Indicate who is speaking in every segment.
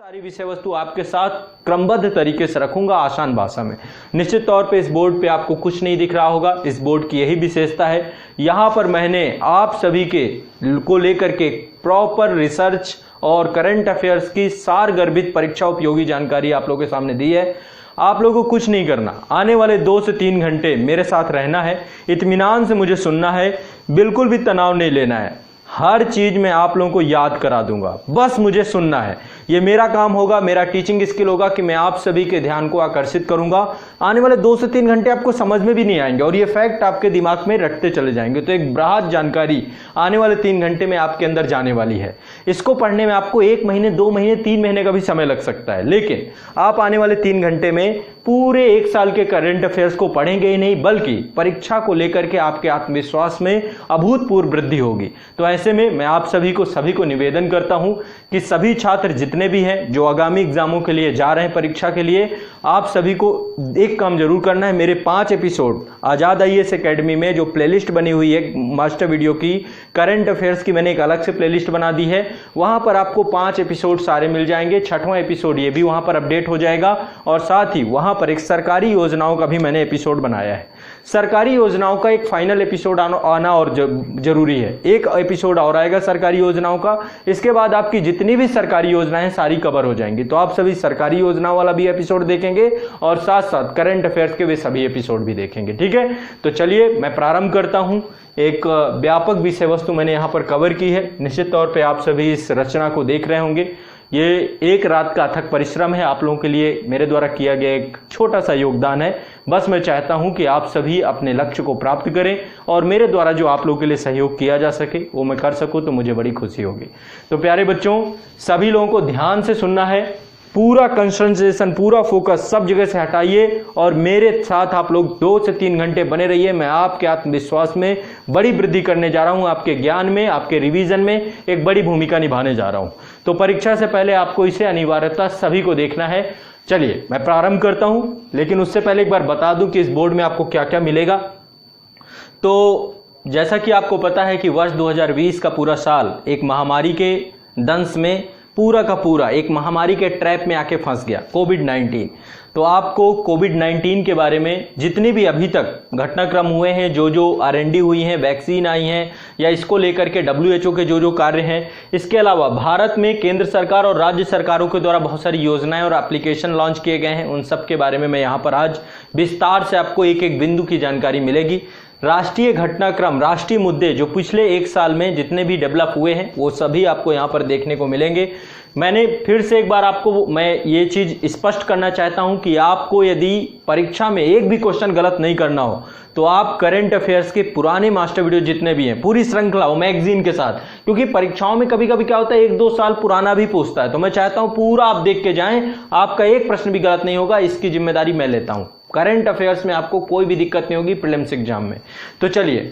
Speaker 1: सारी विषय वस्तु आपके साथ क्रमबद्ध तरीके से रखूंगा आसान भाषा में। निश्चित तौर पे इस बोर्ड पे आपको कुछ नहीं दिख रहा होगा। इस बोर्ड की यही विशेषता है, यहाँ पर मैंने आप सभी को लेकर के प्रॉपर रिसर्च और करंट अफेयर्स की सारगर्भित परीक्षा उपयोगी जानकारी आप लोगों के सामने दी है। आप लोगों को कुछ नहीं करना, आने वाले 2 से 3 घंटे मेरे साथ रहना है, इत्मीनान से मुझे सुनना है, बिल्कुल भी तनाव नहीं लेना है। हर चीज मैं आप लोगों को याद करा दूंगा, बस मुझे सुनना है। ये मेरा काम होगा, मेरा टीचिंग स्किल होगा कि मैं आप सभी के ध्यान को आकर्षित करूंगा। आने वाले 2 से 3 घंटे आपको समझ में भी नहीं आएंगे और ये फैक्ट आपके दिमाग में रटते चले जाएंगे। तो एक बृहद जानकारी आने वाले 3 घंटे में आपके अंदर जाने वाली है। इसको पढ़ने में आपको 1 महीने, 2 महीने, 3 महीने का भी समय लग सकता है, लेकिन आप आने वाले 3 घंटे में पूरे 1 साल के करंट अफेयर्स को पढ़ेंगे ही नहीं, बल्कि परीक्षा को लेकर के आपके आत्मविश्वास में अभूतपूर्व वृद्धि होगी। तो ऐसे में मैं आप सभी को निवेदन करता हूं कि सभी छात्र जितने भी हैं जो आगामी एग्जामों के लिए जा रहे हैं परीक्षा के लिए, आप सभी को एक काम जरूर करना है। मेरे 5 एपिसोड आजाद आईएएस एकेडमी में जो प्लेलिस्ट बनी हुई है मास्टर वीडियो की, करंट अफेयर्स की मैंने एक अलग से प्लेलिस्ट बना दी है। वहां पर आपको 5 एपिसोड सारे मिल जाएंगे। 6वां एपिसोड ये भी वहां पर अपडेट हो जाएगा और साथ ही वहां पर एक सरकारी योजनाओं का भी मैंने एपिसोड बनाया है। सरकारी योजनाओं का एक फाइनल एपिसोड आना और जरूरी है। एक एपिसोड और आएगा सरकारी योजनाओं का, इसके बाद आपकी जितनी भी सरकारी योजनाएं सारी कवर हो जाएंगी। तो आप सभी सरकारी योजनाओं वाला भी एपिसोड देखेंगे और साथ साथ करंट अफेयर्स के भी सभी एपिसोड भी देखेंगे, ठीक है। तो चलिए मैं प्रारंभ करता हूं। एक व्यापक विषय वस्तु मैंने यहां पर कवर की है। निश्चित तौर पे आप सभी इस रचना को देख रहे होंगे। ये एक रात का अथक परिश्रम है, आप लोगों के लिए मेरे द्वारा किया गया एक छोटा सा योगदान है। बस मैं चाहता हूं कि आप सभी अपने लक्ष्य को प्राप्त करें और मेरे द्वारा जो आप लोगों के लिए सहयोग किया जा सके वो मैं कर सकूं तो मुझे बड़ी खुशी होगी। तो प्यारे बच्चों, सभी लोगों को ध्यान से सुनना है, पूरा कंसंट्रेशन, पूरा फोकस सब जगह से हटाइए और मेरे साथ आप लोग 2 से 3 घंटे बने रहिए। मैं आपके आत्मविश्वास में बड़ी वृद्धि करने जा रहा हूं, आपके ज्ञान में, आपके रिवीजन में एक बड़ी भूमिका निभाने जा रहा हूं। तो परीक्षा से पहले आपको इसे अनिवार्यता सभी को देखना है। चलिए मैं प्रारंभ करता हूं, लेकिन उससे पहले एक बार बता दूं कि इस बोर्ड में आपको क्या क्या मिलेगा। तो जैसा कि आपको पता है कि वर्ष 2020 का पूरा साल एक महामारी के दंश में पूरा का पूरा एक महामारी के ट्रैप में आके फंस गया, कोविड-19। तो आपको कोविड-19 के बारे में जितनी भी अभी तक घटनाक्रम हुए हैं, जो R&D हुई हैं, वैक्सीन आई हैं या इसको लेकर के WHO के जो कार्य हैं, इसके अलावा भारत में केंद्र सरकार और राज्य सरकारों के द्वारा बहुत सारी योजनाएं और एप्लीकेशन लॉन्च किए गए हैं, उन सब के बारे में मैं यहाँ पर आज विस्तार से आपको एक एक बिंदु की जानकारी मिलेगी। राष्ट्रीय घटनाक्रम, राष्ट्रीय मुद्दे जो पिछले 1 साल में जितने भी डेवलप हुए हैं वो सभी आपको यहाँ पर देखने को मिलेंगे। मैंने फिर से एक बार आपको मैं ये चीज स्पष्ट करना चाहता हूं कि आपको यदि परीक्षा में एक भी क्वेश्चन गलत नहीं करना हो तो आप करंट अफेयर्स के पुराने मास्टर वीडियो जितने भी हैं, पूरी श्रृंखला हो मैगजीन के साथ, क्योंकि परीक्षाओं में कभी कभी क्या होता है 1-2 साल पुराना भी पूछता है। तो मैं चाहता हूं पूरा आप देख के जाएं, आपका एक प्रश्न भी गलत नहीं होगा, इसकी जिम्मेदारी मैं लेता हूं। करंट अफेयर्स में आपको कोई भी दिक्कत नहीं होगी प्रीलिम्स एग्जाम में। तो चलिए,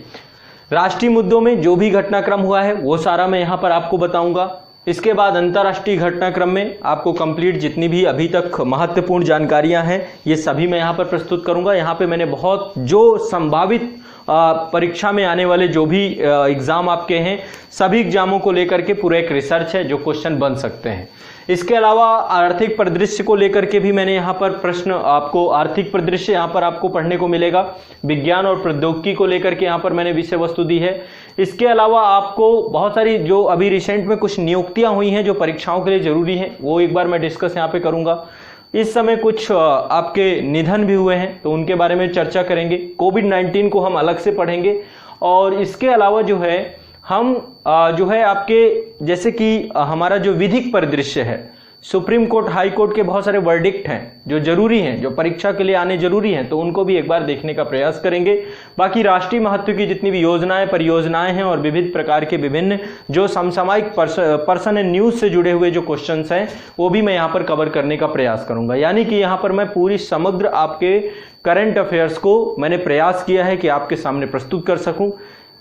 Speaker 1: राष्ट्रीय मुद्दों में जो भी घटनाक्रम हुआ है वो सारा मैं यहां पर आपको बताऊंगा। इसके बाद अंतर्राष्ट्रीय घटनाक्रम में आपको कंप्लीट जितनी भी अभी तक महत्वपूर्ण जानकारियां हैं ये सभी मैं यहां पर प्रस्तुत करूंगा। यहां पे मैंने बहुत जो संभावित परीक्षा में आने वाले जो भी एग्जाम आपके हैं, सभी एग्जामों को लेकर के पूरा एक रिसर्च है जो क्वेश्चन बन सकते हैं। इसके अलावा आर्थिक परिदृश्य को लेकर के भी मैंने यहाँ पर प्रश्न, आपको आर्थिक परिदृश्य यहाँ पर आपको पढ़ने को मिलेगा। विज्ञान और प्रौद्योगिकी को लेकर के यहाँ पर मैंने विषय वस्तु दी है। इसके अलावा आपको बहुत सारी जो अभी रिसेंट में कुछ नियुक्तियां हुई हैं जो परीक्षाओं के लिए जरूरी हैं वो एक बार मैं डिस्कस यहाँ पे करूंगा। इस समय कुछ आपके निधन भी हुए हैं तो उनके बारे में चर्चा करेंगे। कोविड-19 को हम अलग से पढ़ेंगे और इसके अलावा जो है हम जो है आपके जैसे कि हमारा जो विधिक परिदृश्य है, सुप्रीम कोर्ट, हाई कोर्ट के बहुत सारे वर्डिक्ट हैं जो जरूरी हैं, जो परीक्षा के लिए आने जरूरी हैं, तो उनको भी एक बार देखने का प्रयास करेंगे। बाकी राष्ट्रीय महत्व की जितनी भी योजनाएं, परियोजनाएं हैं और विविध प्रकार के विभिन्न जो समसामयिक पर्सन एंड न्यूज से जुड़े हुए जो क्वेश्चंस हैं वो भी मैं यहाँ पर कवर करने का प्रयास करूंगा। यानी कि यहाँ पर मैं पूरी समग्र आपके करंट अफेयर्स को मैंने प्रयास किया है कि आपके सामने प्रस्तुत कर सकूं।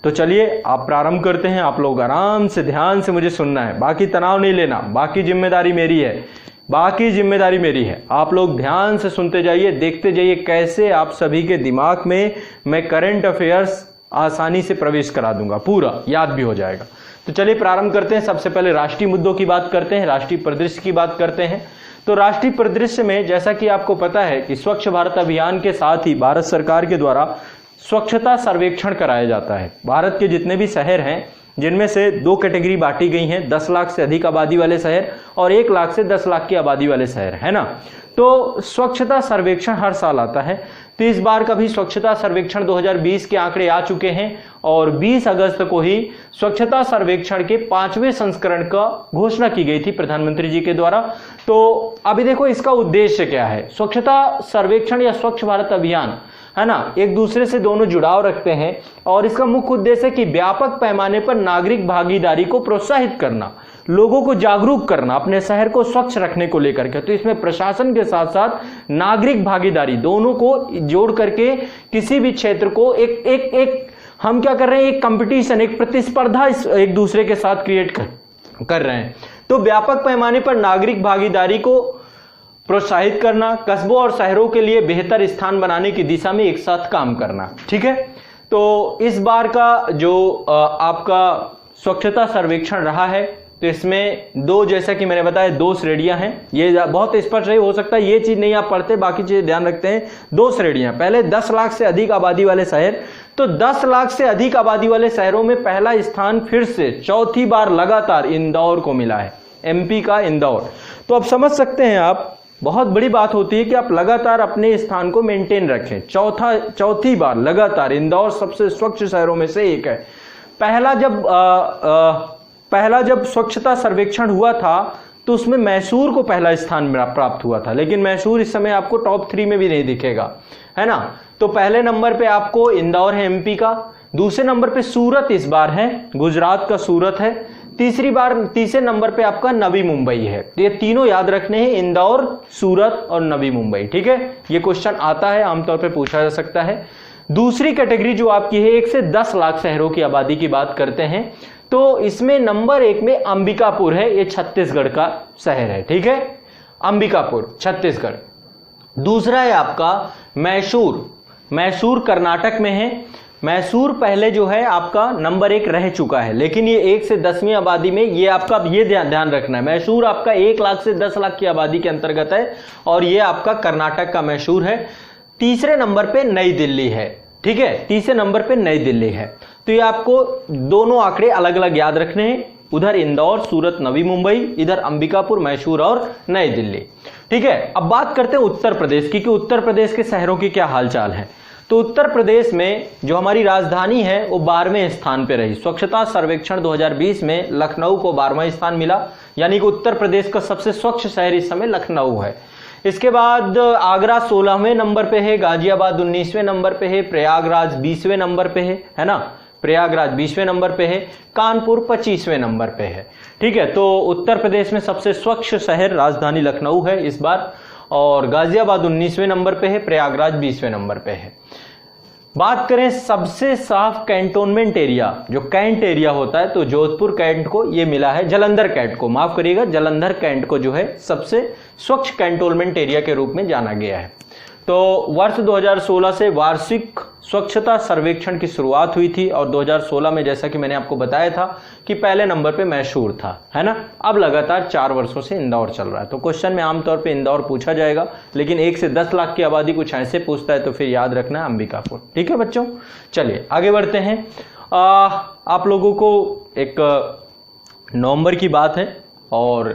Speaker 1: तो चलिए आप प्रारंभ करते हैं। आप लोग आराम से ध्यान से मुझे सुनना है, बाकी तनाव नहीं लेना, बाकी जिम्मेदारी मेरी है, बाकी जिम्मेदारी मेरी है। आप लोग ध्यान से सुनते जाइए, देखते जाइए कैसे आप सभी के दिमाग में मैं करंट अफेयर्स आसानी से प्रवेश करा दूंगा, पूरा याद भी हो जाएगा। तो चलिए प्रारंभ करते हैं। सबसे पहले राष्ट्रीय मुद्दों की बात करते हैं, राष्ट्रीय परिदृश्य की बात करते हैं। तो राष्ट्रीय परिदृश्य में जैसा कि आपको पता है कि स्वच्छ भारत अभियान के साथ ही भारत सरकार के द्वारा स्वच्छता सर्वेक्षण कराया जाता है। भारत के जितने भी शहर हैं, जिनमें से 2 कैटेगरी बांटी गई हैं, 10 लाख से अधिक आबादी वाले शहर और 1 लाख से 10 लाख की आबादी वाले शहर, है ना। तो स्वच्छता सर्वेक्षण हर साल आता है। तो इस बार का भी स्वच्छता सर्वेक्षण 2020 के आंकड़े आ चुके हैं और 20 अगस्त को ही स्वच्छता सर्वेक्षण के 5वें संस्करण का घोषणा की गई थी प्रधानमंत्री जी के द्वारा। तो अभी देखो इसका उद्देश्य क्या है। स्वच्छता सर्वेक्षण या स्वच्छ भारत अभियान, है ना, एक दूसरे से दोनों जुड़ाव रखते हैं और इसका मुख्य उद्देश्य है कि व्यापक पैमाने पर नागरिक भागीदारी को प्रोत्साहित करना, लोगों को जागरूक करना अपने शहर को स्वच्छ रखने को लेकर के। तो इसमें प्रशासन के साथ साथ नागरिक भागीदारी दोनों को जोड़ करके किसी भी क्षेत्र को एक हम क्या कर रहे हैं, एक कंपटीशन, एक प्रतिस्पर्धा एक दूसरे के साथ क्रिएट कर रहे हैं। तो व्यापक पैमाने पर नागरिक भागीदारी को प्रोत्साहित करना, कस्बों और शहरों के लिए बेहतर स्थान बनाने की दिशा में एक साथ काम करना। ठीक है, तो इस बार का जो आपका स्वच्छता सर्वेक्षण रहा है, तो इसमें 2, जैसा कि मैंने बताया, 2 श्रेणियां हैं। ये बहुत स्पष्ट नहीं हो सकता, ये चीज नहीं आप पढ़ते, बाकी चीजें ध्यान रखते हैं। 2 श्रेणियां, पहले 10 लाख से अधिक आबादी वाले शहर। तो 10 लाख से अधिक आबादी वाले शहरों में पहला स्थान फिर से चौथी बार लगातार इंदौर को मिला है, एमपी का इंदौर। तो अब समझ सकते हैं आप, बहुत बड़ी बात होती है कि आप लगातार अपने स्थान को मेंटेन रखें। चौथी बार लगातार इंदौर सबसे स्वच्छ शहरों में से एक है। पहला जब स्वच्छता सर्वेक्षण हुआ था तो उसमें मैसूर को पहला स्थान प्राप्त हुआ था, लेकिन मैसूर इस समय आपको टॉप 3 में भी नहीं दिखेगा, है ना। तो पहले नंबर पे आपको इंदौर है एमपी का, दूसरे नंबर पे सूरत इस बार है, गुजरात का सूरत है, तीसरे नंबर पे आपका नवी मुंबई है। तो ये तीनों याद रखने हैं, इंदौर, सूरत और नवी मुंबई। ठीक है, ये क्वेश्चन आता है, आमतौर पे पूछा जा सकता है। दूसरी कैटेगरी जो आपकी है, 1 से 10 लाख शहरों की आबादी की बात करते हैं, तो इसमें नंबर 1 में अंबिकापुर है, ये छत्तीसगढ़ का शहर है। ठीक है, अंबिकापुर छत्तीसगढ़। दूसरा है आपका मैसूर कर्नाटक में है। मैसूर पहले जो है आपका नंबर 1 रह चुका है, लेकिन ये 1 से 10वीं आबादी में, ये आपका ये ध्यान रखना है, मैसूर आपका 1 लाख से 10 लाख की आबादी के अंतर्गत है और ये आपका कर्नाटक का मैसूर है। तीसरे नंबर पे नई दिल्ली है। ठीक है, तीसरे नंबर पे नई दिल्ली है। तो ये आपको दोनों आंकड़े अलग अलग याद रखने हैं, उधर इंदौर, सूरत, नवी मुंबई, इधर अंबिकापुर, मैसूर और नई दिल्ली। ठीक है, अब बात करते हैं उत्तर प्रदेश की कि उत्तर प्रदेश के शहरों की क्या हालचाल है। तो उत्तर प्रदेश में जो हमारी राजधानी है वो 12वें स्थान पे रही। स्वच्छता सर्वेक्षण 2020 में लखनऊ को 12वां स्थान मिला, यानी कि उत्तर प्रदेश का सबसे स्वच्छ शहर इस समय लखनऊ है। इसके बाद आगरा 16वें नंबर पे है, गाजियाबाद 19वें नंबर पे है, प्रयागराज 20वें नंबर पे है ना, प्रयागराज 20वें नंबर पे है, कानपुर 25वें नंबर पे है। ठीक है, तो उत्तर प्रदेश में सबसे स्वच्छ शहर राजधानी लखनऊ है इस बार, और गाजियाबाद 19वें नंबर पे है, प्रयागराज 20वें नंबर पे है। बात करें सबसे साफ कैंटोनमेंट एरिया, जो कैंट एरिया होता है, तो जोधपुर कैंट को ये मिला है, जालंधर कैंट को, माफ करिएगा, जालंधर कैंट को जो है सबसे स्वच्छ कैंटोनमेंट एरिया के रूप में जाना गया है। तो वर्ष 2016 से वार्षिक स्वच्छता सर्वेक्षण की शुरुआत हुई थी और 2016 में जैसा कि मैंने आपको बताया था कि पहले नंबर पे मैसूर था, है ना। अब लगातार 4 वर्षों से इंदौर चल रहा है। तो क्वेश्चन में आमतौर पे इंदौर पूछा जाएगा, लेकिन 1 से 10 लाख की आबादी कुछ ऐसे पूछता है तो फिर याद रखना है अंबिकापुर। ठीक है बच्चों, चलिए आगे बढ़ते हैं। आप लोगों को एक नवंबर की बात है और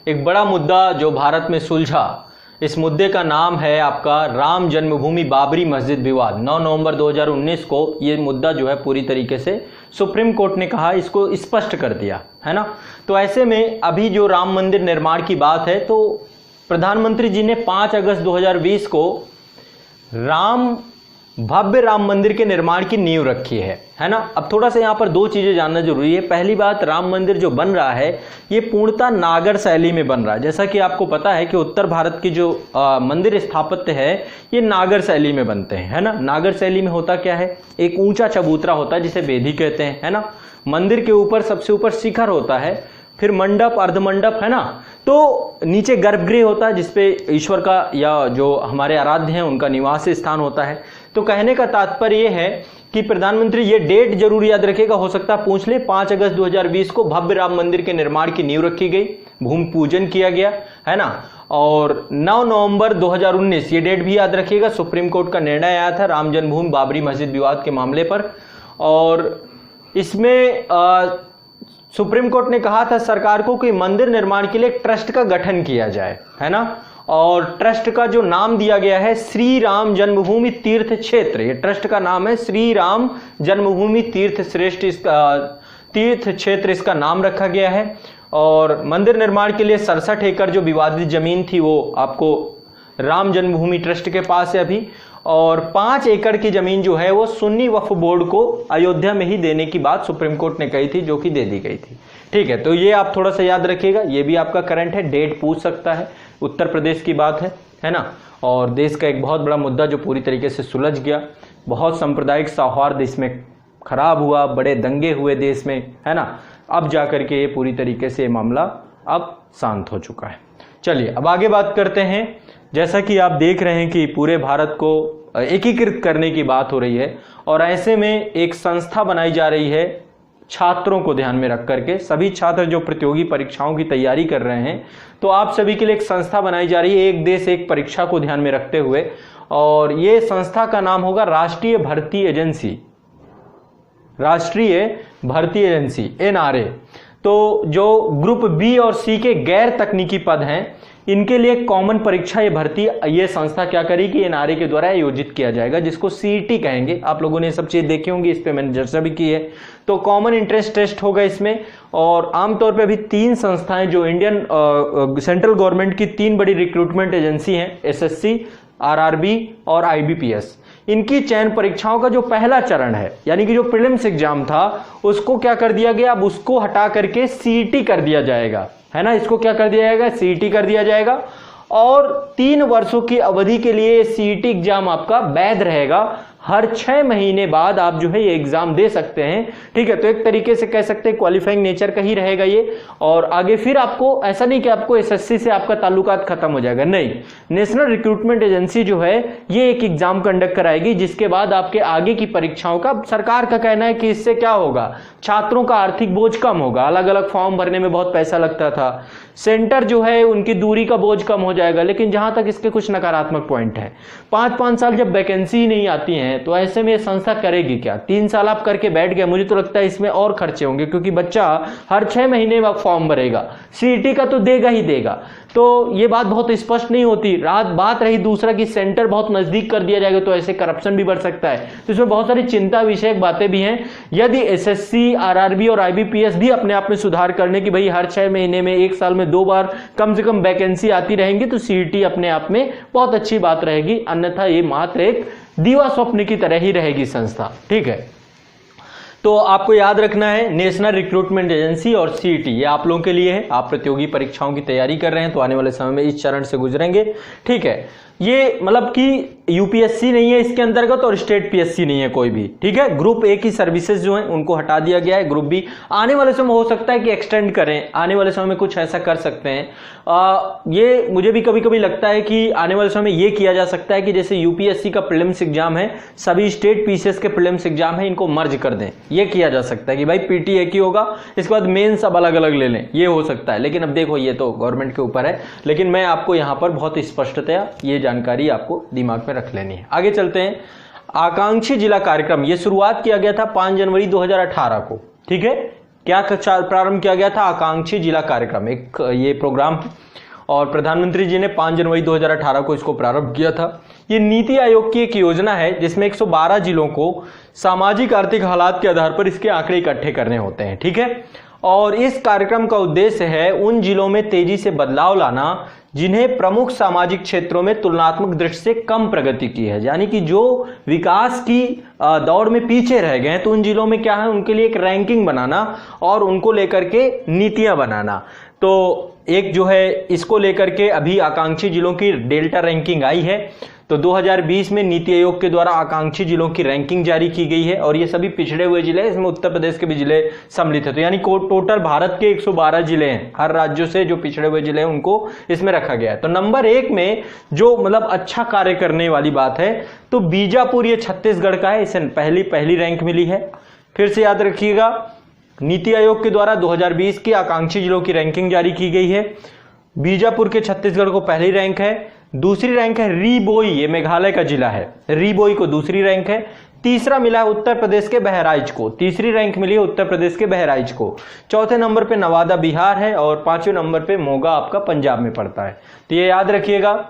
Speaker 1: एक बड़ा मुद्दा जो भारत में सुलझा, इस मुद्दे का नाम है आपका राम जन्मभूमि बाबरी मस्जिद विवाद। 9 नवंबर 2019 को ये मुद्दा जो है पूरी तरीके से सुप्रीम कोर्ट ने कहा, इसको स्पष्ट कर दिया, है ना। तो ऐसे में अभी जो राम मंदिर निर्माण की बात है, तो प्रधानमंत्री जी ने 5 अगस्त 2020 को भव्य राम मंदिर के निर्माण की नींव रखी है ना। अब थोड़ा सा यहाँ पर 2 चीजें जानना जरूरी है। पहली बात, राम मंदिर जो बन रहा है ये पूर्णतः नागर शैली में बन रहा है। जैसा कि आपको पता है कि उत्तर भारत की जो मंदिर स्थापत्य है ये नागर शैली में बनते हैं, है ना। नागर शैली में होता क्या है, एक ऊंचा चबूतरा होता है जिसे वेदी कहते हैं, है ना। मंदिर के ऊपर सबसे ऊपर शिखर होता है, फिर मंडप, अर्धमंडप, है ना। तो नीचे गर्भगृह होता है जिसपे ईश्वर का या जो हमारे आराध्य हैं उनका निवास स्थान होता है। तो कहने का तात्पर्य यह है कि प्रधानमंत्री, ये डेट जरूर याद रखेगा, हो सकता है पूछ ले, 5 अगस्त 2020 को भव्य राम मंदिर के निर्माण की नींव रखी गई, भूमि पूजन किया गया, है ना। और 9 नवंबर 2019, ये डेट भी याद रखिएगा, सुप्रीम कोर्ट का निर्णय आया था राम जन्मभूमि बाबरी मस्जिद विवाद के मामले पर। और इसमें सुप्रीम कोर्ट ने कहा था सरकार को कि मंदिर निर्माण के लिए एक ट्रस्ट का गठन किया जाए, है ना। और ट्रस्ट का जो नाम दिया गया है श्री राम जन्मभूमि तीर्थ क्षेत्र, ये ट्रस्ट का नाम है श्री राम जन्मभूमि तीर्थ श्रेष्ठ, तीर्थ क्षेत्र इसका नाम रखा गया है। और मंदिर निर्माण के लिए 67 एकड़ जो विवादित जमीन थी वो आपको राम जन्मभूमि ट्रस्ट के पास है अभी। और 5 एकड़ की जमीन जो है वो सुन्नी वक्फ बोर्ड को अयोध्या में ही देने की बात सुप्रीम कोर्ट ने कही थी, जो कि दे दी गई थी। ठीक है, तो ये आप थोड़ा सा याद रखिएगा, ये भी आपका करंट है, डेट पूछ सकता है। उत्तर प्रदेश की बात है ना। और देश का एक बहुत बड़ा मुद्दा जो पूरी तरीके से सुलझ गया, बहुत सांप्रदायिक सौहार्द इसमें खराब हुआ, बड़े दंगे हुए देश में, है ना। अब जाकर के ये पूरी तरीके से मामला अब शांत हो चुका है। चलिए अब आगे बात करते हैं। जैसा कि आप देख रहे हैं कि पूरे भारत को एकीकृत करने की बात हो रही है, और ऐसे में एक संस्था बनाई जा रही है छात्रों को ध्यान में रख करके। सभी छात्र जो प्रतियोगी परीक्षाओं की तैयारी कर रहे हैं, तो आप सभी के लिए एक संस्था बनाई जा रही है, एक देश एक परीक्षा को ध्यान में रखते हुए। और ये संस्था का नाम होगा राष्ट्रीय भर्ती एजेंसी, राष्ट्रीय भर्ती एजेंसी NRA। तो जो ग्रुप बी और सी के गैर तकनीकी पद हैं, इनके लिए कॉमन परीक्षा ये भर्ती ये संस्था क्या करेगी, NRA के द्वारा आयोजित किया जाएगा, जिसको CET कहेंगे। आप लोगों ने सब चीज देखी होंगी, इस पे मैंने चर्चा भी की है। तो कॉमन इंटरेस्ट टेस्ट होगा इसमें। और आमतौर पे अभी 3 संस्थाएं जो इंडियन सेंट्रल गवर्नमेंट की 3 बड़ी रिक्रूटमेंट एजेंसी हैं, SSC, RRB और IBPS, इनकी चयन परीक्षाओं का जो पहला चरण है, यानी कि जो प्रीलिम्स एग्जाम था, उसको क्या कर दिया गया, अब उसको हटा करके CET कर दिया जाएगा, है ना। इसको क्या कर दिया जाएगा, CET कर दिया जाएगा। और 3 वर्षों की अवधि के लिए CET एग्जाम आपका वैध रहेगा। हर 6 महीने बाद आप जो है ये एग्जाम दे सकते हैं। ठीक है, तो एक तरीके से कह सकते हैं क्वालिफाइंग नेचर का ही रहेगा ये। और आगे फिर आपको ऐसा नहीं कि आपको SSC से आपका ताल्लुकात खत्म हो जाएगा, नहीं। नेशनल रिक्रूटमेंट एजेंसी जो है ये एक एग्जाम कंडक्ट कराएगी, जिसके बाद आपके आगे की परीक्षाओं का, सरकार का कहना है कि इससे क्या होगा, छात्रों का आर्थिक बोझ कम होगा। अलग अलग फॉर्म भरने में बहुत पैसा लगता था, सेंटर जो है उनकी दूरी का बोझ कम हो जाएगा। लेकिन जहां तक इसके कुछ नकारात्मक पॉइंट है, 5-5 साल जब वैकेंसी ही नहीं आती है, तो ऐसे में संस्था करेगी क्या। 3 साल आप करके बैठ गए, मुझे तो लगता है इसमें और खर्चे होंगे, क्योंकि बच्चा हर 6 महीने में फॉर्म भरेगा, CET का तो देगा ही देगा। तो ये बात बहुत स्पष्ट नहीं होती। बात रही दूसरा कि सेंटर बहुत नजदीक कर दिया जाएगा, तो ऐसे करप्शन भी बढ़ सकता है। तो इसमें बहुत सारी चिंता विषयक बातें भी हैं। यदि SSC, RRB और IBPS भी अपने आप में सुधार करने की, भाई हर 6 महीने में, 1 साल में 2 बार कम से कम वैकेंसी आती रहेंगी, तो CET अपने आप में बहुत अच्छी बात रहेगी। अन्यथा ये मात्र एक दीवा स्वप्न की तरह ही रहेगी संस्था। ठीक है, तो आपको याद रखना है नेशनल रिक्रूटमेंट एजेंसी और CET, ये आप लोगों के लिए है। आप प्रतियोगी परीक्षाओं की तैयारी कर रहे हैं, तो आने वाले समय में इस चरण से गुजरेंगे। ठीक है, ये मतलब कि UPSC नहीं है इसके अंतर्गत, और स्टेट PSC नहीं है कोई भी। ठीक है, ग्रुप A की सर्विसेज जो हैं उनको हटा दिया गया है। ग्रुप B आने वाले समय हो सकता है कि एक्सटेंड करें, आने वाले समय में कुछ ऐसा कर सकते हैं। ये मुझे भी कभी कभी लगता है कि आने वाले समय में ये किया जा सकता है कि जैसे UPSC का प्रीलिम्स एग्जाम है, सभी स्टेट PCS के प्रीलिम्स एग्जाम है, इनको मर्ज कर दें। ये किया जा सकता है कि भाई PT एक ही होगा, इसके बाद मेन सब अलग अलग ले लें, ये हो सकता है। लेकिन अब देखो, ये तो गवर्नमेंट के ऊपर है। लेकिन मैं आपको यहाँ पर बहुत स्पष्टतया ये जानकारी आपको दिमाग में रख लेनी है। आगे चलते हैं। आकांक्षी जिला कार्यक्रम, ये शुरुआत किया गया था 5 जनवरी 2018 को। ठीक है, क्या प्रारंभ किया गया था, आकांक्षी जिला कार्यक्रम, एक ये प्रोग्राम, और प्रधानमंत्री जी ने 5 जनवरी 2018 को इसको प्रारंभ किया था। ये नीति आयोग की एक योजना है जिसमें 112 जिलों को सामाजिक आर्थिक हालात के आधार पर इसके आंकड़े इकट्ठे करने होते हैं। ठीक है, और इस कार्यक्रम का उद्देश्य है उन जिलों में तेजी से बदलाव लाना जिन्हें प्रमुख सामाजिक क्षेत्रों में तुलनात्मक दृष्टि से कम प्रगति की है, यानी कि जो विकास की दौड़ में पीछे रह गए हैं, तो उन जिलों में क्या है, उनके लिए एक रैंकिंग बनाना और उनको लेकर के नीतियां बनाना। तो एक जो है इसको लेकर के अभी आकांक्षी जिलों की डेल्टा रैंकिंग आई है। तो 2020 में नीति आयोग के द्वारा आकांक्षी जिलों की रैंकिंग जारी की गई है और ये सभी पिछड़े हुए जिले, इसमें उत्तर प्रदेश के भी जिले सम्मिलित है। तो यानी टोटल भारत के 112 जिले हैं, हर राज्यों से जो पिछड़े हुए जिले हैं उनको इसमें रखा गया है। तो नंबर 1 में जो मतलब अच्छा कार्य करने वाली बात है तो बीजापुर, ये छत्तीसगढ़ का है, इसे पहली रैंक मिली है। फिर से याद रखिएगा, नीति आयोग के द्वारा 2020 की आकांक्षी जिलों की रैंकिंग जारी की गई है। बीजापुर के छत्तीसगढ़ को पहली रैंक है। दूसरी रैंक है रीबोई, ये मेघालय का जिला है, रीबोई को दूसरी रैंक है। तीसरा मिला है उत्तर प्रदेश के बहराइच को, तीसरी रैंक मिली है उत्तर प्रदेश के बहराइच को। चौथे नंबर पे नवादा बिहार है और पांचवें नंबर पे मोगा आपका पंजाब में पड़ता है। तो ये याद रखिएगा,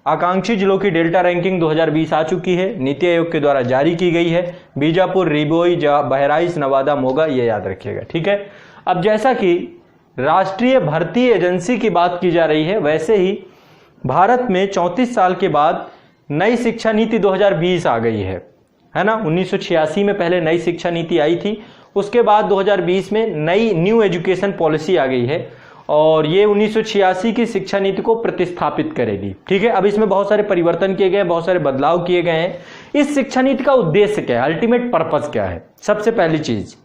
Speaker 1: आकांक्षी जिलों की डेल्टा रैंकिंग 2020 आ चुकी है, नीति आयोग के द्वारा जारी की गई है। बीजापुर, रीबोई, बहराइच, नवादा, मोगा, ये याद रखिएगा, ठीक है। अब जैसा कि राष्ट्रीय भर्ती एजेंसी की बात की जा रही है, वैसे ही भारत में 34 साल के बाद नई शिक्षा नीति 2020 आ गई है ना। 1986 में पहले नई शिक्षा नीति आई थी, उसके बाद 2020 में नई न्यू एजुकेशन पॉलिसी आ गई है और ये 1986 की शिक्षा नीति को प्रतिस्थापित करेगी, ठीक है। अब इसमें बहुत सारे परिवर्तन किए गए, बहुत सारे बदलाव किए गए हैं। इस शिक्षा नीति का उद्देश्य क्या है, अल्टीमेट पर्पस क्या है? सबसे पहली चीज,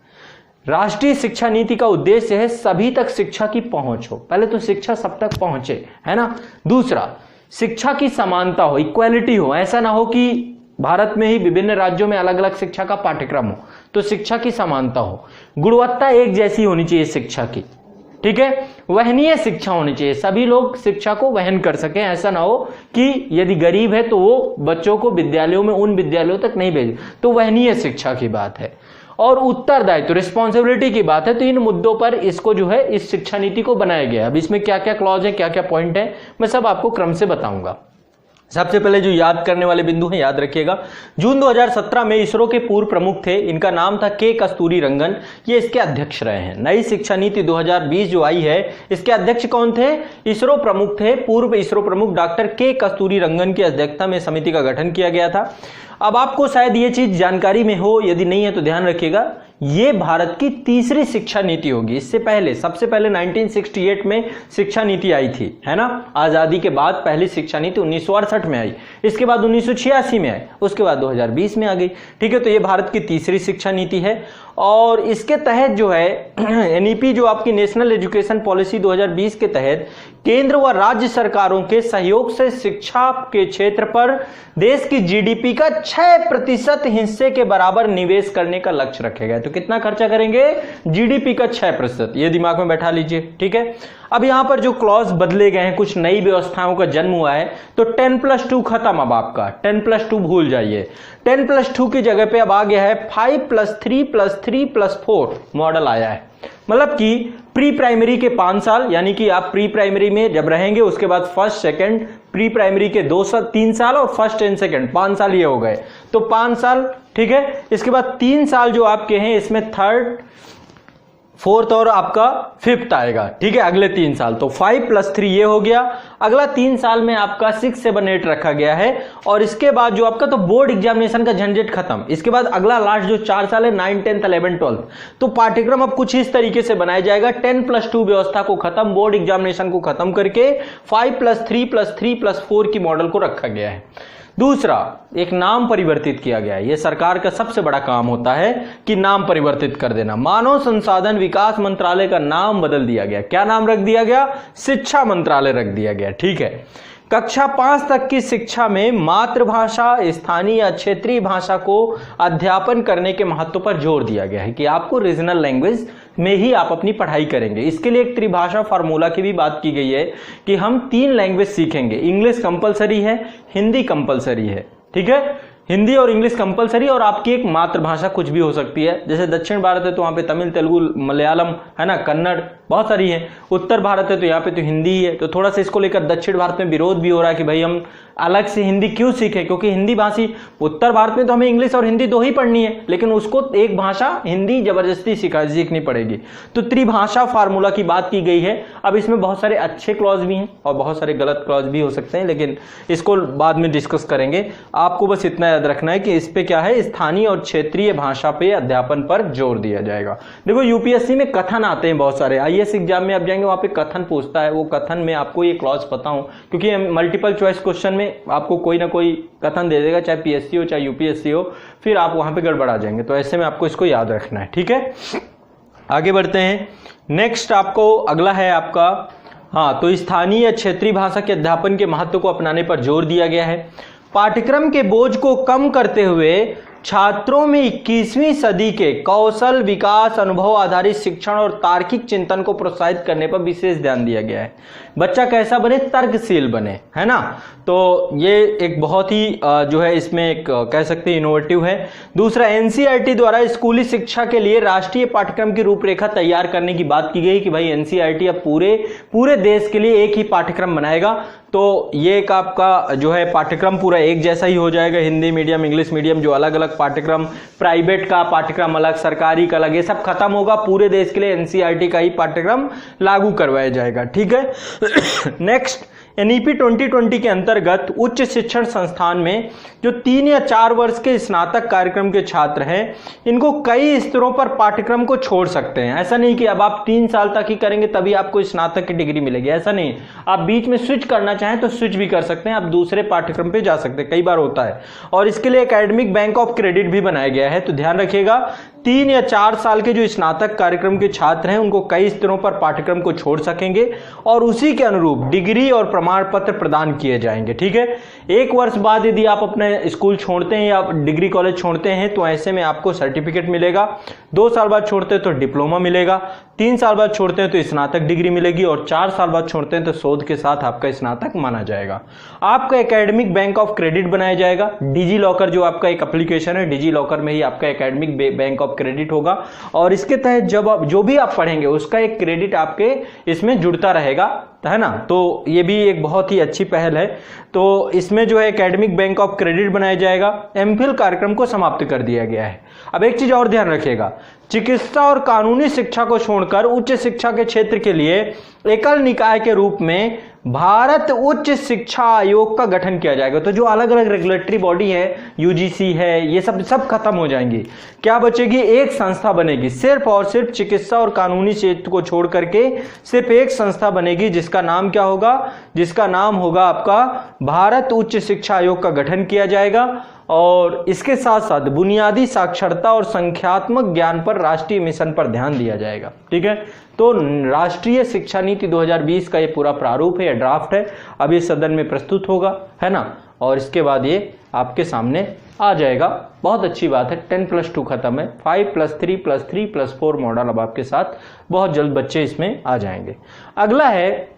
Speaker 1: राष्ट्रीय शिक्षा नीति का उद्देश्य है सभी तक शिक्षा की पहुंच हो। पहले तो शिक्षा सब तक पहुंचे, है ना। दूसरा, शिक्षा की समानता हो, इक्वालिटी हो। ऐसा ना हो कि भारत में ही विभिन्न राज्यों में अलग अलग शिक्षा का पाठ्यक्रम हो, तो शिक्षा की समानता हो। गुणवत्ता एक जैसी होनी चाहिए शिक्षा की, ठीक है। वहनीय शिक्षा होनी चाहिए, सभी लोग शिक्षा को वहन कर सकें। ऐसा ना हो कि यदि गरीब है तो वो बच्चों को विद्यालयों में उन विद्यालयों तक नहीं भेजे, तो वहनीय शिक्षा की बात है। और उत्तरदायित्व, रिस्पॉन्सिबिलिटी की बात है। तो इन मुद्दों पर इसको जो है, इस शिक्षा नीति को बनाया गया। अब इसमें क्या क्या क्लॉज है, क्या क्या पॉइंट है, मैं सब आपको क्रम से बताऊंगा। सबसे पहले जो याद करने वाले बिंदु हैं, याद रखिएगा, जून 2017 में इसरो के पूर्व प्रमुख थे, इनका नाम था के कस्तूरी रंगन, ये इसके अध्यक्ष रहे हैं। नई शिक्षा नीति 2020 जो आई है, इसके अध्यक्ष कौन थे? इसरो प्रमुख थे, पूर्व इसरो प्रमुख डॉक्टर के कस्तूरी रंगन की अध्यक्षता में समिति का गठन किया गया था। अब आपको शायद ये चीज जानकारी में हो, यदि नहीं है तो ध्यान रखिएगा, ये भारत की तीसरी शिक्षा नीति होगी। इससे पहले, सबसे पहले 1968 में शिक्षा नीति आई थी, है ना। आजादी के बाद पहली शिक्षा नीति 1968 में आई, इसके बाद 1986 में आई, उसके बाद 2020 में आ गई, ठीक है। तो ये भारत की तीसरी शिक्षा नीति है और इसके तहत जो है एनईपी, जो आपकी नेशनल एजुकेशन पॉलिसी 2020 के तहत केंद्र व राज्य सरकारों के सहयोग से शिक्षा के क्षेत्र पर देश की जीडीपी का 6% हिस्से के बराबर निवेश करने का लक्ष्य रखे गए। तो कितना खर्चा करेंगे? जीडीपी का 6%, ये दिमाग में बैठा लीजिए, ठीक है। अब यहां पर जो क्लॉज बदले गए हैं, कुछ नई व्यवस्थाओं का जन्म हुआ है। तो 10+2 खत्म, अब आपका 10+2 भूल जाइए। 10+2 की जगह पे अब आ गया है 5+3+3+4 मॉडल आया है। मतलब कि प्री प्राइमरी के 5 साल, यानी कि आप प्री प्राइमरी में जब रहेंगे, उसके बाद फर्स्ट सेकंड, प्री प्राइमरी के 3 साल और फर्स्ट एंड सेकंड 5 साल ये हो गए, तो 5 साल, ठीक है। इसके बाद 3 साल जो आपके हैं, इसमें थर्ड, फोर्थ और आपका फिफ्थ आएगा, ठीक है, अगले 3 साल। तो 5+3 ये हो गया। अगला 3 साल में आपका 6, 7, 8 रखा गया है और इसके बाद जो आपका, तो बोर्ड एग्जामिनेशन का झंझट खत्म। इसके बाद अगला लास्ट जो 4 साल है, 9, 10, 11, 12, तो पाठ्यक्रम अब कुछ इस तरीके से बनाया जाएगा। 10+2 व्यवस्था को खत्म, बोर्ड एग्जामिनेशन को खत्म करके 5+3+3+4 की मॉडल को रखा गया है। दूसरा, एक नाम परिवर्तित किया गया है। यह सरकार का सबसे बड़ा काम होता है कि नाम परिवर्तित कर देना। मानव संसाधन विकास मंत्रालय का नाम बदल दिया गया। क्या नाम रख दिया गया? शिक्षा मंत्रालय रख दिया गया, ठीक है। कक्षा 5 तक की शिक्षा में मातृभाषा, स्थानीय या क्षेत्रीय भाषा को अध्यापन करने के महत्व पर जोर दिया गया है कि आपको रीजनल लैंग्वेज में ही आप अपनी पढ़ाई करेंगे। इसके लिए एक त्रिभाषा फार्मूला की भी बात की गई है कि हम 3 लैंग्वेज सीखेंगे। इंग्लिश कंपलसरी है, हिंदी कंपलसरी है, ठीक है। हिंदी और इंग्लिश कंपलसरी, और आपकी एक मातृभाषा कुछ भी हो सकती है। जैसे दक्षिण भारत है तो वहां पे तमिल, तेलुगु, मलयालम, है ना, कन्नड़, बहुत सारी है। उत्तर भारत है तो यहाँ पे तो हिंदी ही है। तो थोड़ा सा इसको लेकर दक्षिण भारत में विरोध भी हो रहा है कि भाई हम अलग से हिंदी क्यों सीखें, क्योंकि हिंदी भाषी, उत्तर भारत में तो हमें इंग्लिश और हिंदी 2 ही पढ़नी है, लेकिन उसको एक भाषा हिंदी जबरदस्ती सीखनी पड़ेगी। तो त्रिभाषा फार्मूला की बात की गई है। अब इसमें बहुत सारे अच्छे क्लॉज भी हैं और बहुत सारे गलत क्लॉज भी हो सकते हैं, लेकिन इसको बाद में डिस्कस करेंगे। आपको बस इतना याद रखना है कि इस पे क्या है, स्थानीय और क्षेत्रीय भाषा पे अध्यापन पर जोर दिया जाएगा। देखो यूपीएससी में कथन आते हैं बहुत सारे, आईएएस एग्जाम में आप जाएंगे वहां पे कथन पूछता है, वो कथन में आपको ये क्लॉज पता हो, क्योंकि मल्टीपल चॉइस क्वेश्चन में आपको कोई ना कोई कथन दे देगा, चाहे पीएससी हो चाहे यूपीएससी हो, फिर आप वहां पे गड़बड़ा जाएंगे। तो ऐसे में आपको इसको याद रखना है, ठीक है। आगे बढ़ते हैं। नेक्स्ट आपको अगला है आपका, हाँ, तो स्थानीय या क्षेत्रीय भाषा के अध्यापन के महत्व को अपनाने पर जोर दिया गया है। पाठ्यक्रम के बोझ को कम करते हुए छात्रों में 21वीं सदी के कौशल विकास, अनुभव आधारित शिक्षण और तार्किक चिंतन को प्रोत्साहित करने पर विशेष ध्यान दिया गया है। बच्चा कैसा बने, तर्कशील बने, है ना। तो ये एक बहुत ही जो है इसमें एक कह सकते हैं इनोवेटिव है। दूसरा, एनसीईआरटी द्वारा स्कूली शिक्षा के लिए राष्ट्रीय पाठ्यक्रम की रूपरेखा तैयार करने की बात की गई कि भाई एनसीईआरटी अब पूरे देश के लिए एक ही पाठ्यक्रम बनाएगा। तो ये एक आपका जो है पाठ्यक्रम पूरा एक जैसा ही हो जाएगा, हिंदी मीडियम, इंग्लिश मीडियम, जो अलग अलग पाठ्यक्रम, प्राइवेट का पाठ्यक्रम अलग, सरकारी का अलग, ये सब खत्म होगा। पूरे देश के लिए एनसीईआरटी का ही पाठ्यक्रम लागू करवाया जाएगा, ठीक है। नेक्स्ट, एनईपी 2020 के अंतर्गत उच्च शिक्षण संस्थान में जो 3 या 4 वर्ष के स्नातक कार्यक्रम के छात्र हैं, इनको कई स्तरों पर पाठ्यक्रम को छोड़ सकते हैं। ऐसा नहीं कि अब आप 3 साल तक ही करेंगे तभी आपको स्नातक की डिग्री मिलेगी, ऐसा नहीं। आप बीच में स्विच करना चाहें तो स्विच भी कर सकते हैं, आप दूसरे पाठ्यक्रम पे जा सकते हैं, कई बार होता है। और इसके लिए एकेडमिक बैंक ऑफ क्रेडिट भी बनाया गया है। तो ध्यान रखिएगा, 3 या 4 साल के जो स्नातक कार्यक्रम के छात्र हैं उनको कई स्तरों पर पाठ्यक्रम को छोड़ सकेंगे और उसी के अनुरूप डिग्री और प्रमाण पत्र प्रदान किए जाएंगे, ठीक है। 1 वर्ष बाद यदि आप अपने स्कूल छोड़ते हैं या डिग्री कॉलेज छोड़ते हैं तो ऐसे में आपको सर्टिफिकेट मिलेगा। 2 साल बाद छोड़ते हैं तो डिप्लोमा मिलेगा, 3 साल बाद छोड़ते हैं तो स्नातक डिग्री मिलेगी और 4 साल बाद छोड़ते हैं तो शोध के साथ आपका स्नातक माना जाएगा। आपका एकेडमिक बैंक ऑफ क्रेडिट बनाया जाएगा। डिजी लॉकर जो आपका एक एप्लीकेशन है, डिजी लॉकर में ही आपका एकेडमिक बैंक ऑफ क्रेडिट होगा और इसके तहत जब आप जो भी आप पढ़ेंगे उसका एक क्रेडिट आपके इसमें जुड़ता रहेगा, है ना। तो ये भी एक बहुत ही अच्छी पहल है। तो इसमें जो है एकेडमिक बैंक ऑफ क्रेडिट बनाया जाएगा। एमफिल कार्यक्रम को समाप्त कर दिया गया है। अब एक चीज और ध्यान रखिएगा, चिकित्सा और कानूनी शिक्षा को छोड़कर उच्च शिक्षा के क्षेत्र के लिए एकल निकाय के रूप में भारत उच्च शिक्षा आयोग का गठन किया जाएगा। तो जो अलग अलग रेगुलेटरी बॉडी है, यूजीसी है, ये सब खत्म हो जाएंगी। क्या बचेगी, एक संस्था बनेगी, सिर्फ और सिर्फ चिकित्सा और कानूनी क्षेत्र को छोड़ करके सिर्फ एक संस्था बनेगी, जिसका नाम क्या होगा, जिसका नाम होगा आपका भारत उच्च शिक्षा आयोग का गठन किया जाएगा। और इसके साथ साथ बुनियादी साक्षरता और संख्यात्मक ज्ञान पर राष्ट्रीय मिशन पर ध्यान दिया जाएगा, ठीक है। तो राष्ट्रीय शिक्षा नीति 2020 का ये पूरा प्रारूप है, ड्राफ्ट है, अब ये सदन में प्रस्तुत होगा, है ना। और इसके बाद ये आपके सामने आ जाएगा। बहुत अच्छी बात है, 10+2 खत्म है, 5+3+3+4 मॉडल अब आपके साथ बहुत जल्द बच्चे इसमें आ जाएंगे। अगला है,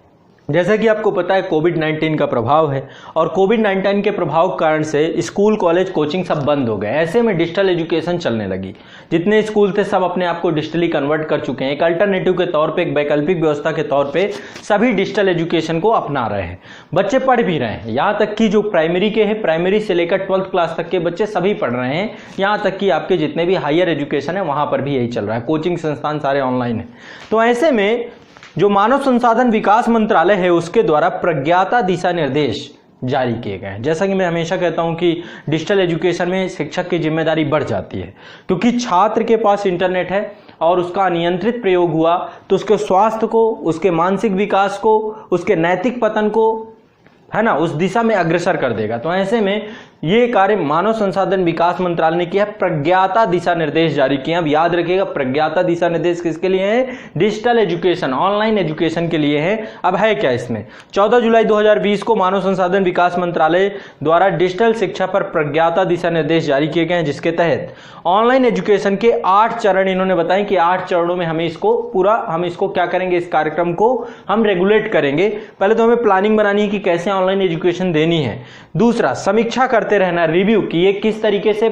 Speaker 1: जैसा कि आपको पता है कोविड-19 का प्रभाव है और कोविड-19 के प्रभाव के कारण से स्कूल, कॉलेज, कोचिंग सब बंद हो गए। ऐसे में डिजिटल एजुकेशन चलने लगी। जितने स्कूल थे सब अपने आप को डिजिटली कन्वर्ट कर चुके हैं। एक अल्टरनेटिव के तौर पे, एक वैकल्पिक व्यवस्था के तौर पे सभी डिजिटल एजुकेशन को अपना रहे हैं। बच्चे पढ़ भी रहे हैं, यहाँ तक कि जो प्राइमरी के हैं, प्राइमरी से लेकर 12th क्लास तक के बच्चे सभी पढ़ रहे हैं। यहाँ तक कि आपके जितने भी हायर एजुकेशन है वहाँ पर भी यही चल रहा है, कोचिंग संस्थान सारे ऑनलाइन है। तो ऐसे में जो मानव संसाधन विकास मंत्रालय है उसके द्वारा प्रज्ञाता दिशा निर्देश जारी किए गए हैं। जैसा कि मैं हमेशा कहता हूं कि डिजिटल एजुकेशन में शिक्षक की जिम्मेदारी बढ़ जाती है, क्योंकि छात्र के पास इंटरनेट है और उसका अनियंत्रित प्रयोग हुआ तो उसके स्वास्थ्य को, उसके मानसिक विकास को, उसके नैतिक पतन को, है ना, उस दिशा में अग्रसर कर देगा। तो ऐसे में ये कार्य मानव संसाधन विकास मंत्रालय ने किया, प्रज्ञाता दिशा निर्देश जारी किए। अब याद रखिएगा, प्रज्ञाता दिशा निर्देश किसके लिए है, डिजिटल एजुकेशन, ऑनलाइन एजुकेशन के लिए है। अब है क्या इसमें, 14 जुलाई 2020 को मानव संसाधन विकास मंत्रालय द्वारा डिजिटल शिक्षा पर प्रज्ञाता दिशा निर्देश जारी किए गए हैं, जिसके तहत ऑनलाइन एजुकेशन के 8 चरण इन्होंने बताए कि 8 चरणों में हम इसको क्या करेंगे, इस कार्यक्रम को हम रेगुलेट करेंगे। पहले तो हमें प्लानिंग बनानी है कि कैसे ऑनलाइन एजुकेशन देनी है। दूसरा, समीक्षा करते रहना, रिव्यू कि ये किस तरीके से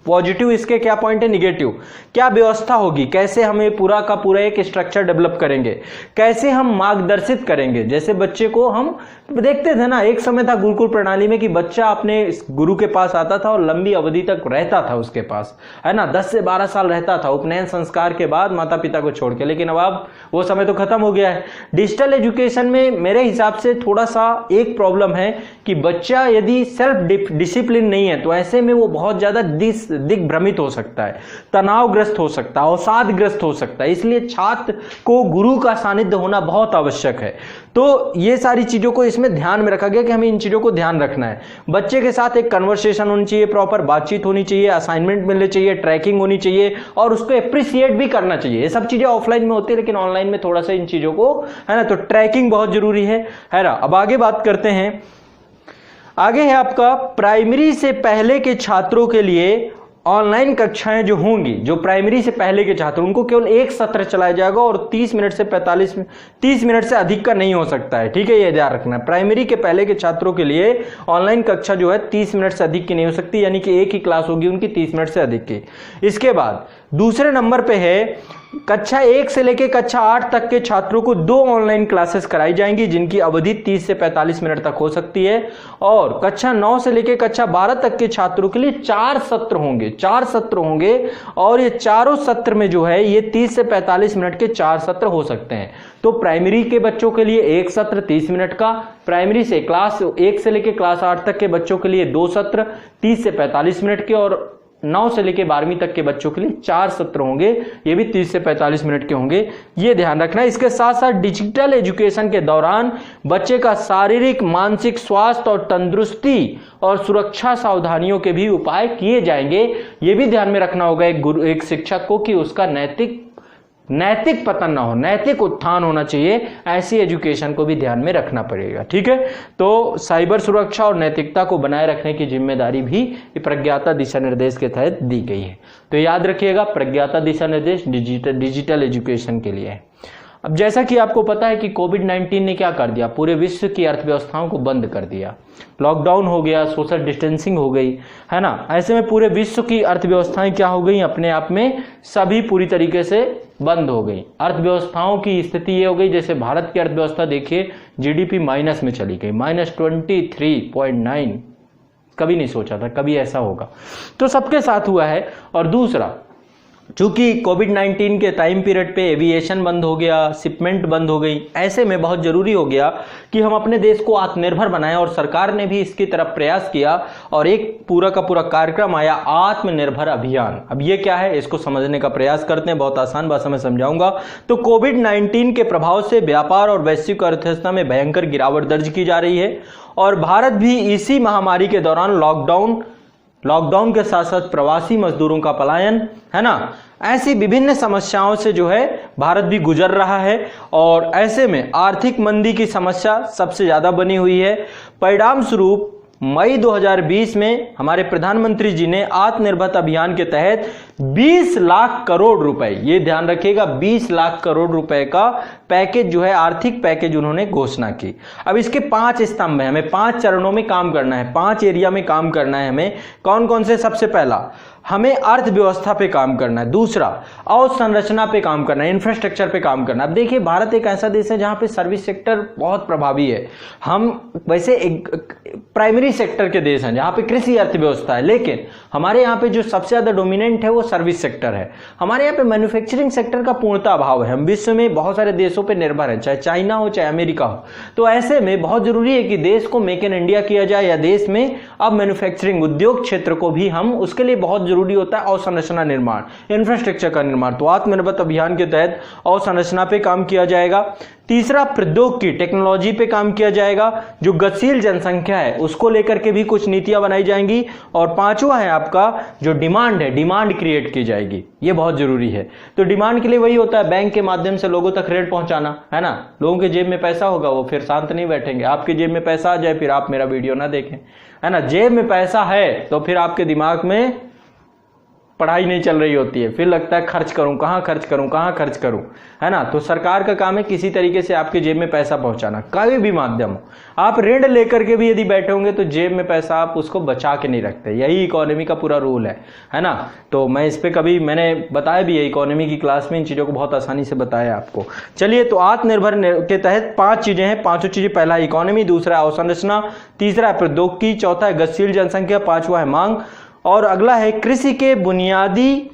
Speaker 1: पॉजिटिव इसके क्या पॉइंट है, निगेटिव क्या व्यवस्था होगी, कैसे हमें पूरा का पूरा एक स्ट्रक्चर डेवलप करेंगे, कैसे हम मार्गदर्शित करेंगे। जैसे बच्चे को हम देखते थे ना, एक समय था गुरुकुल प्रणाली में कि बच्चा अपने गुरु के पास आता था और लंबी अवधि तक रहता था उसके पास, है ना, 10 से 12 साल रहता था उपनयन संस्कार के बाद माता पिता को छोड़ के। लेकिन अब वो समय तो खत्म हो गया है। डिजिटल एजुकेशन में मेरे हिसाब से थोड़ा सा एक प्रॉब्लम है कि बच्चा यदि सेल्फ डिसिप्लिन नहीं है तो ऐसे में वो बहुत ज्यादा दिग्भ्रमित हो सकता है, तनावग्रस्त हो सकता है, अवसादग्रस्त हो सकता है। इसलिए छात्र को गुरु का सानिध्य होना बहुत आवश्यक है। तो ये सारी चीजों को इसमें ध्यान में रखा गया कि हमें इन चीजों को ध्यान रखना है। बच्चे के साथ एक कन्वर्सेशन होनी चाहिए, प्रॉपर बातचीत होनी चाहिए, असाइनमेंट मिलने चाहिए, ट्रैकिंग होनी चाहिए और उसको एप्रिसिएट भी करना चाहिए। ये सब चीजें ऑफलाइन में होती है लेकिन ऑनलाइन में थोड़ा सा इन चीजों को, है ना, तो ट्रैकिंग बहुत जरूरी है ना। अब आगे बात करते हैं। आगे है आपका प्राइमरी से पहले के छात्रों के लिए ऑनलाइन कक्षाएं जो होंगी, जो प्राइमरी से पहले के छात्र, उनको केवल एक सत्र चलाया जाएगा और 30 मिनट से 30 मिनट से अधिक का नहीं हो सकता है। ठीक है, ये ध्यान रखना है। प्राइमरी के पहले के छात्रों के लिए ऑनलाइन कक्षा जो है 30 मिनट से अधिक की नहीं हो सकती, यानी कि एक ही क्लास होगी उनकी 30 मिनट से अधिक की। इसके बाद दूसरे नंबर पे है कक्षा 1 से लेकर कक्षा 8 तक के छात्रों को 2 ऑनलाइन क्लासेस कराई जाएंगी जिनकी अवधि 30 से 45 मिनट तक हो सकती है। और कक्षा 9 से लेकर कक्षा 12 तक के छात्रों के लिए 4 सत्र होंगे, 4 सत्र होंगे और ये चारों सत्र में जो है ये 30 से 45 मिनट के 4 सत्र हो सकते हैं। तो प्राइमरी के बच्चों के लिए एक सत्र 30 मिनट का, प्राइमरी से क्लास 1 से लेकर क्लास 8 तक के बच्चों के लिए 2 सत्र 30 से 45 मिनट के और 9 से लेकर 12वीं तक के बच्चों के लिए 4 सत्र होंगे, ये भी 30 से 45 मिनट के होंगे, ये ध्यान रखना है। इसके साथ साथ डिजिटल एजुकेशन के दौरान बच्चे का शारीरिक मानसिक स्वास्थ्य और तंदुरुस्ती और सुरक्षा सावधानियों के भी उपाय किए जाएंगे। ये भी ध्यान में रखना होगा एक शिक्षक को कि उसका नैतिक पतन ना हो, नैतिक उत्थान होना चाहिए। ऐसी एजुकेशन को भी ध्यान में रखना पड़ेगा। ठीक है, तो साइबर सुरक्षा और नैतिकता को बनाए रखने की जिम्मेदारी भी प्रज्ञाता दिशा निर्देश के तहत दी गई है। तो याद रखिएगा, प्रज्ञाता दिशा निर्देश डिजिटल एजुकेशन के लिए है। अब जैसा कि आपको पता है कि कोविड-19 ने क्या कर दिया, पूरे विश्व की अर्थव्यवस्थाओं को बंद कर दिया। लॉकडाउन हो गया, सोशल डिस्टेंसिंग हो गई, है ना। ऐसे में पूरे विश्व की अर्थव्यवस्थाएं क्या हो गई, अपने आप में सभी पूरी तरीके से बंद हो गई। अर्थव्यवस्थाओं की स्थिति ये हो गई, जैसे भारत की अर्थव्यवस्था देखिए जीडीपी माइनस में चली गई, -23.9। कभी नहीं सोचा था कभी ऐसा होगा, तो सबके साथ हुआ है। और दूसरा, चूंकि कोविड-19 के टाइम पीरियड पे एविएशन बंद हो गया, शिपमेंट बंद हो गई, ऐसे में बहुत जरूरी हो गया कि हम अपने देश को आत्मनिर्भर बनाएं और सरकार ने भी इसकी तरफ प्रयास किया और एक पूरा का पूरा कार्यक्रम आया, आत्मनिर्भर अभियान। अब ये क्या है, इसको समझने का प्रयास करते हैं, बहुत आसान भाषा में समझाऊंगा। तो कोविड-19 के प्रभाव से व्यापार और वैश्विक अर्थव्यवस्था में भयंकर गिरावट दर्ज की जा रही है और भारत भी इसी महामारी के दौरान लॉकडाउन के साथ साथ प्रवासी मजदूरों का पलायन, है ना, ऐसी विभिन्न समस्याओं से जो है भारत भी गुजर रहा है। और ऐसे में आर्थिक मंदी की समस्या सबसे ज्यादा बनी हुई है। परिणाम स्वरूप मई 2020 में हमारे प्रधानमंत्री जी ने आत्मनिर्भर अभियान के तहत 20 लाख करोड़ रुपए, ये ध्यान रखिएगा, 20 लाख करोड़ रुपए का पैकेज जो है, आर्थिक पैकेज उन्होंने घोषणा की। अब इसके 5 स्तंभ है, हमें 5 चरणों में काम करना है, 5 एरिया में काम करना है हमें। कौन कौन से? सबसे पहला, हमें अर्थव्यवस्था पे काम करना है। दूसरा, अवसंरचना पे काम करना है, इंफ्रास्ट्रक्चर पे काम करना है। अब देखिए, भारत एक ऐसा देश है जहां पे सर्विस सेक्टर बहुत प्रभावी है। हम वैसे एक प्राइमरी सेक्टर के देश हैं जहां पे कृषि अर्थव्यवस्था है, लेकिन हमारे यहाँ पे जो सबसे ज्यादा डोमिनेंट है वो सर्विस सेक्टर है। हमारे यहाँ पे मैन्युफैक्चरिंग सेक्टर का पूर्णता अभाव है। हम विश्व में बहुत सारे देशों पे निर्भर है, चाहे चाइना हो चाहे अमेरिका हो। तो ऐसे में बहुत जरूरी है कि देश को मेक इन इंडिया किया जाए, या देश में अब मैन्युफैक्चरिंग उद्योग क्षेत्र को भी हम, उसके लिए बहुत जरूरी होता है अवसंरचना निर्माण, इंफ्रास्ट्रक्चर का निर्माण। तो आत्मनिर्भर अभियान के तहत अवसंरचना पे काम किया जाएगा। तीसरा, प्रौद्योगिकी टेक्नोलॉजी पे काम किया जाएगा। जो गतिशील जनसंख्या है उसको लेकर के भी कुछ नीतियां बनाई जाएंगी। और पांचवा है आपका जो डिमांड है, डिमांड क्रिएट की जाएगी, ये बहुत जरूरी है। तो डिमांड के लिए वही होता है, बैंक के माध्यम से लोगों तक ऋण पहुंचाना, है ना। लोगों के जेब में पैसा होगा, वो फिर शांत नहीं बैठेंगे। आपके जेब में पैसा आ जाए फिर आप मेरा वीडियो ना देखें, है ना। जेब में पैसा है तो फिर आपके दिमाग में पढ़ाई नहीं चल रही होती है, फिर लगता है खर्च करूं, कहाँ खर्च करूं, कहाँ खर्च करूं, है ना। तो सरकार का काम है किसी तरीके से आपके जेब में पैसा पहुंचाना, कोई भी माध्यम हो। आप ऋण लेकर के भी यदि बैठे होंगे तो जेब में पैसा आप उसको बचा के नहीं रखते, यही इकोनॉमी का पूरा रूल है ना। तो मैं इस पे कभी मैंने बताया भी है इकोनॉमी की क्लास में, इन चीज़ों को बहुत आसानी से बताया आपको। चलिए, तो आत्मनिर्भर के तहत 5 चीज़ें हैं, 5 चीज़ें, पहला इकोनॉमी, दूसरा अवसंरचना, तीसरा है प्रौद्योगिकी, चौथा है गतिशील जनसंख्या, 5वां है मांग, और अगला है कृषि के बुनियादी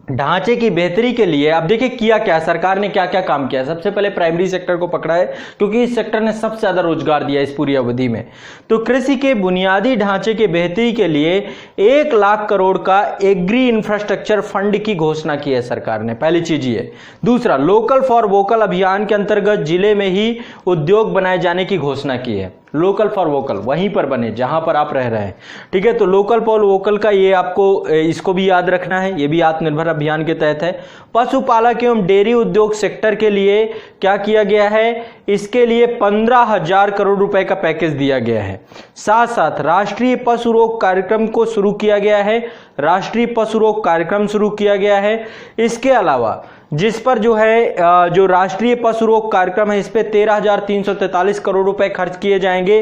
Speaker 1: ढांचे की बेहतरी के लिए। अब देखिए किया क्या, सरकार ने क्या क्या काम किया। सबसे पहले प्राइमरी सेक्टर को पकड़ा है, क्योंकि इस सेक्टर ने सबसे ज्यादा रोजगार दिया इस पूरी अवधि में। तो कृषि के बुनियादी ढांचे की बेहतरी के लिए 1 लाख करोड़ का एग्री इंफ्रास्ट्रक्चर फंड की घोषणा की है सरकार ने, पहली चीज ये। दूसरा, लोकल फॉर वोकल अभियान के अंतर्गत जिले में ही उद्योग बनाए जाने की घोषणा की है। लोकल फॉर वोकल, वहीं पर बने जहां पर आप रह रहे हैं, ठीक है। तो लोकल फॉर वोकल का ये आपको, इसको भी याद रखना है, ये भी आत्मनिर्भर अभियान के तहत है। पशुपालक एवं डेयरी उद्योग सेक्टर के लिए क्या किया गया है, इसके लिए 15,000 करोड़ रुपए का पैकेज दिया गया है। साथ साथ राष्ट्रीय पशु रोग कार्यक्रम को शुरू किया गया है, राष्ट्रीय पशु रोग कार्यक्रम शुरू किया गया है। इसके अलावा जिस पर जो है जो राष्ट्रीय पशु रोग कार्यक्रम है, इस पे 13,343 करोड़ रुपए खर्च किए जाएंगे।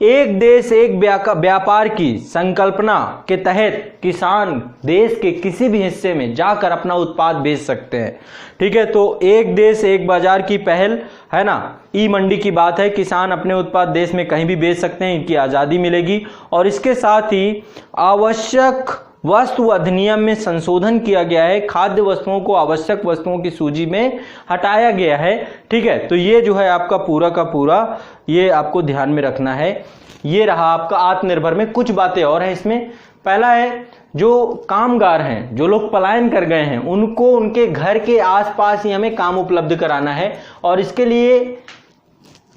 Speaker 1: एक देश एक व्यापार की संकल्पना के तहत किसान देश के किसी भी हिस्से में जाकर अपना उत्पाद बेच सकते हैं, ठीक है। तो एक देश एक बाजार की पहल है ना, ई मंडी की बात है, किसान अपने उत्पाद देश में कहीं भी बेच सकते हैं, इनकी आजादी मिलेगी। और इसके साथ ही आवश्यक वस्तु अधिनियम में संशोधन किया गया है, खाद्य वस्तुओं को आवश्यक वस्तुओं की सूची में हटाया गया है, ठीक है। तो ये जो है आपका पूरा का पूरा ये आपको ध्यान में रखना है। ये रहा आपका आत्मनिर्भर में। कुछ बातें और हैं इसमें। पहला है, जो कामगार हैं, जो लोग पलायन कर गए हैं, उनको उनके घर के आसपास ही हमें काम उपलब्ध कराना है, और इसके लिए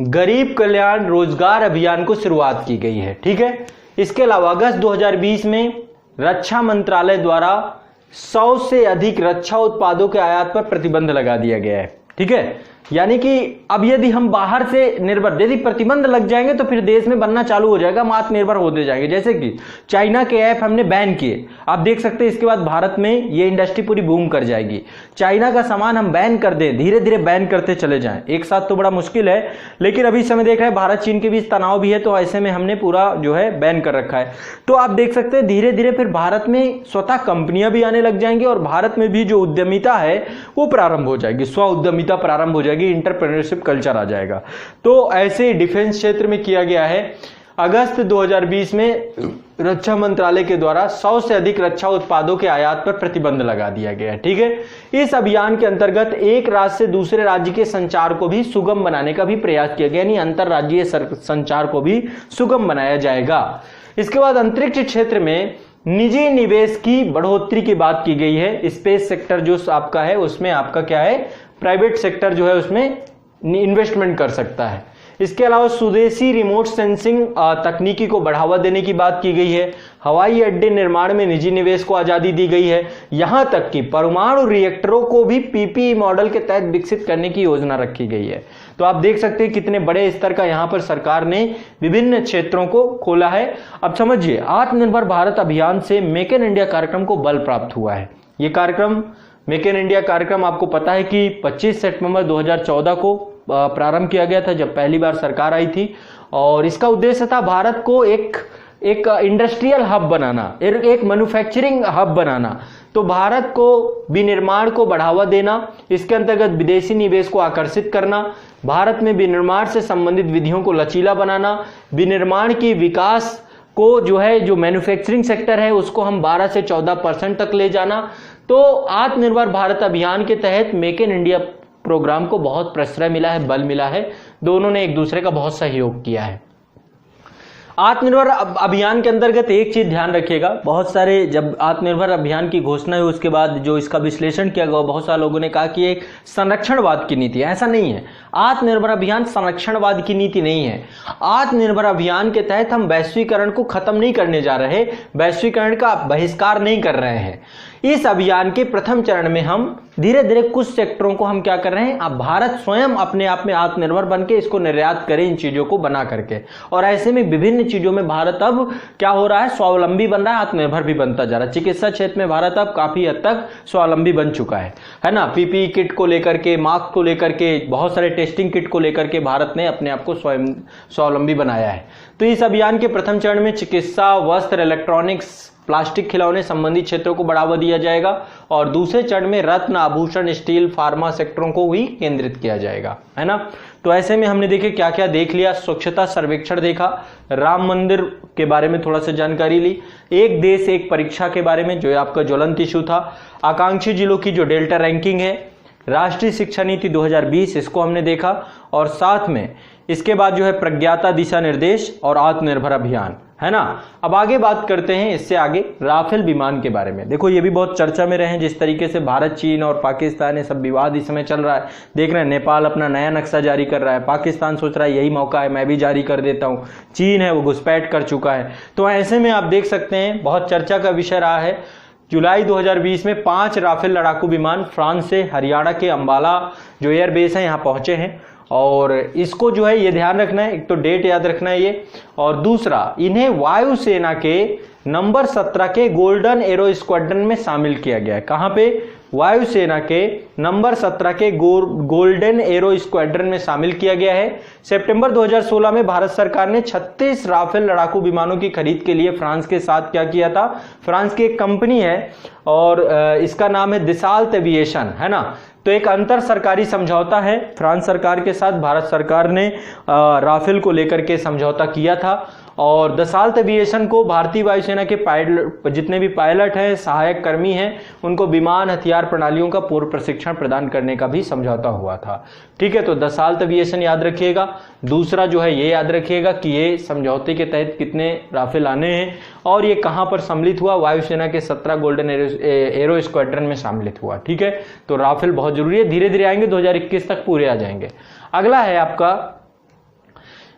Speaker 1: गरीब कल्याण रोजगार अभियान को शुरुआत की गई है, ठीक है। इसके अलावा अगस्त 2020 में रक्षा मंत्रालय द्वारा 100 से अधिक रक्षा उत्पादों के आयात पर प्रतिबंध लगा दिया गया है, ठीक है। यानी कि अब यदि हम बाहर से निर्भर, यदि प्रतिबंध लग जाएंगे तो फिर देश में बनना चालू हो जाएगा, हम आत्मनिर्भर होते जाएंगे। जैसे कि चाइना के ऐप हमने बैन किए, आप देख सकते हैं इसके बाद भारत में ये इंडस्ट्री पूरी बूम कर जाएगी। चाइना का सामान हम बैन कर दें, धीरे धीरे बैन करते चले जाएं, एक साथ तो बड़ा मुश्किल है, लेकिन अभी समय देख रहे हैं भारत चीन के बीच तनाव भी है, तो ऐसे में हमने पूरा जो है बैन कर रखा है। तो आप देख सकते हैं धीरे धीरे फिर भारत में स्वतः कंपनियां भी आने लग जाएंगी, और भारत में भी जो उद्यमिता है वो प्रारंभ हो जाएगी, स्व उद्यमिता प्रारंभ हो जाएगी, इंटरप्रेन्योरशिप कल्चर आ जाएगा। तो ऐसे डिफेंस क्षेत्र में किया गया है। अगस्त 2020 में रक्षा मंत्रालय के द्वारा 100 से अधिक रक्षा उत्पादों के आयात पर प्रतिबंध लगा दिया गया है, ठीक है। इस अभियान के अंतर्गत एक राज्य से दूसरे राज्य के संचार को भी सुगम बनाने का भी प्रयास किया गया, यानी अंतरराज्यीय संचार को भी सुगम बनाया जाएगा। इसके बाद अंतरिक्ष क्षेत्र में निजी निवेश की बढ़ोतरी की बात की गई है। स्पेस सेक्टर जो आपका है उसमें आपका क्या है, प्राइवेट सेक्टर जो है उसमें इन्वेस्टमेंट कर सकता है। इसके अलावा स्वदेशी रिमोट सेंसिंग तकनीकी को बढ़ावा देने की बात की गई है। हवाई अड्डे निर्माण में निजी निवेश को आजादी दी गई है। यहां तक कि परमाणु रिएक्टरों को भी पीपीई मॉडल के तहत विकसित करने की योजना रखी गई है। तो आप देख सकते हैं कितने बड़े स्तर का यहां पर सरकार ने विभिन्न क्षेत्रों को खोला है। अब समझिए, आत्मनिर्भर भारत अभियान से मेक इन इंडिया कार्यक्रम को बल प्राप्त हुआ है। ये कार्यक्रम, मेक इन इंडिया कार्यक्रम, आपको पता है कि 25 सितंबर 2014 को प्रारंभ किया गया था, जब पहली बार सरकार आई थी। और इसका उद्देश्य था भारत को एक इंडस्ट्रियल हब बनाना, एक मैन्युफैक्चरिंग हब बनाना। तो भारत को विनिर्माण को बढ़ावा देना, इसके अंतर्गत विदेशी निवेश को आकर्षित करना, भारत में विनिर्माण से संबंधित विधियों को लचीला बनाना, विनिर्माण की विकास को जो है, जो मैन्युफैक्चरिंग सेक्टर है उसको हम 12 से 14% तक ले जाना। तो आत्मनिर्भर भारत अभियान के तहत मेक इन इंडिया प्रोग्राम को बहुत प्रश्रय मिला है, बल मिला है। दोनों ने एक दूसरे का बहुत सहयोग किया है। आत्मनिर्भर अभियान के अंतर्गत एक चीज ध्यान रखिएगा, बहुत सारे, जब आत्मनिर्भर अभियान की घोषणा हुई उसके बाद जो इसका विश्लेषण किया गया, बहुत सारे लोगों ने कहा कि एक संरक्षणवाद की नीति है। ऐसा नहीं है, आत्मनिर्भर अभियान संरक्षणवाद की नीति नहीं है। आत्मनिर्भर अभियान के तहत हम वैश्वीकरण को खत्म नहीं करने जा रहे, वैश्वीकरण का बहिष्कार नहीं कर रहे हैं। इस अभियान के प्रथम चरण में हम धीरे धीरे कुछ सेक्टरों को हम क्या कर रहे हैं, अब भारत स्वयं अपने आप में आत्मनिर्भर बन के इसको निर्यात करें इन चीजों को बना करके। और ऐसे में विभिन्न चीजों में भारत अब क्या हो रहा है, स्वावलंबी बन रहा है, आत्मनिर्भर भी बनता जा रहा है। चिकित्सा क्षेत्र में भारत अब काफी हद तक स्वावलंबी बन चुका है ना। पीपीई किट को लेकर के, मास्क को लेकर के, बहुत सारे टेस्टिंग किट को लेकर के भारत ने अपने आप को स्वयं स्वावलंबी बनाया है। तो इस अभियान के प्रथम चरण में चिकित्सा, वस्त्र, इलेक्ट्रॉनिक्स, प्लास्टिक खिलौने संबंधी क्षेत्रों को बढ़ावा दिया जाएगा और दूसरे चरण में रत्न, आभूषण, स्टील, फार्मा सेक्टरों को भी केंद्रित किया जाएगा, है ना। तो ऐसे में हमने देखे क्या क्या देख लिया, स्वच्छता सर्वेक्षण देखा, राम मंदिर के बारे में थोड़ा सा जानकारी ली, एक देश एक परीक्षा के बारे में जो आपका ज्वलंत इशू था, आकांक्षी जिलों की जो डेल्टा रैंकिंग है, राष्ट्रीय शिक्षा नीति 2020 इसको हमने देखा, और साथ में इसके बाद जो है प्रज्ञाता दिशा निर्देश और आत्मनिर्भर अभियान, है ना। अब आगे बात करते हैं इससे आगे राफेल विमान के बारे में। देखो ये भी बहुत चर्चा में रहे हैं, जिस तरीके से भारत, चीन और पाकिस्तान, ये सब विवाद इस समय चल रहा है। देख रहे हैं नेपाल अपना नया नक्शा जारी कर रहा है, पाकिस्तान सोच रहा है यही मौका है मैं भी जारी कर देता हूं, चीन है वो घुसपैठ कर चुका है। तो ऐसे में आप देख सकते हैं बहुत चर्चा का विषय रहा है। जुलाई 2020 में 5 राफेल लड़ाकू विमान फ्रांस से हरियाणा के अंबाला जो एयरबेस है यहाँ पहुंचे हैं, और इसको जो है ये ध्यान रखना है, एक तो डेट याद रखना है ये, और दूसरा इन्हें वायुसेना के नंबर 17 के गोल्डन एरो स्क्वाड्रन में शामिल किया गया है। कहां पे, वायुसेना के नंबर 17 के गोल्डन एरो स्क्वाड्रन में शामिल किया गया है। सितंबर 2016 में भारत सरकार ने 36 राफेल लड़ाकू विमानों की खरीद के लिए फ्रांस के साथ क्या किया था, फ्रांस की एक कंपनी है और इसका नाम है दसाल्ट एविएशन, है ना। तो एक अंतर सरकारी समझौता है, फ्रांस सरकार के साथ भारत सरकार ने राफेल को लेकर के समझौता किया था, और दसाल्ट एविएशन को भारतीय वायुसेना के पायलट, जितने भी पायलट हैं, सहायक कर्मी हैं, उनको विमान हथियार प्रणालियों का पूर्व प्रशिक्षण प्रदान करने का भी समझौता हुआ था। ठीक है, तो दसाल्ट एविएशन याद रखिएगा। दूसरा जो है ये याद रखिएगा कि ये समझौते के तहत कितने राफेल आने हैं और ये कहां पर सम्मिलित हुआ, वायुसेना के 17 गोल्डन एरो स्क्वाड्रन में सम्मिलित हुआ। ठीक है, तो राफेल बहुत जरूरी है, धीरे धीरे आएंगे, 2021 तक पूरे आ जाएंगे। अगला है आपका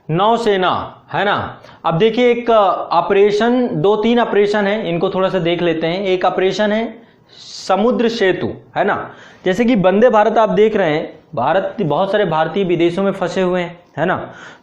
Speaker 1: नौसेना, है ना। अब देखिए एक ऑपरेशन, 2-3 ऑपरेशन है, इनको थोड़ा सा देख लेते हैं। एक ऑपरेशन है समुद्र सेतु, है ना। जैसे कि वंदे भारत आप देख रहे हैं, भारत, बहुत सारे भारतीय विदेशों में फंसे हुए हैं, है ना।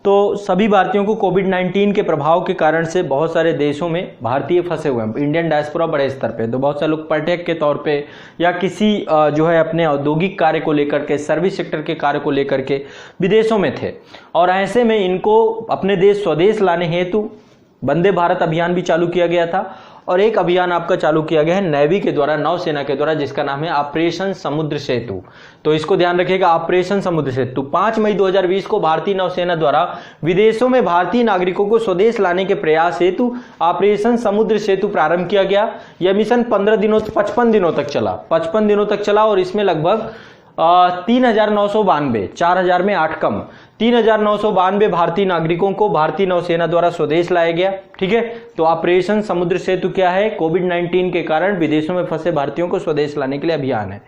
Speaker 1: तो सभी भारतीयों को कोविड-19 के प्रभाव के कारण से बहुत सारे देशों में भारतीय फंसे हुए हैं, इंडियन डायस्पोरा बड़े स्तर पे। तो बहुत सारे लोग पर्यटक के तौर पे या किसी जो है अपने औद्योगिक कार्य को लेकर के, सर्विस सेक्टर के कार्य को लेकर के विदेशों में थे, और ऐसे में इनको अपने देश स्वदेश लाने हेतु वंदे भारत अभियान भी चालू किया गया था। और एक अभियान आपका चालू किया गया है नेवी के द्वारा, नौसेना के द्वारा, जिसका नाम है ऑपरेशन समुद्र सेतु। तो इसको ध्यान रखिएगा, ऑपरेशन समुद्र सेतु। 5 मई 2020 को भारतीय नौसेना द्वारा विदेशों में भारतीय नागरिकों को स्वदेश लाने के प्रयास हेतु ऑपरेशन समुद्र सेतु प्रारंभ किया गया। यह मिशन 55 दिनों तक चला, 55 दिनों तक चला, और इसमें लगभग 3,992, 4,000 में 8 कम, 3,992 भारतीय नागरिकों को भारतीय नौसेना द्वारा स्वदेश लाया गया। ठीक है, तो ऑपरेशन समुद्र सेतु क्या है, कोविड-19 के कारण विदेशों में फंसे भारतीयों को स्वदेश लाने के लिए अभियान है।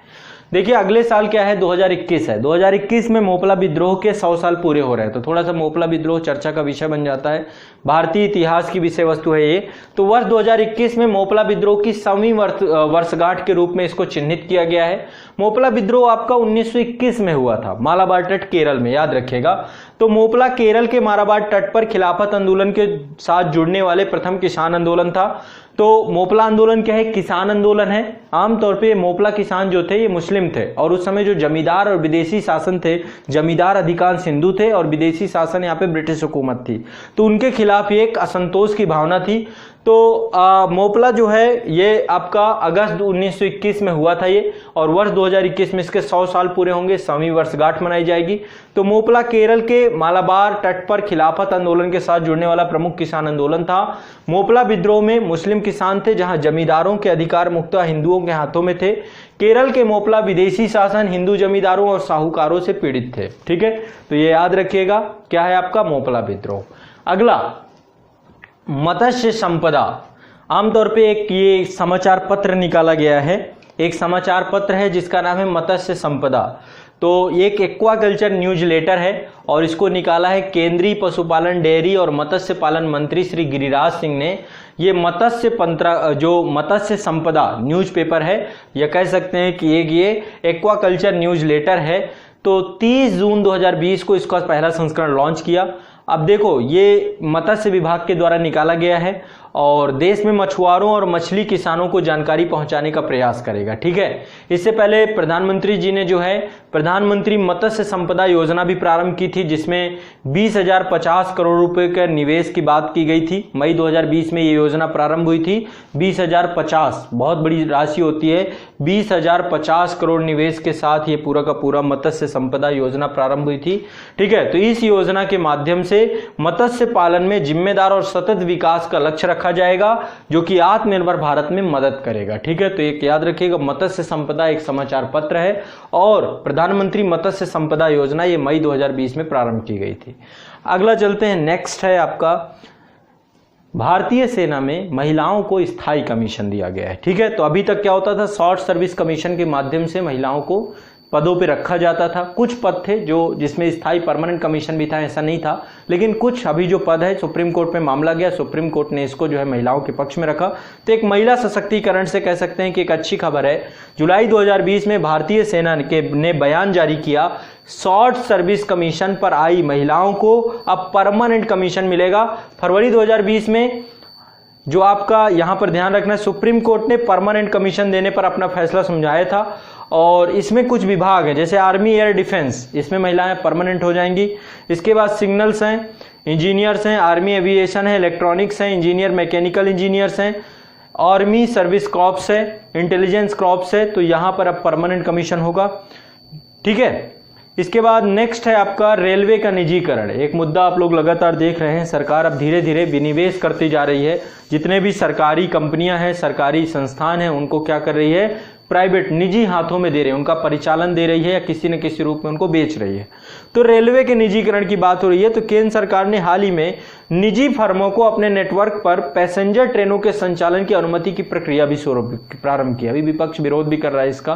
Speaker 1: देखिए अगले साल क्या है, 2021 है। 2021 में मोपला विद्रोह के 100 साल पूरे हो रहे हैं, तो थोड़ा सा मोपला विद्रोह चर्चा का विषय बन जाता है, भारतीय इतिहास की विषय वस्तु है ये। तो वर्ष 2021 में मोपला विद्रोह की 100वीं वर्षगांठ के रूप में इसको चिन्हित किया गया है। मोपला विद्रोह आपका 1921 में हुआ था, मालाबार तट केरल में, याद रखिएगा। तो मोपला केरल के मालाबार तट पर खिलाफत आंदोलन के साथ जुड़ने वाले प्रथम किसान आंदोलन था। तो मोपला आंदोलन क्या है, किसान आंदोलन है। आमतौर पे मोपला किसान जो थे ये मुस्लिम थे, और उस समय जो जमींदार और विदेशी शासन थे, जमींदार अधिकांश हिंदू थे और विदेशी शासन यहाँ पे ब्रिटिश हुकूमत थी, तो उनके खिलाफ एक असंतोष की भावना थी। तो मोपला जो है ये आपका अगस्त 1921 में हुआ था ये, और वर्ष 2021 में इसके 100 साल पूरे होंगे, 100वीं वर्षगांठ मनाई जाएगी। तो मोपला केरल के मालाबार तट पर खिलाफत आंदोलन के साथ जुड़ने वाला प्रमुख किसान आंदोलन था। मोपला विद्रोह में मुस्लिम किसान थे, जहां जमींदारों के अधिकार मुख्यतः हिंदुओं के हाथों में थे। केरल के मोपला विदेशी शासन, हिंदू जमींदारों और साहूकारों से पीड़ित थे। ठीक है, तो ये याद रखिएगा, क्या है आपका मोपला विद्रोह। अगला मत्स्य संपदा। आमतौर पे एक ये समाचार पत्र निकाला गया है, एक समाचार पत्र है जिसका नाम है मत्स्य संपदा। तो एक एक्वाकल्चर न्यूज लेटर है और इसको निकाला है केंद्रीय पशुपालन, डेयरी और मत्स्य पालन मंत्री श्री गिरिराज सिंह ने। ये मत्स्य संपदा न्यूज़पेपर है, या कह सकते हैं कि ये एक्वाकल्चर न्यूज लेटर है। तो 30 जून 2020 को इसका पहला संस्करण लॉन्च किया। अब देखो, ये मत्स्य विभाग के द्वारा निकाला गया है और देश में मछुआरों और मछली किसानों को जानकारी पहुंचाने का प्रयास करेगा। ठीक है, इससे पहले प्रधानमंत्री जी ने जो है प्रधानमंत्री मत्स्य संपदा योजना भी प्रारंभ की थी, जिसमें 20,050 करोड़ रुपए के निवेश की बात की गई थी। मई 2020 में ये योजना प्रारंभ हुई थी। 20,050 बहुत बड़ी राशि होती है। 20,050 करोड़ निवेश के साथ ये पूरा का पूरा मत्स्य संपदा योजना प्रारंभ हुई थी। ठीक है, तो इस योजना के माध्यम से मत्स्य पालन में जिम्मेदार और सतत विकास का लक्ष्य रखा जाएगा, जो कि आत्मनिर्भर भारत में मदद करेगा। ठीक है, तो एक याद रखिएगा, मत्स्य संपदा एक समाचार पत्र है और प्रधानमंत्री मत्स्य संपदा योजना ये मई 2020 में प्रारंभ की गई थी। अगला चलते हैं, नेक्स्ट है आपका, भारतीय सेना में महिलाओं को स्थायी कमीशन दिया गया है। ठीक है, तो अभी तक क्या होता था, शॉर्ट सर्विस कमीशन के माध्यम से महिलाओं को पदों पे रखा जाता था। कुछ पद थे जो जिसमें स्थायी परमानेंट कमीशन भी था, ऐसा नहीं था, लेकिन कुछ अभी जो पद है, सुप्रीम कोर्ट में मामला गया, सुप्रीम कोर्ट ने इसको जो है महिलाओं के पक्ष में रखा। तो एक महिला सशक्तिकरण से कह सकते हैं कि एक अच्छी खबर है। जुलाई 2020 में भारतीय सेना ने बयान जारी किया, शॉर्ट सर्विस कमीशन पर आई महिलाओं को अब परमानेंट कमीशन मिलेगा। फरवरी 2020 में जो आपका यहां पर ध्यान रखना, सुप्रीम कोर्ट ने परमानेंट कमीशन देने पर अपना फैसला समझाया था और इसमें कुछ विभाग हैं, जैसे आर्मी, एयर डिफेंस, इसमें महिलाएं परमानेंट हो जाएंगी। इसके बाद सिग्नल्स हैं, इंजीनियर्स हैं, आर्मी एविएशन है, इलेक्ट्रॉनिक्स हैं, इंजीनियर मैकेनिकल इंजीनियर्स हैं, आर्मी सर्विस कॉर्प्स है, इंटेलिजेंस कॉर्प्स है, तो यहां पर अब परमानेंट कमीशन होगा। ठीक है, इसके बाद नेक्स्ट है आपका रेलवे का निजीकरण। एक मुद्दा आप लोग लगातार देख रहे हैं, सरकार अब धीरे धीरे विनिवेश करती जा रही है। जितने भी सरकारी कंपनियां हैं, सरकारी संस्थान हैं, उनको क्या कर रही है, प्राइवेट निजी हाथों में दे रही है, उनका परिचालन दे रही है या किसी न किसी रूप में उनको बेच रही है। तो रेलवे के निजीकरण की बात हो रही है। तो केंद्र सरकार ने हाल ही में निजी फर्मों को अपने नेटवर्क पर पैसेंजर ट्रेनों के संचालन की अनुमति की प्रक्रिया भी प्रारंभ की। अभी विपक्ष विरोध भी कर रहा है इसका।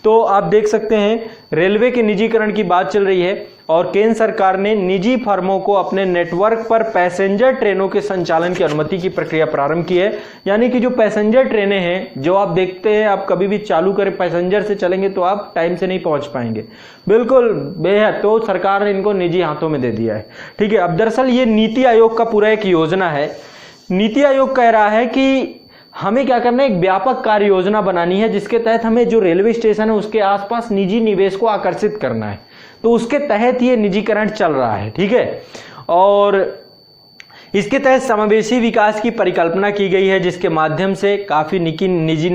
Speaker 1: तो आप देख सकते हैं रेलवे के निजीकरण की बात चल रही है और केंद्र सरकार ने निजी फर्मों को अपने नेटवर्क पर पैसेंजर ट्रेनों के संचालन की अनुमति की प्रक्रिया प्रारंभ की है। यानी कि जो पैसेंजर ट्रेनें हैं, जो आप देखते हैं, आप कभी भी चालू करें पैसेंजर से चलेंगे तो आप टाइम से नहीं पहुंच पाएंगे, बिल्कुल बेहद, तो सरकार ने इनको निजी हाथों में दे दिया है। ठीक है, अब दरअसल ये नीति आयोग का पूरा एक योजना है। नीति आयोग कह रहा है कि हमें क्या करना है, एक व्यापक कार्य योजना बनानी है, जिसके तहत हमें जो रेलवे स्टेशन है उसके आसपास निजी निवेश को आकर्षित करना है। तो उसके तहत ये निजीकरण चल रहा है। ठीक है, और इसके तहत समावेशी विकास की परिकल्पना की गई है, जिसके माध्यम से काफी निजी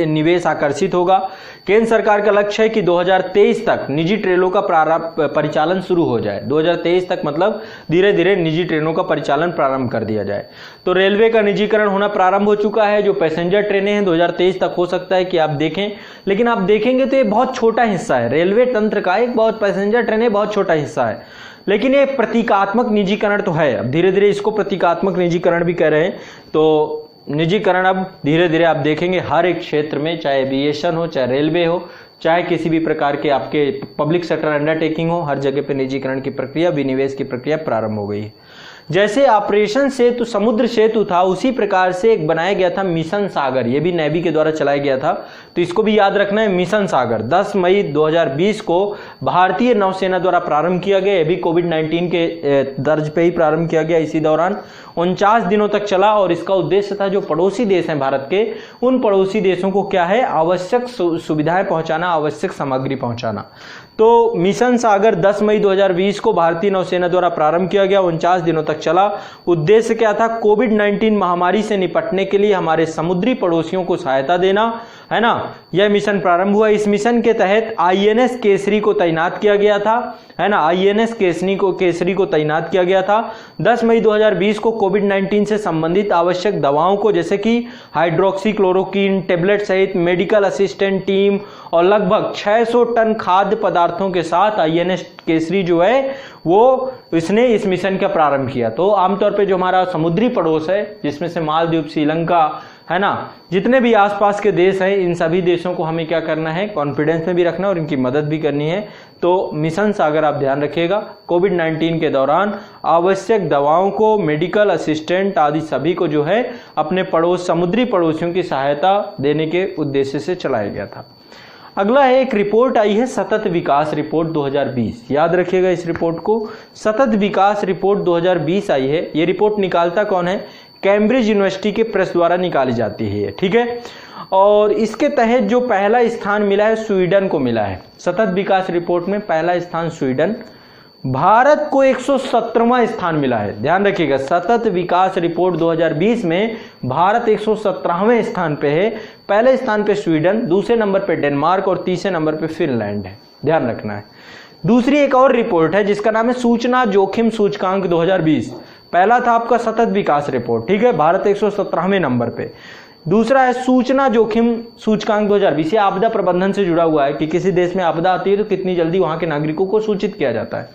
Speaker 1: निवेश आकर्षित होगा। केंद्र सरकार का लक्ष्य है कि 2023 तक निजी ट्रेनों का परिचालन शुरू हो जाए। 2023 तक मतलब धीरे धीरे निजी ट्रेनों का परिचालन प्रारंभ कर दिया जाए। तो रेलवे का निजीकरण होना प्रारंभ हो चुका है। जो पैसेंजर ट्रेनें हैं 2023 तक हो सकता है कि आप देखें, लेकिन आप देखेंगे तो ये बहुत छोटा हिस्सा है रेलवे तंत्र का, एक बहुत पैसेंजर ट्रेनें बहुत छोटा हिस्सा है, लेकिन ये प्रतीकात्मक निजीकरण तो है। अब धीरे धीरे इसको प्रतीकात्मक निजीकरण भी कह रहे हैं। तो निजीकरण अब धीरे धीरे आप देखेंगे हर एक क्षेत्र में, चाहे एविएशन हो, चाहे रेलवे हो, चाहे किसी भी प्रकार के आपके पब्लिक सेक्टर अंडरटेकिंग हो, हर जगह पे निजीकरण की प्रक्रिया, विनिवेश की प्रक्रिया प्रारंभ हो गई है। जैसे ऑपरेशन सेतु समुद्र सेतु था, उसी प्रकार से एक बनाया गया था मिशन सागर, ये भी नेवी के द्वारा चलाया गया था। तो इसको भी याद रखना है, मिशन सागर 10 मई 2020 को भारतीय नौसेना द्वारा प्रारंभ किया गया। ये भी कोविड-19 के दर्ज पे ही प्रारंभ किया गया। इसी दौरान 49 दिनों तक चला और इसका उद्देश्य था जो पड़ोसी देश हैं भारत के, उन पड़ोसी देशों को क्या है, आवश्यक सुविधाएं पहुंचाना, आवश्यक सामग्री पहुंचाना। तो मिशन सागर 10 मई 2020 को भारतीय नौसेना द्वारा प्रारंभ किया गया, 49 दिनों तक चला। उद्देश्य क्या था, कोविड-19 महामारी से निपटने के लिए हमारे समुद्री पड़ोसियों को सहायता देना, है ना। यह मिशन प्रारंभ हुआ। इस मिशन के तहत आईएनएस केसरी को तैनात किया गया था, है ना, आईएनएस केसरी को तैनात किया गया था। 10 मई 2020 को कोविड-19 से संबंधित आवश्यक दवाओं को, जैसे कि हाइड्रोक्सीक्लोरोक्विन टेबलेट सहित मेडिकल असिस्टेंट टीम और लगभग 600 टन खाद्य पदार्थों के साथ आईएनएस केसरी जो है वो इसने इस मिशन का प्रारंभ किया। तो आमतौर पे जो हमारा समुद्री पड़ोस है, जिसमें से मालदीव, श्रीलंका, है ना। जितने भी आसपास के देश हैं इन सभी देशों को हमें क्या करना है, कॉन्फिडेंस में भी रखना और इनकी मदद भी करनी है। तो मिशन सागर आप ध्यान रखिएगा। कोविड-19 के दौरान आवश्यक दवाओं को, मेडिकल असिस्टेंट आदि सभी को जो है अपने समुद्री पड़ोसियों की सहायता देने के उद्देश्य से चलाया गया था। अगला है, एक रिपोर्ट आई है सतत विकास रिपोर्ट 2020। याद रखिएगा इस रिपोर्ट को, सतत विकास रिपोर्ट 2020 आई है। ये रिपोर्ट निकालता कौन है, कैम्ब्रिज यूनिवर्सिटी के प्रेस द्वारा निकाली जाती है, ठीक है। और इसके तहत जो पहला स्थान मिला है स्वीडन को मिला है। सतत विकास रिपोर्ट में पहला स्थान स्वीडन, भारत को 117वां स्थान मिला है। ध्यान रखिएगा, सतत विकास रिपोर्ट 2020 में भारत 117वें स्थान पे है। पहले स्थान पे स्वीडन, दूसरे नंबर पे डेनमार्क और तीसरे नंबर पे फिनलैंड है, ध्यान रखना है। दूसरी एक और रिपोर्ट है जिसका नाम है सूचना जोखिम सूचकांक 2020। पहला था आपका सतत विकास रिपोर्ट, ठीक है, भारत 117वें नंबर पे। दूसरा है सूचना जोखिम सूचकांक 2020। ये आपदा प्रबंधन से जुड़ा हुआ है कि किसी देश में आपदा आती है तो कितनी जल्दी वहां के नागरिकों को सूचित किया जाता है।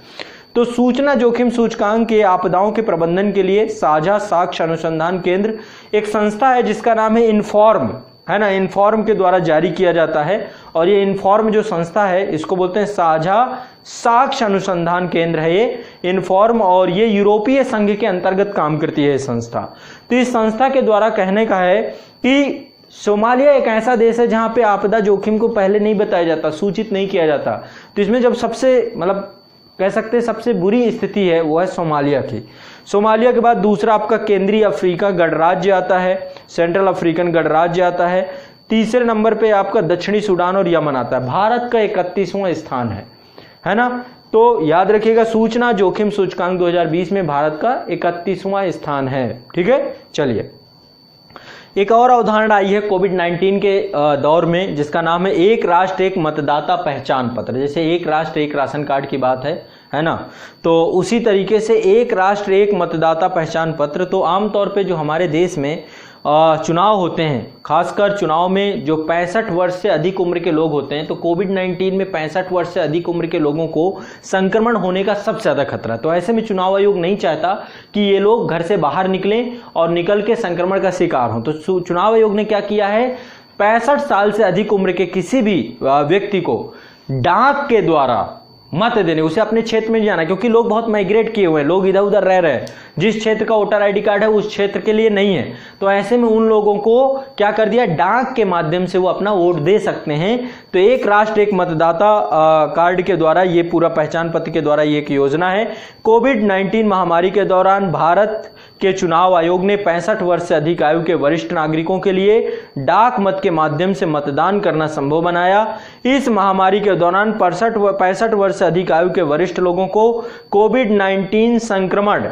Speaker 1: तो सूचना जोखिम सूचकांक के आपदाओं के प्रबंधन के लिए साझा साक्ष्य अनुसंधान केंद्र एक संस्था है जिसका नाम है इन्फॉर्म, है ना, इन्फॉर्म के द्वारा जारी किया जाता है। और ये इन्फॉर्म जो संस्था है इसको बोलते हैं साझा साक्ष्य अनुसंधान केंद्र है ये इन्फॉर्म, और ये यूरोपीय संघ के अंतर्गत काम करती है संस्था। तो इस संस्था के द्वारा कहने का है कि सोमालिया एक ऐसा देश है जहां पे आपदा जोखिम को पहले नहीं बताया जाता, सूचित नहीं किया जाता। तो इसमें जब सबसे मतलब कह सकते हैं सबसे बुरी स्थिति है वो है सोमालिया की। सोमालिया के बाद दूसरा आपका केंद्रीय अफ्रीका गणराज्य आता है, सेंट्रल अफ्रीकन गणराज्य आता है। तीसरे नंबर पे आपका दक्षिणी सूडान और यमन आता है। भारत का 31वां स्थान है ना। तो याद रखिएगा सूचना जोखिम सूचकांक 2020 में भारत का 31वां स्थान है, ठीक है। चलिए, एक और अवधारणा आई है कोविड-19 के दौर में जिसका नाम है एक राष्ट्र एक मतदाता पहचान पत्र। जैसे एक राष्ट्र एक राशन कार्ड की बात है ना, तो उसी तरीके से एक राष्ट्र एक मतदाता पहचान पत्र। तो आमतौर पे जो हमारे देश में चुनाव होते हैं, खासकर चुनाव में जो 65 वर्ष से अधिक उम्र के लोग होते हैं, तो कोविड-19 में 65 वर्ष से अधिक उम्र के लोगों को संक्रमण होने का सबसे ज्यादा खतरा है। तो ऐसे में चुनाव आयोग नहीं चाहता कि ये लोग घर से बाहर निकलें और निकल के संक्रमण का शिकार हों। तो चुनाव आयोग ने क्या किया है, 65 साल से अधिक उम्र के किसी भी व्यक्ति को डाक के द्वारा मत देने, उसे अपने क्षेत्र में जाना, क्योंकि लोग बहुत माइग्रेट किए हुए हैं, लोग इधर उधर रह रहे हैं, जिस क्षेत्र का वोटर आईडी कार्ड है उस क्षेत्र के लिए नहीं है। तो ऐसे में उन लोगों को क्या कर दिया, डाक के माध्यम से वो अपना वोट दे सकते हैं। तो एक राष्ट्र एक मतदाता कार्ड के द्वारा, ये पूरा पहचान पत्र के द्वारा ये एक योजना है। कोविड-19 महामारी के दौरान भारत के चुनाव आयोग ने 65 वर्ष से अधिक आयु के वरिष्ठ नागरिकों के लिए डाक मत के माध्यम से मतदान करना संभव बनाया। इस महामारी के दौरान 65 वर्ष से अधिक आयु के वरिष्ठ लोगों को कोविड-19 संक्रमण,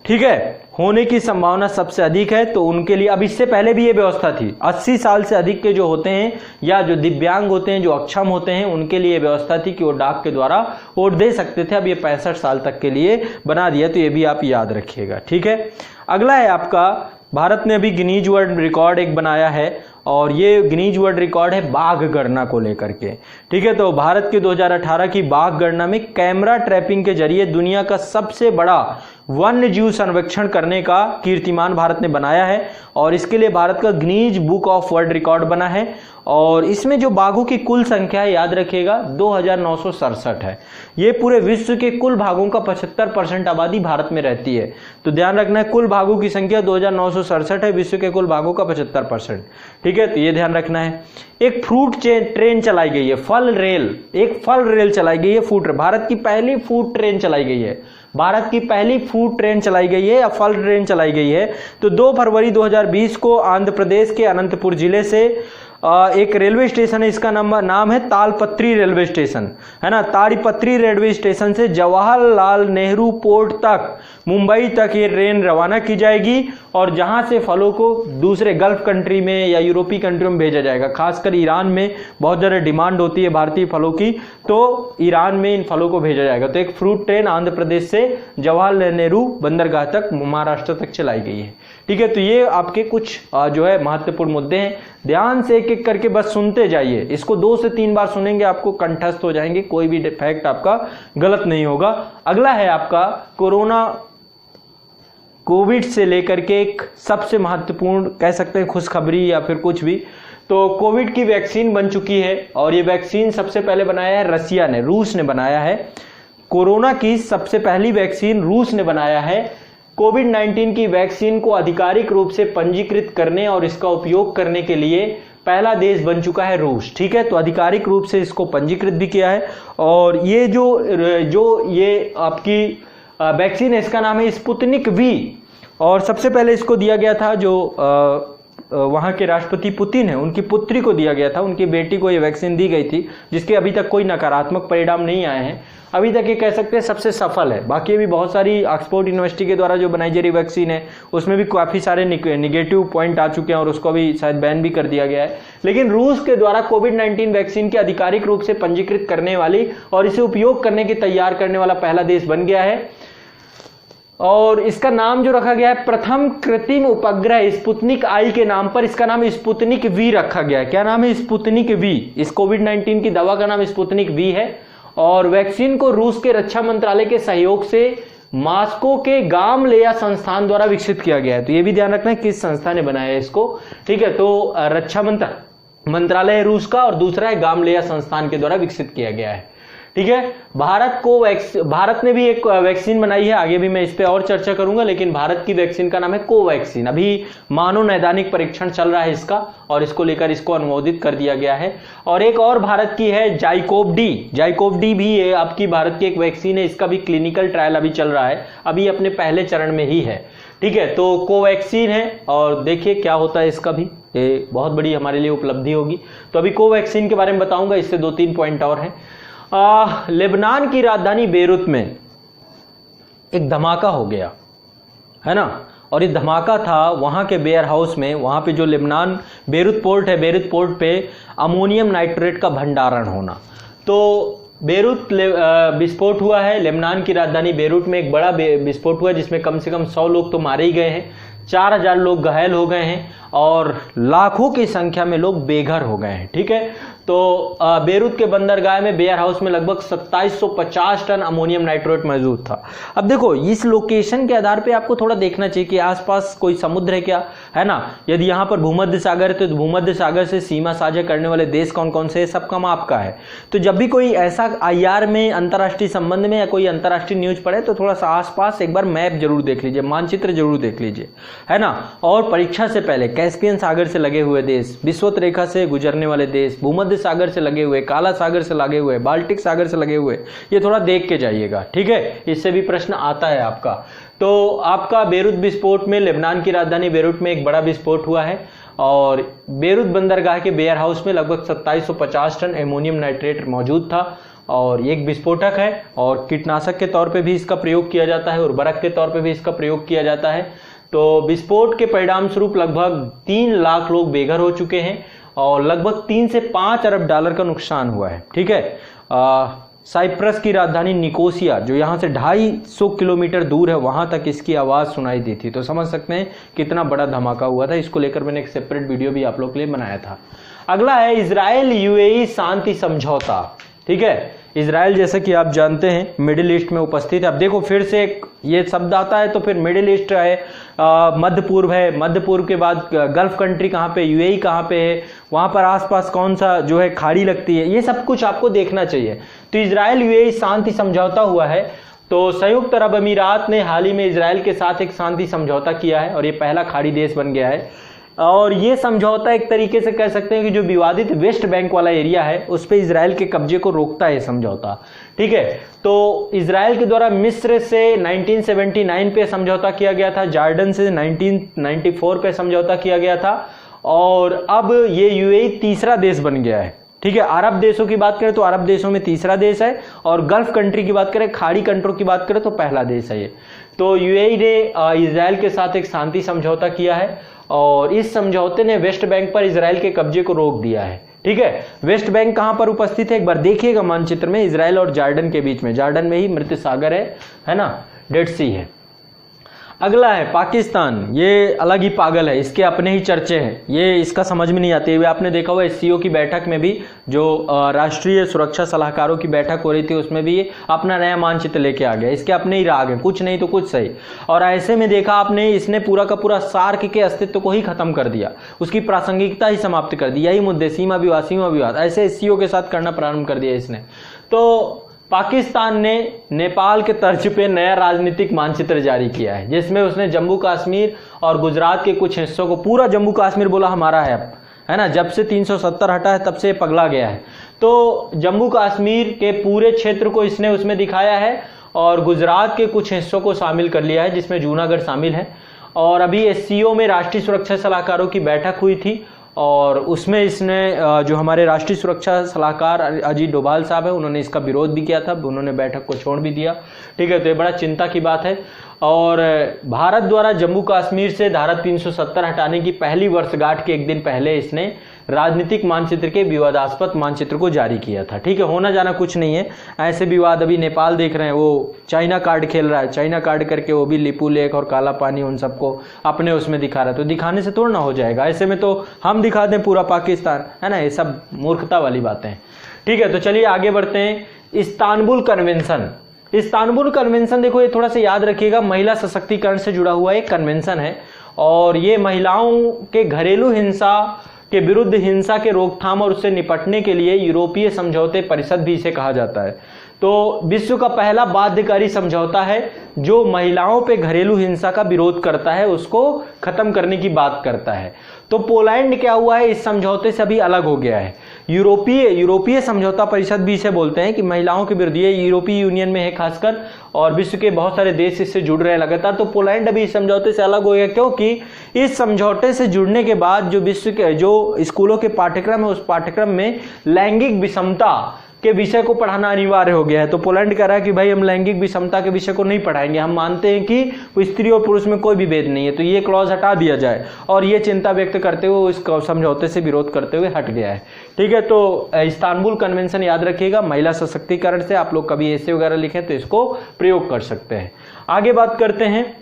Speaker 1: ठीक है, होने की संभावना सबसे अधिक है। तो उनके लिए, अब इससे पहले भी ये व्यवस्था थी, 80 साल से अधिक के जो होते हैं या जो दिव्यांग होते हैं, जो अक्षम होते हैं, उनके लिए व्यवस्था थी कि वो डाक के द्वारा वोट दे सकते थे। अब ये 65 साल तक के लिए बना दिया, तो ये भी आप याद रखिएगा, ठीक है। अगला है आपका, भारत ने अभी गिनीज वर्ल्ड रिकॉर्ड एक बनाया है, और ये गिनीज वर्ल्ड रिकॉर्ड है बाघ गणना को लेकर के, ठीक है। तो भारत के 2018 की बाघ गणना में कैमरा ट्रैपिंग के जरिए दुनिया का सबसे बड़ा वन्य जीव सर्वेक्षण करने का कीर्तिमान भारत ने बनाया है, और इसके लिए भारत का Guinness book of world record बना है। और इसमें जो बाघों की कुल संख्या है, याद रखिएगा, 2967 है। ये पूरे विश्व के कुल बाघों का 75% आबादी भारत में रहती है। तो ध्यान रखना है, कुल बाघों की संख्या 2967 है, विश्व के कुल बाघों का 75%, ठीक है। तो ये ध्यान रखना है। एक फ्रूट ट्रेन चलाई गई है, फल रेल, एक फल रेल चलाई गई है, भारत की पहली फूड ट्रेन चलाई गई है, भारत की पहली फूड ट्रेन चलाई गई है या फल ट्रेन चलाई गई है। तो 2 फरवरी 2020 को आंध्र प्रदेश के अनंतपुर जिले से एक रेलवे स्टेशन है, इसका नाम है तालपत्री रेलवे स्टेशन, है ना। ताड़ीपत्री रेलवे स्टेशन से जवाहरलाल नेहरू पोर्ट तक, मुंबई तक ये ट्रेन रवाना की जाएगी, और जहां से फलों को दूसरे गल्फ कंट्री में या यूरोपीय कंट्री में भेजा जाएगा। खासकर ईरान में बहुत ज़्यादा डिमांड होती है भारतीय फलों की, तो ईरान में इन फलों को भेजा जाएगा। तो एक फ्रूट ट्रेन आंध्र प्रदेश से जवाहरलाल नेहरू बंदरगाह तक, महाराष्ट्र तक चलाई गई है, ठीक है। तो ये आपके कुछ जो है महत्वपूर्ण मुद्दे हैं, ध्यान से एक एक करके बस सुनते जाइए। इसको 2 से 3 बार सुनेंगे, आपको कंठस्थ हो जाएंगे, कोई भी फैक्ट आपका गलत नहीं होगा। अगला है आपका कोरोना कोविड से लेकर के एक सबसे महत्वपूर्ण कह सकते हैं खुशखबरी या फिर कुछ भी, तो कोविड की वैक्सीन बन चुकी है और ये वैक्सीन सबसे पहले बनाया है रसिया ने, रूस ने बनाया है। कोरोना की सबसे पहली वैक्सीन रूस ने बनाया है। कोविड-19 की वैक्सीन को आधिकारिक रूप से पंजीकृत करने और इसका उपयोग करने के लिए पहला देश बन चुका है रूस। ठीक है, तो आधिकारिक रूप से इसको पंजीकृत भी किया है। और ये जो ये आपकी वैक्सीन है, इसका नाम है स्पुतनिक वी। और सबसे पहले इसको दिया गया था जो वहाँ के राष्ट्रपति पुतिन है, उनकी पुत्री को दिया गया था, उनकी बेटी को ये वैक्सीन दी गई थी, जिसके अभी तक कोई नकारात्मक परिणाम नहीं आए हैं। अभी तक ये कह सकते हैं सबसे सफल है। बाकी भी बहुत सारी ऑक्सफोर्ड यूनिवर्सिटी के द्वारा जो बनाई जा रही वैक्सीन है, उसमें भी काफ़ी सारे निगेटिव पॉइंट आ चुके हैं और उसको भी शायद बैन भी कर दिया गया है। लेकिन रूस के द्वारा कोविड-19 वैक्सीन की आधिकारिक रूप से पंजीकृत करने वाली और इसे उपयोग करने की तैयार करने वाला पहला देश बन गया है। और इसका नाम जो रखा गया है, प्रथम कृत्रिम उपग्रह स्पुतनिक आई के नाम पर इसका नाम स्पुतनिक वी रखा गया है। क्या नाम है? Sputnik V. इस कोविड-19 की दवा का नाम स्पुतनिक वी है। और वैक्सीन को रूस के रक्षा मंत्रालय के सहयोग से मॉस्को के गामलेया संस्थान द्वारा विकसित किया गया है। तो ये भी ध्यान रखना है किस संस्था ने बनाया है इसको। ठीक है, तो रक्षा मंत्रालय है रूस का और दूसरा है गामलेया संस्थान के द्वारा विकसित किया गया है। ठीक है, भारत ने भी एक वैक्सीन बनाई है, आगे भी मैं इस पे और चर्चा करूंगा। लेकिन भारत की वैक्सीन का नाम है कोवैक्सीन। अभी मानव नैदानिक परीक्षण चल रहा है इसका और इसको लेकर इसको अनुमोदित कर दिया गया है। और एक और भारत की है जाइकोव डी भी ये आपकी भारत की एक वैक्सीन है, इसका भी क्लिनिकल ट्रायल अभी चल रहा है, अभी अपने पहले चरण में ही है। ठीक है, तो कोवैक्सीन है और देखिए क्या होता है इसका भी, ये बहुत बड़ी हमारे लिए उपलब्धि होगी। तो अभी कोवैक्सीन के बारे में बताऊंगा, इससे 2-3 पॉइंट और हैं। लेबनान की राजधानी बेरूत में एक धमाका हो गया है ना, और ये धमाका था वहां के वेयर हाउस में। वहां पे जो लेबनान बेरूत पोर्ट है, बेरूत पोर्ट पे अमोनियम नाइट्रेट का भंडारण होना। तो बेरूत विस्फोट हुआ है, लेबनान की राजधानी बेरूत में एक बड़ा विस्फोट हुआ जिसमें कम से कम 100 लोग तो मारे ही गए हैं, 4000 लोग घायल हो गए हैं और लाखों की संख्या में लोग बेघर हो गए हैं। ठीक है, तो बेरूत के बंदरगाह में वेयर हाउस में लगभग 2750 टन अमोनियम नाइट्रेट मौजूद था। अब देखो इस लोकेशन के आधार पे आपको थोड़ा देखना चाहिए कि आसपास कोई समुद्र है क्या, है ना। यदि यहाँ पर भूमध्य सागर है तो भूमध्य सागर से सीमा साझा करने वाले देश कौन कौन से, सब काम आपका है। तो जब भी कोई ऐसा IR में अंतर्राष्ट्रीय संबंध में या कोई अंतर्राष्ट्रीय न्यूज पढ़े तो थोड़ा सा आसपास एक बार मैप जरूर देख लीजिए, मानचित्र जरूर देख लीजिए, है ना। और परीक्षा से पहले कैस्पियन सागर से लगे हुए देश, विषुवत रेखा से गुजरने वाले देश, भूमध्य सागर से लगे हुए, काला सागर से लगे हुए, बाल्टिक सागर से लगे हुए, ये थोड़ा देख के जाइएगा। ठीक है, इससे भी प्रश्न आता है आपका। तो आपका बेरूत विस्फोट में, लेबनान की राजधानी बेरूत में एक बड़ा विस्फोट हुआ है और बेरूत बंदरगाह के वेयर हाउस में लगभग 2750 टन एमोनियम नाइट्रेट मौजूद था। और एक विस्फोटक है और कीटनाशक के तौर पे भी इसका प्रयोग किया जाता है, उर्वरक के तौर पे भी इसका प्रयोग किया जाता है। तो विस्फोट के परिणाम स्वरूप लगभग 3 लाख लोग बेघर हो चुके हैं और लगभग 3 से 5 अरब डॉलर का नुकसान हुआ है। ठीक है, साइप्रस की राजधानी निकोसिया जो यहाँ से 250 किलोमीटर दूर है, वहां तक इसकी आवाज सुनाई दी थी। तो समझ सकते हैं कितना बड़ा धमाका हुआ था। इसको लेकर मैंने एक सेपरेट वीडियो भी आप लोग के लिए बनाया था। अगला है इजराइल UAE शांति समझौता। ठीक है, इजराइल जैसे कि आप जानते हैं मिडिल ईस्ट में उपस्थित है। अब देखो फिर से ये शब्द आता है तो फिर मिडिल ईस्ट है, मध्य पूर्व है, मध्य पूर्व के बाद गल्फ कंट्री कहाँ पे, UAE कहाँ पे है, वहाँ पर आसपास कौन सा जो है खाड़ी लगती है, ये सब कुछ आपको देखना चाहिए। तो इजराइल UAE शांति समझौता हुआ है। तो संयुक्त अरब अमीरात ने हाल ही में इजराइल के साथ एक शांति समझौता किया है और ये पहला खाड़ी देश बन गया है। और ये समझौता एक तरीके से कह सकते हैं कि जो विवादित वेस्ट बैंक वाला एरिया है उस पे इजराइल के कब्जे को रोकता है ये समझौता। ठीक है, तो इजराइल के द्वारा मिस्र से 1979 पे समझौता किया गया था, जॉर्डन से 1994 पे समझौता किया गया था और अब ये UAE तीसरा देश बन गया है। ठीक है, अरब देशों की बात करें तो अरब देशों में तीसरा देश है और गल्फ कंट्री की बात करें, खाड़ी कंट्रों की बात करें तो पहला देश है ये। तो UAE ने इजराइल के साथ एक शांति समझौता किया है और इस समझौते ने वेस्ट बैंक पर इजराइल के कब्जे को रोक दिया है। ठीक है, वेस्ट बैंक कहां पर उपस्थित है एक बार देखिएगा मानचित्र में, इजराइल और जॉर्डन के बीच में, जॉर्डन में ही मृत सागर है ना, डेड सी है। अगला है पाकिस्तान। ये अलग ही पागल है, इसके अपने ही चर्चे हैं, ये इसका समझ में नहीं आती है। आपने देखा हुआ एससीओ की बैठक में भी, जो राष्ट्रीय सुरक्षा सलाहकारों की बैठक हो रही थी, उसमें भी ये अपना नया मानचित्र लेके आ गया। इसके अपने ही राग है, कुछ नहीं तो कुछ सही। और ऐसे में देखा आपने, इसने पूरा का पूरा सार्क के अस्तित्व को ही खत्म कर दिया, उसकी प्रासंगिकता ही समाप्त कर दी। यही मुद्दे सीमा विवाद ऐसे एससीओ के साथ करना प्रारंभ कर दिया इसने। तो पाकिस्तान ने नेपाल के तर्ज पे नया राजनीतिक मानचित्र जारी किया है, जिसमें उसने जम्मू कश्मीर और गुजरात के कुछ हिस्सों को, पूरा जम्मू कश्मीर बोला हमारा है अब, है ना। जब से 370 हटा है तब से पगला गया है। तो जम्मू कश्मीर के पूरे क्षेत्र को इसने उसमें दिखाया है और गुजरात के कुछ हिस्सों को शामिल कर लिया है, जिसमें जूनागढ़ शामिल है। और अभी एससीओ में राष्ट्रीय सुरक्षा सलाहकारों की बैठक हुई थी और उसमें इसने जो हमारे राष्ट्रीय सुरक्षा सलाहकार अजीत डोभाल साहब है, उन्होंने इसका विरोध भी किया था, उन्होंने बैठक को छोड़ भी दिया। ठीक है, तो ये बड़ा चिंता की बात है। और भारत द्वारा जम्मू कश्मीर से धारा 370 हटाने की पहली वर्षगांठ के एक दिन पहले इसने राजनीतिक मानचित्र के विवादास्पद मानचित्र को जारी किया था। ठीक है, होना जाना कुछ नहीं है। ऐसे विवाद अभी नेपाल देख रहे हैं, वो चाइना कार्ड खेल रहा है, चाइना कार्ड करके वो भी लिपू लेक और काला पानी उन सबको अपने उसमें दिखा रहा है। तो दिखाने से थोड़ा ना हो जाएगा, ऐसे में तो हम दिखा दें पूरा पाकिस्तान, है ना। ये सब मूर्खता वाली बातें हैं। ठीक है, तो चलिए आगे बढ़ते हैं। Istanbul convention. इस्तांबुल कन्वेंशन देखो, ये थोड़ा सा याद रखिएगा, महिला सशक्तिकरण से जुड़ा हुआ एक कन्वेंशन है और ये महिलाओं के घरेलू हिंसा के विरुद्ध हिंसा के रोकथाम और उससे निपटने के लिए यूरोपीय समझौते परिषद भी इसे कहा जाता है। तो विश्व का पहला बाध्यकारी समझौता है जो महिलाओं पे घरेलू हिंसा का विरोध करता है, उसको खत्म करने की बात करता है। तो पोलैंड क्या हुआ है, इस समझौते से अभी अलग हो गया है। यूरोपीय समझौता परिषद भी इसे बोलते हैं कि महिलाओं के विरुद्ध, ये यूरोपीय यूनियन में है खासकर, और विश्व के बहुत सारे देश इससे जुड़ रहे हैं लगातार। तो पोलैंड अभी इस समझौते से अलग हो गया, क्योंकि इस समझौते से जुड़ने के बाद जो विश्व के जो स्कूलों के पाठ्यक्रम है, उस पाठ्यक्रम में लैंगिक विषमता के विषय को पढ़ाना अनिवार्य हो गया है। तो पोलैंड कह रहा है कि भाई हम लैंगिक विषमता के विषय को नहीं पढ़ाएंगे, हम मानते हैं कि स्त्री और पुरुष में कोई भी भेद नहीं है, तो ये क्लॉज हटा दिया जाए। और ये चिंता व्यक्त करते हुए इस समझौते से विरोध करते हुए हट गया है। ठीक है, तो इस्तांबुल कन्वेंशन याद रखिएगा, महिला सशक्तिकरण से आप लोग कभी ऐसे वगैरह लिखें तो इसको प्रयोग कर सकते हैं। आगे बात करते हैं।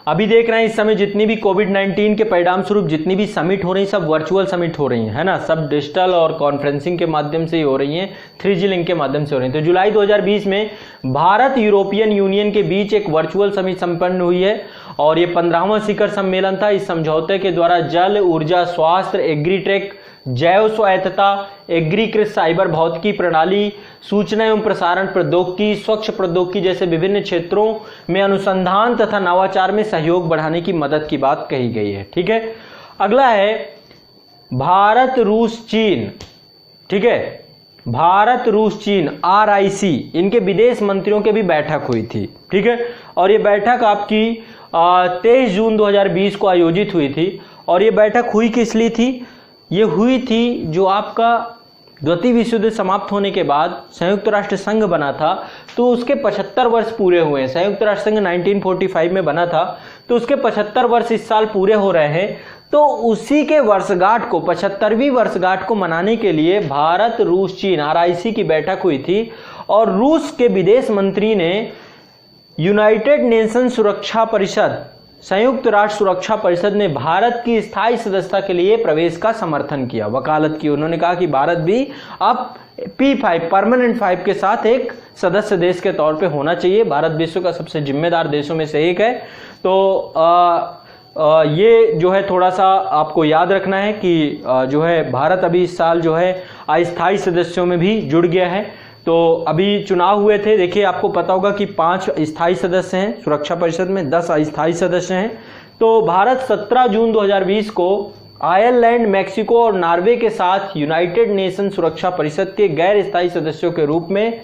Speaker 1: अभी देख रहे हैं इस समय जितनी भी कोविड-19 के परिणाम स्वरूप जितनी भी समिट हो रही हैं, सब वर्चुअल समिट हो रही हैं, है ना। सब डिजिटल और कॉन्फ्रेंसिंग के माध्यम से ही हो रही हैं, 3G लिंक के माध्यम से हो रही हैं। तो जुलाई 2020 में भारत यूरोपियन यूनियन के बीच एक वर्चुअल समिट संपन्न हुई है और ये 15वां शिखर सम्मेलन था। इस समझौते के द्वारा जल, ऊर्जा, स्वास्थ्य, एग्रीटेक, जैव स्वायत्तता, एग्रीकृत साइबर भौतिकी प्रणाली, सूचना एवं प्रसारण प्रौद्योगिकी, स्वच्छ प्रौद्योगिकी जैसे विभिन्न क्षेत्रों में अनुसंधान तथा नवाचार में सहयोग बढ़ाने की मदद की बात कही गई है। ठीक है, अगला है भारत रूस चीन। ठीक है, भारत रूस चीन RIC, इनके विदेश मंत्रियों के भी बैठक हुई थी। ठीक है, और ये बैठक आपकी 23 जून 2020 को आयोजित हुई थी। और ये बैठक हुई किस लिए थी? ये हुई थी जो आपका द्वितीय विश्व युद्ध समाप्त होने के बाद संयुक्त राष्ट्र संघ बना था, तो उसके 75 वर्ष पूरे हुए हैं। संयुक्त राष्ट्र संघ 1945 में बना था, तो उसके 75 वर्ष इस साल पूरे हो रहे हैं। तो उसी के वर्षगांठ को, 75वीं वर्षगांठ को मनाने के लिए भारत रूस चीन RIC की बैठक हुई थी और रूस के विदेश मंत्री ने यूनाइटेड नेशन सुरक्षा परिषद, संयुक्त राष्ट्र सुरक्षा परिषद में भारत की स्थायी सदस्यता के लिए प्रवेश का समर्थन किया, वकालत की। उन्होंने कहा कि भारत भी अब P5 परमानेंट 5 के साथ एक सदस्य देश के तौर पे होना चाहिए। भारत विश्व का सबसे जिम्मेदार देशों में से एक है। तो ये जो है थोड़ा सा आपको याद रखना है कि जो है भारत अभी इस साल जो है अस्थायी सदस्यों में भी जुड़ गया है। तो अभी चुनाव हुए थे, देखिए आपको पता होगा कि 5 स्थायी सदस्य हैं सुरक्षा परिषद में, 10 अस्थायी सदस्य हैं। तो भारत 17 जून 2020 को आयरलैंड, मैक्सिको और नॉर्वे के साथ यूनाइटेड नेशन सुरक्षा परिषद के गैर स्थायी सदस्यों के रूप में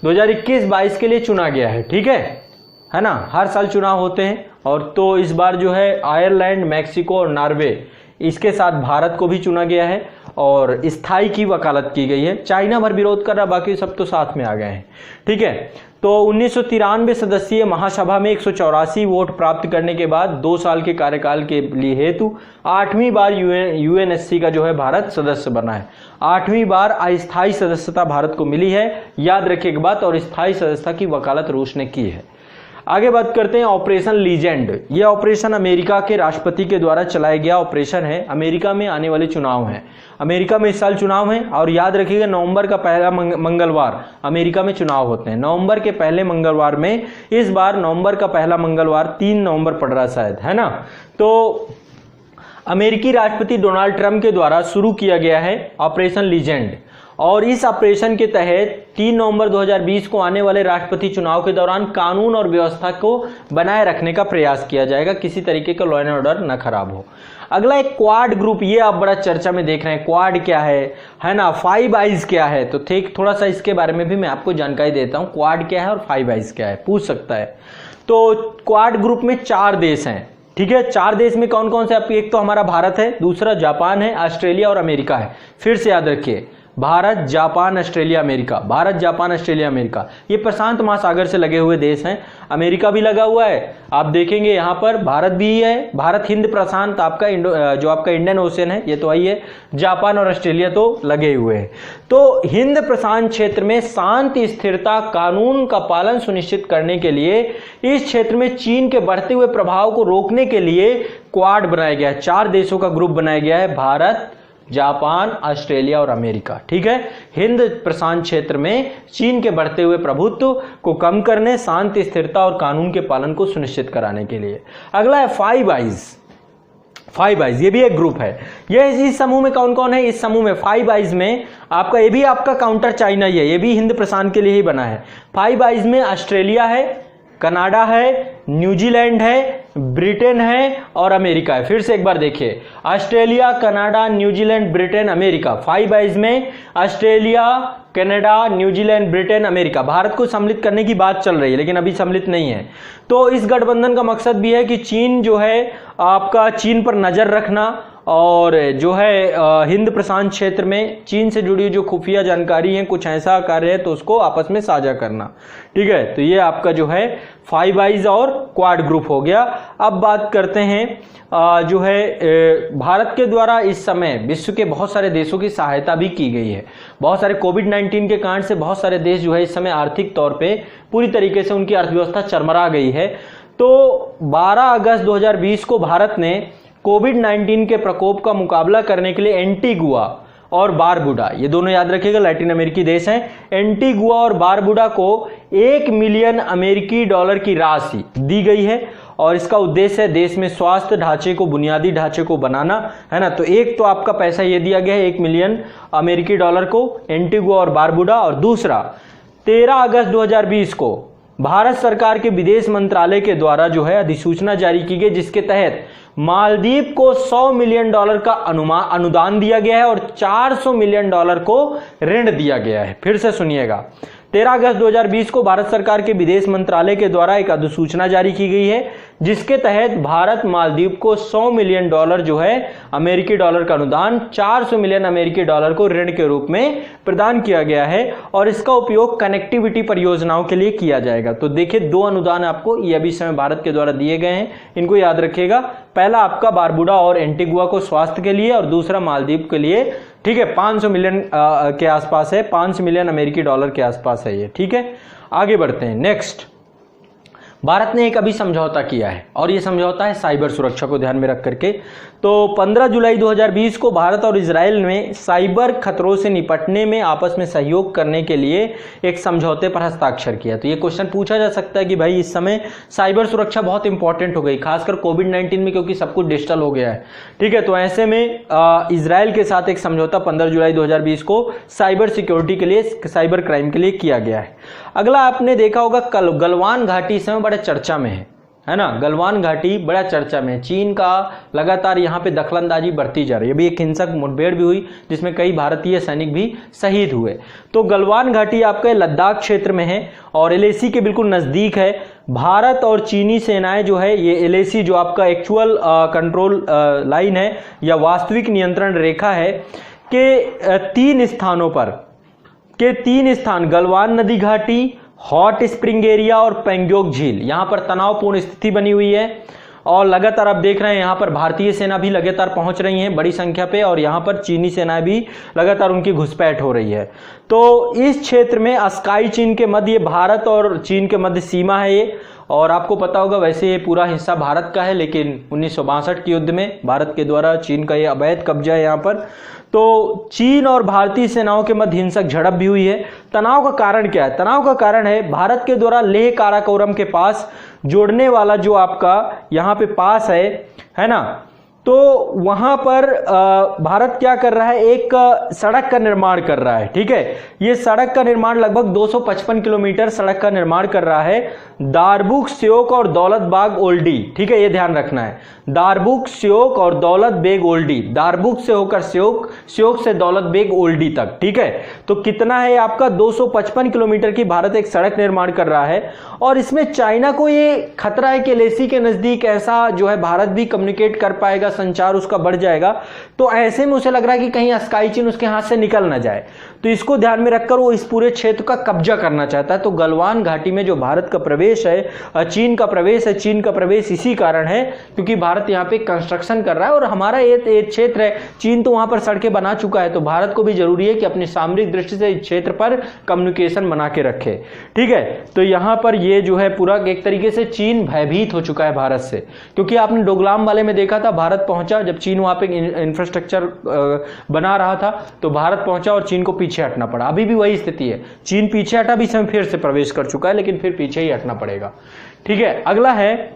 Speaker 1: 2021-22 के लिए चुना गया है। ठीक है ना, हर साल चुनाव होते हैं और तो इस बार जो है आयरलैंड, मैक्सिको और नॉर्वे, इसके साथ भारत को भी चुना गया है और स्थायी की वकालत की गई है। चाइना भर विरोध कर रहा, बाकी सब तो साथ में आ गए हैं। ठीक है, तो 1993 सदस्यीय महासभा में 184 वोट प्राप्त करने के बाद 2 साल के कार्यकाल के लिए हेतु 8वीं बार UNSC का जो है भारत सदस्य बना है। 8वीं बार अस्थायी सदस्यता भारत को मिली है, याद रखिए एक बात, और स्थायी सदस्यता की वकालत रूस ने की है। आगे बात करते हैं ऑपरेशन लीजेंड। ये ऑपरेशन अमेरिका के राष्ट्रपति के द्वारा चलाया गया ऑपरेशन है। अमेरिका में आने वाले चुनाव हैं, अमेरिका में इस साल चुनाव हैं और याद रखिएगा नवंबर का पहला मंगलवार अमेरिका में चुनाव होते हैं। नवंबर के पहले मंगलवार में, इस बार नवंबर का पहला मंगलवार 3 नवंबर पड़ रहा शायद, है ना। तो अमेरिकी राष्ट्रपति डोनाल्ड ट्रंप के द्वारा शुरू किया गया है ऑपरेशन लीजेंड और इस ऑपरेशन के तहत 3 नवंबर 2020 को आने वाले राष्ट्रपति चुनाव के दौरान कानून और व्यवस्था को बनाए रखने का प्रयास किया जाएगा, किसी तरीके का लॉ एंड ऑर्डर न खराब हो। अगला एक क्वाड ग्रुप, ये आप बड़ा चर्चा में देख रहे हैं, क्वाड क्या है ना, 5 आइज क्या है, तो थोड़ा सा इसके बारे में भी मैं आपको जानकारी देता हूं, क्वाड क्या है और 5 आइज क्या है, पूछ सकता है। तो क्वाड ग्रुप में 4 देश हैं, ठीक है। 4 देश में कौन कौन से, एक तो हमारा भारत है, दूसरा जापान है, ऑस्ट्रेलिया और अमेरिका है। फिर से याद रखिए, Bharat, Japan, Australia, America, Bharat, Japan, Australia, America, ये प्रशांत महासागर से लगे हुए देश हैं। अमेरिका भी लगा हुआ है, आप देखेंगे यहां पर भारत भी है, भारत हिंद प्रशांत आपका जो आपका इंडियन ओशन है ये तो आई है, जापान और ऑस्ट्रेलिया तो लगे हुए हैं। तो हिंद प्रशांत क्षेत्र में शांति, स्थिरता, कानून का पालन सुनिश्चित करने के लिए, इस क्षेत्र में चीन के बढ़ते हुए प्रभाव को रोकने के लिए क्वाड बनाया गया है। 4 देशों का ग्रुप बनाया गया है, भारत, जापान, ऑस्ट्रेलिया और अमेरिका, ठीक है। हिंद प्रशांत क्षेत्र में चीन के बढ़ते हुए प्रभुत्व को कम करने, शांति, स्थिरता और कानून के पालन को सुनिश्चित कराने के लिए। अगला है 5 आइज। 5 आइज ये भी एक ग्रुप है। ये इस समूह में कौन कौन है, इस समूह में 5 आइज में आपका, ये भी आपका काउंटर चाइना ही है, ये भी हिंद प्रशांत के लिए ही बना है। 5 आइज में ऑस्ट्रेलिया है, कनाडा है, न्यूजीलैंड है, ब्रिटेन है और अमेरिका है। फिर से एक बार देखिए, Australia, Canada, New Zealand, Britain, America. 5 eyes में Australia, Canada, New Zealand, Britain, America. Bharat को सम्मिलित करने की बात चल रही है लेकिन अभी सम्मिलित नहीं है। तो इस गठबंधन का मकसद भी है कि चीन जो है आपका, चीन पर नजर रखना और जो है हिंद प्रशांत क्षेत्र में चीन से जुड़ी जो खुफिया जानकारी है, कुछ ऐसा कार्य है तो उसको आपस में साझा करना, ठीक है। तो ये आपका जो है 5 आइज और क्वाड ग्रुप हो गया। अब बात करते हैं जो है भारत के द्वारा इस समय विश्व के बहुत सारे देशों की सहायता भी की गई है। बहुत सारे कोविड-19 के कारण से बहुत सारे देश जो है इस समय आर्थिक तौर पे पूरी तरीके से उनकी अर्थव्यवस्था चरमरा गई है। तो 12 अगस्त 2020 को भारत ने कोविड-19 के प्रकोप का मुकाबला करने के लिए एंटीगुआ और बारबुडा, ये दोनों याद रखिएगा लैटिन अमेरिकी देश हैं, एंटीगुआ और बारबुडा को $1 मिलियन अमेरिकी डॉलर की राशि दी गई है और इसका उद्देश्य है देश में स्वास्थ्य ढांचे को, बुनियादी ढांचे को बनाना, है ना। तो एक तो आपका पैसा ये दिया गया है $1 मिलियन अमेरिकी डॉलर को एंटीगुआ और बारबुडा, और दूसरा 13 अगस्त 2020 को भारत सरकार के विदेश मंत्रालय के द्वारा जो है अधिसूचना जारी की गई, जिसके तहत मालदीव को $100 मिलियन का अनुदान दिया गया है और $400 मिलियन को ऋण दिया गया है। फिर से सुनिएगा, 13 अगस्त 2020 को भारत सरकार के विदेश मंत्रालय के द्वारा एक अधिसूचना जारी की गई है, जिसके तहत भारत मालदीव को $100 मिलियन जो है अमेरिकी डॉलर का अनुदान, $400 मिलियन अमेरिकी डॉलर को ऋण के रूप में प्रदान किया गया है और इसका उपयोग कनेक्टिविटी परियोजनाओं के लिए किया जाएगा। तो देखिए 2 अनुदान आपको ये अभी समय भारत के द्वारा दिए गए हैं, इनको याद रखिएगा। पहला आपका बारबुडा और एंटीगुआ को स्वास्थ्य के लिए और दूसरा मालदीव के लिए, ठीक है। 500 मिलियन के आसपास है, 500 मिलियन अमेरिकी डॉलर के आसपास है ये, ठीक है। आगे बढ़ते हैं। नेक्स्ट, भारत ने एक अभी समझौता किया है और यह समझौता है साइबर सुरक्षा को ध्यान में रख करके। तो 15 जुलाई 2020 को भारत और इजराइल ने साइबर खतरों से निपटने में आपस में सहयोग करने के लिए एक समझौते पर हस्ताक्षर किया। तो ये क्वेश्चन पूछा जा सकता है कि भाई इस समय साइबर सुरक्षा बहुत इंपॉर्टेंट हो गई, खासकर कोविड-19 में, क्योंकि सब कुछ डिजिटल हो गया है, ठीक है। तो ऐसे में इजराइल के साथ एक समझौता 15 जुलाई 2020 को साइबर सिक्योरिटी के लिए, साइबर क्राइम के लिए किया गया है। अगला आपने देखा होगा गलवान घाटी इस समय बड़े चर्चा में है ना। गलवान घाटी बड़ा चर्चा में, चीन का लगातार यहाँ पे दखलंदाजी बढ़ती जा रही है। अभी एक हिंसक मुठभेड़ भी हुई जिसमें कई भारतीय सैनिक भी शहीद हुए। तो गलवान घाटी आपके लद्दाख क्षेत्र में है और LAC के बिल्कुल नजदीक है। भारत और चीनी सेनाएं जो है, ये LAC जो आपका एक्चुअल कंट्रोल लाइन है या वास्तविक नियंत्रण रेखा है के 3 स्थानों पर, के 3 स्थान गलवान नदी घाटी, हॉट स्प्रिंग एरिया और पेंगोंग झील, यहां पर तनावपूर्ण स्थिति बनी हुई है और लगातार आप देख रहे हैं यहां पर भारतीय सेना भी लगातार पहुंच रही है बड़ी संख्या पे और यहां पर चीनी सेना भी लगातार उनकी घुसपैठ हो रही है। तो इस क्षेत्र में अस्काई चीन के मध्य, भारत और चीन के मध्य सीमा है ये, और आपको पता होगा वैसे ये पूरा हिस्सा भारत का है, लेकिन 1962 के युद्ध में भारत के द्वारा चीन का ये अवैध कब्जा है यहाँ पर। तो चीन और भारतीय सेनाओं के मध्य हिंसक झड़प भी हुई है। तनाव का कारण क्या है? तनाव का कारण है भारत के द्वारा लेह काराकोरम के पास जोड़ने वाला जो आपका यहाँ पे पास है ना, तो वहां पर भारत क्या कर रहा है, एक सड़क का निर्माण कर रहा है। ठीक है, ये सड़क का निर्माण लगभग 255 किलोमीटर सड़क का निर्माण कर रहा है दारबुक, श्योक और दौलत बाग ओल्डी। ठीक है, ये ध्यान रखना है, दारबुक, श्योक और दौलत बेग ओल्डी, दारबुक से होकर श्योक, श्योक से दौलत बेग ओल्डी तक। ठीक है, तो कितना है आपका 255 किलोमीटर की भारत एक सड़क निर्माण कर रहा है। और इसमें चाइना को ये खतरा है कि लेसी के नजदीक ऐसा जो है भारत भी कम्युनिकेट कर पाएगा, संचार उसका बढ़ जाएगा, तो ऐसे में उसे लग रहा है कि कहीं स्काई चीन उसके हाथ से निकल ना जाए, तो इसको ध्यान में रखकर वो इस पूरे क्षेत्र का कब्जा करना चाहता है। तो गलवान घाटी में जो भारत का प्रवेश है, चीन का प्रवेश है, चीन का प्रवेश इसी कारण है क्योंकि भारत यहाँ पे कंस्ट्रक्शन कर रहा है और हमारा ये क्षेत्र है, चीन तो वहां पर सड़कें बना चुका है, तो भारत को भी जरूरी है कि अपनी सामरिक दृष्टि से इस क्षेत्र पर कम्युनिकेशन बना के रखे। ठीक है, तो यहाँ पर ये जो है पूरा एक तरीके से चीन भयभीत हो चुका है भारत से, क्योंकि आपने डोकलाम वाले में देखा था, भारत पहुंचा जब चीन वहां पे इंफ्रास्ट्रक्चर बना रहा था तो भारत पहुंचा और चीन को पीछे हटना पड़ा। अभी भी वही स्थिति है, चीन पीछे हटा, भी समय फिर से प्रवेश कर चुका है, लेकिन फिर पीछे ही हटना पड़ेगा। ठीक है, अगला है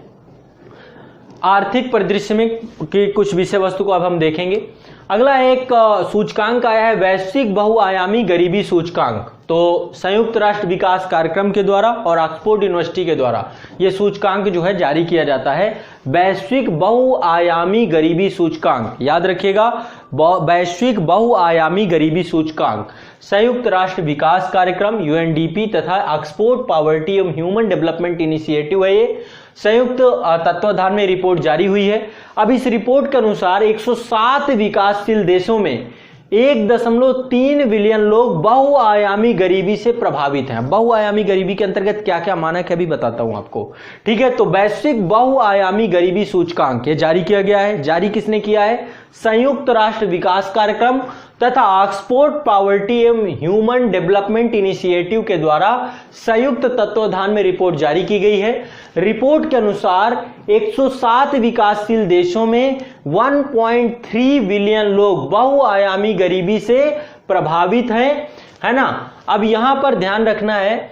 Speaker 1: आर्थिक परिदृश्य में की कुछ विषय वस्तु को अब हम देखेंगे। अगला एक सूचकांक आया है, वैश्विक बहुआयामी गरीबी सूचकांक। तो संयुक्त राष्ट्र विकास कार्यक्रम के द्वारा और ऑक्सफोर्ड यूनिवर्सिटी के द्वारा यह सूचकांक जो है जारी किया जाता है, वैश्विक बहुआयामी गरीबी सूचकांक। याद रखिएगा, वैश्विक बहुआयामी गरीबी सूचकांक संयुक्त राष्ट्र विकास कार्यक्रम यूएनडीपी तथा ऑक्सफोर्ड पॉवर्टी एवं ह्यूमन डेवलपमेंट इनिशिएटिव है, ये संयुक्त तत्वाधान में रिपोर्ट जारी हुई है। अब इस रिपोर्ट के अनुसार 107 विकासशील देशों में 1.3 बिलियन लोग बहुआयामी गरीबी से प्रभावित हैं। बहुआयामी गरीबी के अंतर्गत क्या क्या मानक है अभी बताता हूं आपको। ठीक है, तो वैश्विक बहुआयामी गरीबी सूचकांक ये जारी किया गया है। जारी किसने किया है? संयुक्त राष्ट्र विकास कार्यक्रम तथा ऑक्सफोर्ड पॉवर्टी एवं ह्यूमन डेवलपमेंट इनिशिएटिव के द्वारा संयुक्त तत्वाधान में रिपोर्ट जारी की गई है। रिपोर्ट के अनुसार 107 विकासशील देशों में 1.3 बिलियन लोग बहुआयामी गरीबी से प्रभावित हैं, है ना। अब यहां पर ध्यान रखना है,